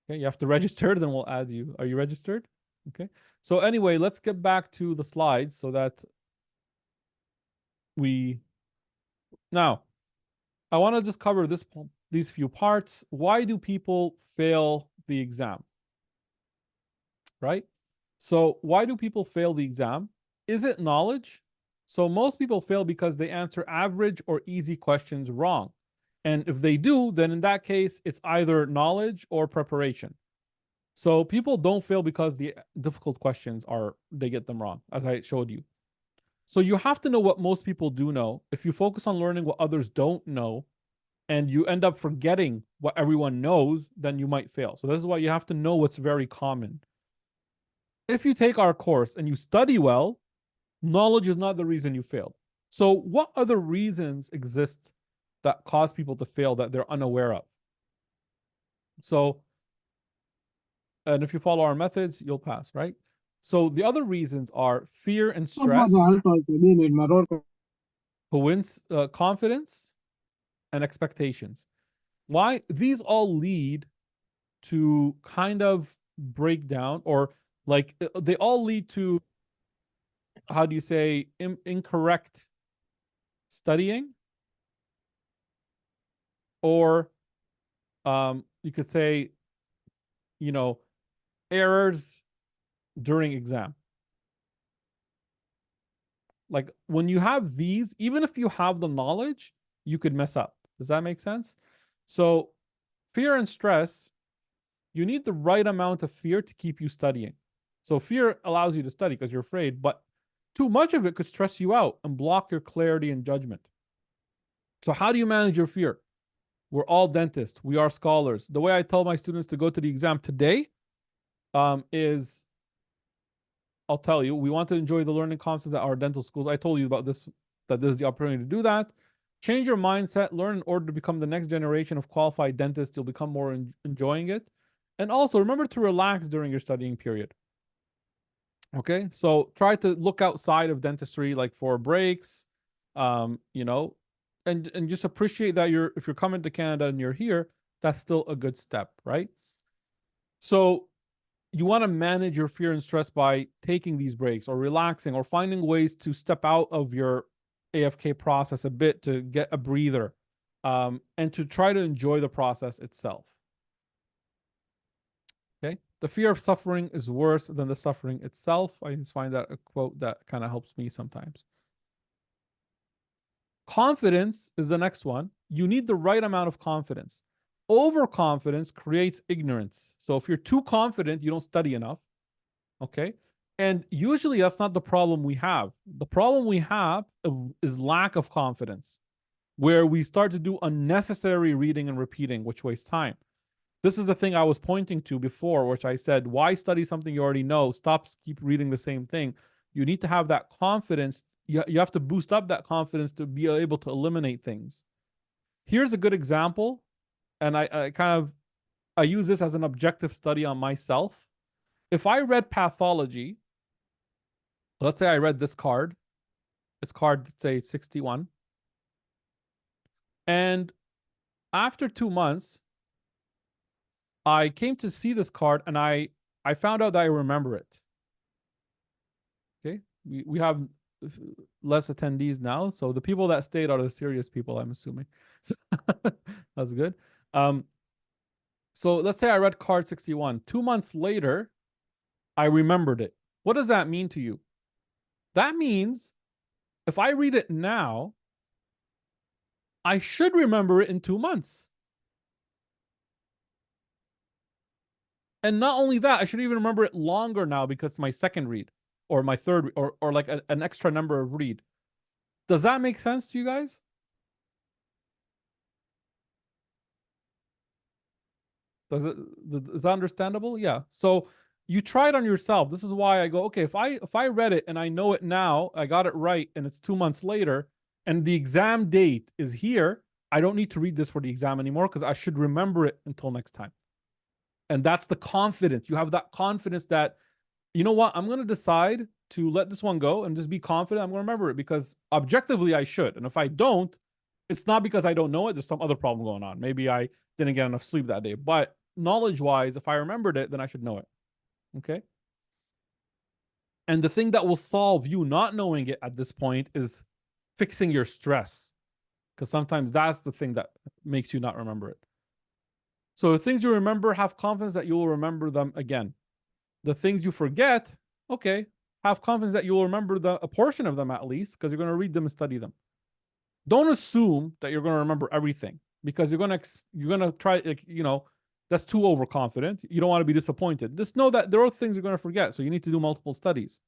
Okay, you have to register, then we'll add you. Are you registered? Okay. So anyway, let's get back to the slides so that now I want to just cover these few parts. Why do people fail the exam? Right? So why do people fail the exam? Is it knowledge? So most people fail because they answer average or easy questions wrong. And if they do, then in that case, it's either knowledge or preparation. So people don't fail because the difficult questions they get them wrong, as I showed you. So you have to know what most people do know. If you focus on learning what others don't know, and you end up forgetting what everyone knows, then you might fail. So this is why you have to know what's very common. If you take our course and you study well, knowledge is not the reason you failed. So what other reasons exist that cause people to fail that they're unaware of? So, and if you follow our methods, you'll pass, right? So the other reasons are fear and stress, confidence, and expectations. Why? These all lead to kind of breakdown, or they all lead to, how do you say, incorrect studying, or you could say, errors during exam. Like when you have these, even if you have the knowledge, you could mess up. Does that make sense? So fear and stress, you need the right amount of fear to keep you studying. So fear allows you to study because you're afraid, but too much of it could stress you out and block your clarity and judgment. So how do you manage your fear? We're all dentists. We are scholars. The way I tell my students to go to the exam today is I'll tell you, we want to enjoy the learning concepts at our dental schools. I told you about this, that this is the opportunity to do that. Change your mindset, learn in order to become the next generation of qualified dentists. You'll become more enjoying it. And also remember to relax during your studying period. Okay, so try to look outside of dentistry, like for breaks, you know, and just appreciate that if you're coming to Canada and you're here, that's still a good step, right? So you want to manage your fear and stress by taking these breaks or relaxing or finding ways to step out of your AFK process a bit to get a breather, and to try to enjoy the process itself. Okay. The fear of suffering is worse than the suffering itself. I just find that a quote that kind of helps me sometimes. Confidence is the next one. You need the right amount of confidence. Overconfidence creates ignorance. So if you're too confident, you don't study enough. Okay. And usually that's not the problem we have. The problem we have is lack of confidence, where we start to do unnecessary reading and repeating, which wastes time. This is the thing I was pointing to before, which I said, why study something you already know? Stop, keep reading the same thing. You need to have that confidence. You have to boost up that confidence to be able to eliminate things. Here's a good example. And I use this as an objective study on myself. If I read pathology, let's say I read this card. It's card, say 61. And after 2 months, I came to see this card and I found out that I remember it. Okay. We have less attendees now. So the people that stayed are the serious people, I'm assuming. That's good. So let's say I read card 61. 2 months later, I remembered it. What does that mean to you? That means if I read it now, I should remember it in 2 months. And not only that, I should even remember it longer now because it's my second read or my third, or like an extra number of read. Does that make sense to you guys? Is that understandable? Yeah. So you try it on yourself. This is why I go, okay, if I read it and I know it now, I got it right, and it's 2 months later, and the exam date is here, I don't need to read this for the exam anymore because I should remember it until next time. And that's the confidence. You have that confidence that, you know what, I'm going to decide to let this one go and just be confident I'm going to remember it because objectively I should. And if I don't, it's not because I don't know it. There's some other problem going on. Maybe I didn't get enough sleep that day. But knowledge-wise, if I remembered it, then I should know it. Okay? And the thing that will solve you not knowing it at this point is fixing your stress. Because sometimes that's the thing that makes you not remember it. So the things you remember, have confidence that you will remember them again. The things you forget, okay, have confidence that you will remember a portion of them at least, because you're going to read them and study them. Don't assume that you're going to remember everything, because you're going to try, like, you know, that's too overconfident. You don't want to be disappointed. Just know that there are things you're going to forget, so you need to do multiple studies.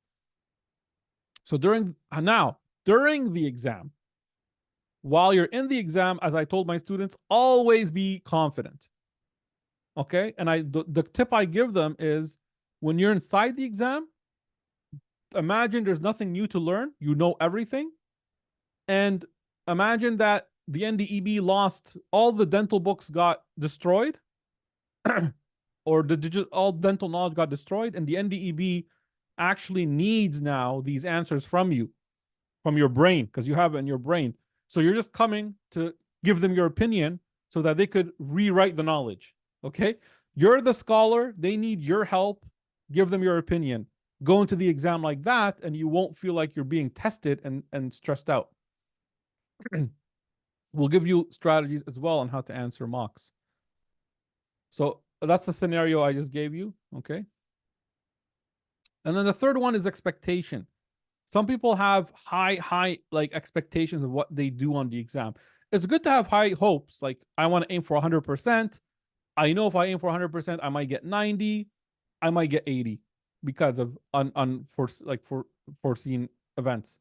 So during the exam, while you're in the exam, as I told my students, always be confident. Okay. And the tip I give them is when you're inside the exam, imagine there's nothing new to learn. You know everything. And imagine that the NDEB lost, all the dental books got destroyed, or all dental knowledge got destroyed, and the NDEB actually needs now these answers from you, from your brain, because you have it in your brain. So you're just coming to give them your opinion so that they could rewrite the knowledge. Okay? You're the scholar. They need your help. Give them your opinion. Go into the exam like that, and you won't feel like you're being tested and stressed out. We'll give you strategies as well on how to answer mocks. So that's the scenario I just gave you. Okay? And then the third one is expectation. Some people have high like expectations of what they do on the exam. It's good to have high hopes. Like, I want to aim for 100%. I know if I aim for 100%, I might get 90, I might get 80 because of foreseen events.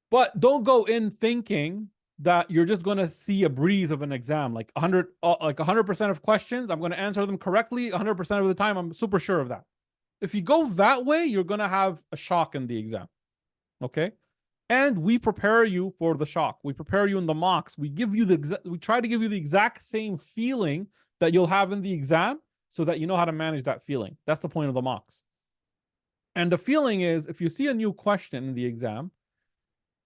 But don't go in thinking that you're just going to see a breeze of an exam, like 100% of questions, I'm going to answer them correctly 100% of the time. I'm super sure of that. If you go that way, you're going to have a shock in the exam. Okay? And we prepare you for the shock. We prepare you in the mocks. We try to give you the exact same feeling that you'll have in the exam so that you know how to manage that feeling. That's the point of the mocks. And the feeling is, if you see a new question in the exam,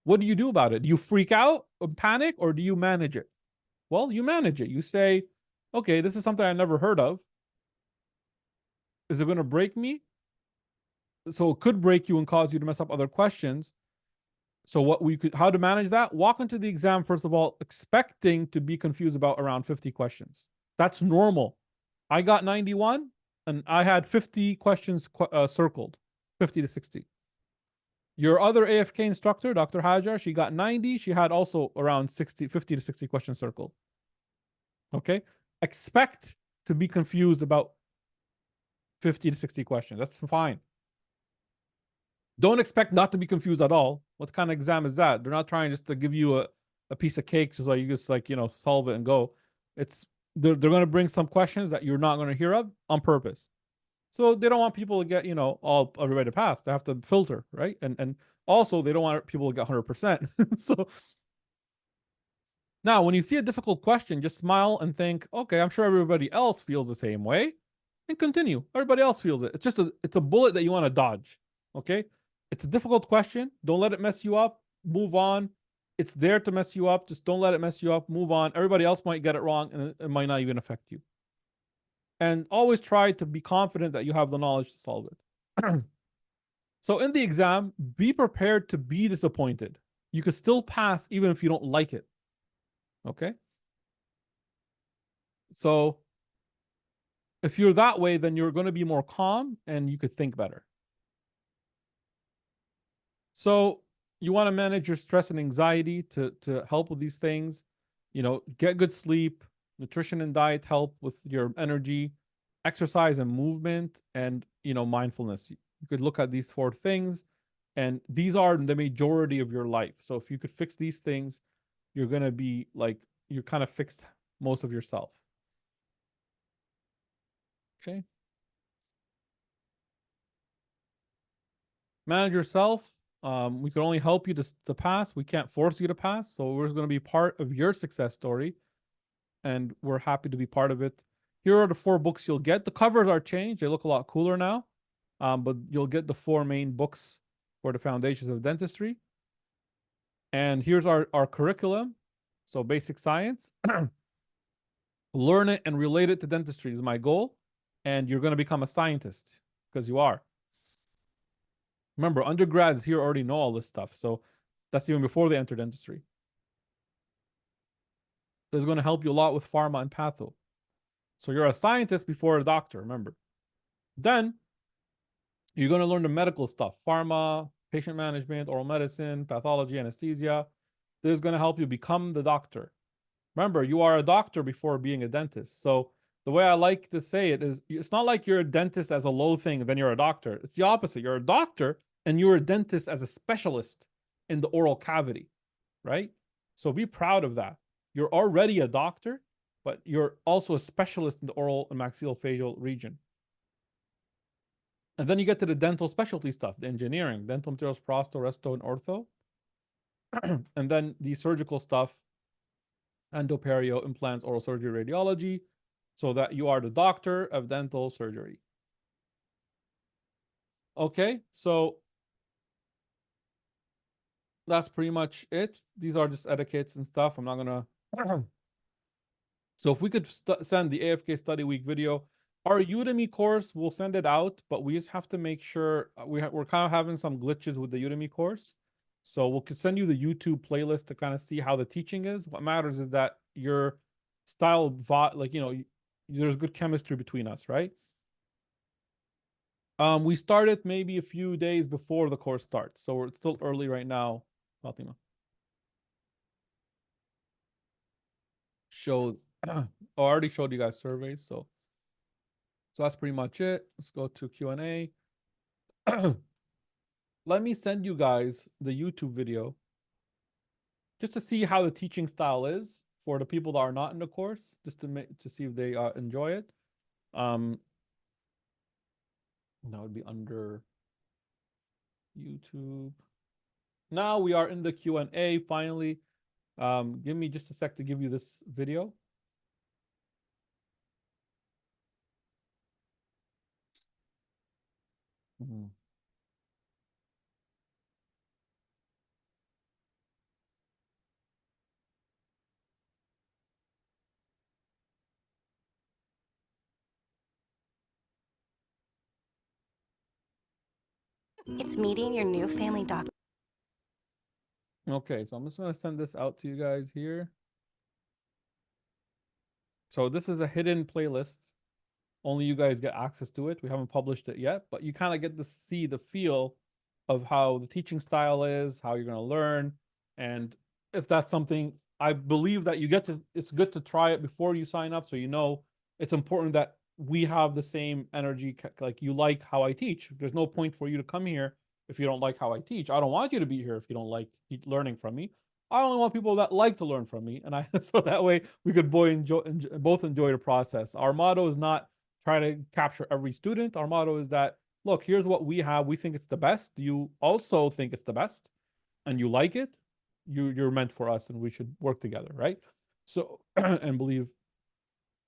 what do you do about it? Do you freak out or panic, or do you manage it? Well, you manage it. You say, okay, this is something I never heard of. Is it going to break me? So it could break you and cause you to mess up other questions. So how to manage that? Walk into the exam, first of all, expecting to be confused about around 50 questions. That's normal. I got 91 and I had 50 questions circled, 50 to 60. Your other AFK instructor, Dr. Hajar, she got 90. She had also around 50 to 60 questions circled. Okay? Expect to be confused about 50 to 60 questions. That's fine. Don't expect not to be confused at all. What kind of exam is that? They're not trying just to give you a piece of cake so you just solve it and go. They're going to bring some questions that you're not going to hear of on purpose. So they don't want people to get, everybody to pass. They have to filter, right? And also they don't want people to get 100%. So now when you see a difficult question, just smile and think, okay, I'm sure everybody else feels the same way, and continue. Everybody else feels it. It's a bullet that you want to dodge. Okay? It's a difficult question. Don't let it mess you up. Move on. It's there to mess you up. Just don't let it mess you up. Move on. Everybody else might get it wrong and it might not even affect you. And always try to be confident that you have the knowledge to solve it. So in the exam, be prepared to be disappointed. You could still pass even if you don't like it. Okay? So if you're that way, then you're going to be more calm and you could think better. So you want to manage your stress and anxiety to help with these things. Get good sleep, nutrition and diet help with your energy, exercise and movement, and mindfulness. You could look at these 4 things, and these are the majority of your life. So if you could fix these things, you're going to be you're kind of fixed most of yourself. Okay. Manage yourself. We can only help you to pass. We can't force you to pass. So we're going to be part of your success story, and we're happy to be part of it. Here are the 4 books you'll get. The covers are changed. They look a lot cooler now, but you'll get the 4 main books for the foundations of dentistry. And here's our curriculum. So basic science. Learn it and relate it to dentistry is my goal. And you're going to become a scientist because you are. Remember, undergrads here already know all this stuff. So that's even before they enter dentistry. This is going to help you a lot with pharma and patho. So you're a scientist before a doctor, remember. Then you're going to learn the medical stuff, pharma, patient management, oral medicine, pathology, anesthesia. This is going to help you become the doctor. Remember, you are a doctor before being a dentist. So the way I like to say it is, it's not like you're a dentist as a low thing, then you're a doctor. It's the opposite. You're a doctor and you're a dentist as a specialist in the oral cavity, right? So be proud of that. You're already a doctor, but you're also a specialist in the oral and maxillofacial region. And then you get to the dental specialty stuff, the engineering, dental materials, prosto, resto, and ortho. And then the surgical stuff, endo, perio, implants, oral surgery, radiology, so that you are the doctor of dental surgery. Okay, so that's pretty much it. These are just etiquettes and stuff. I'm not gonna. So if we could send the AFK Study Week video, our Udemy course, we'll send it out, but we just have to make sure we're kind of having some glitches with the Udemy course. So we'll send you the YouTube playlist to kind of see how the teaching is. What matters is that your style, there's good chemistry between us, right? We started maybe a few days before the course starts, so it's still early right now. Fatima showed, I already showed you guys surveys, so that's pretty much it. Let's go to Q&A. Let me send you guys the YouTube video just to see how the teaching style is for the people that are not in the course, just to see if they enjoy it. And that would be under YouTube. Now we are in the Q&A finally. Give me just a sec to give you this video. It's meeting your new family doctor. Okay, so I'm just gonna send this out to you guys here. So this is a hidden playlist. Only you guys get access to it. We haven't published it yet, but you kind of get to see the feel of how the teaching style is, how you're going to learn. And if that's something, I believe that you get to, it's good to try it before you sign up. So, you know, it's important that we have the same energy, like you like how I teach. There's no point for you to come here if you don't like how I teach. I don't want you to be here if you don't like learning from me. I only want people that like to learn from me. And I, so that way we could both enjoy the process. Our motto is not try to capture every student. Our motto is that, look, here's what we have. We think it's the best. Do you also think it's the best and you like it? You're meant for us and we should work together, right? So, and believe.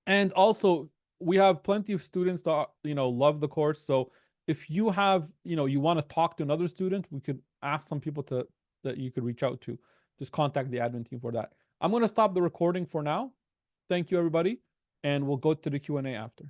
And also, we have plenty of students that, you know, love the course. So if you have, you know, you want to talk to another student, we could ask some people to, that you could reach out to. Just contact the admin team for that. I'm going to stop the recording for now. Thank you, everybody. And we'll go to the Q&A after.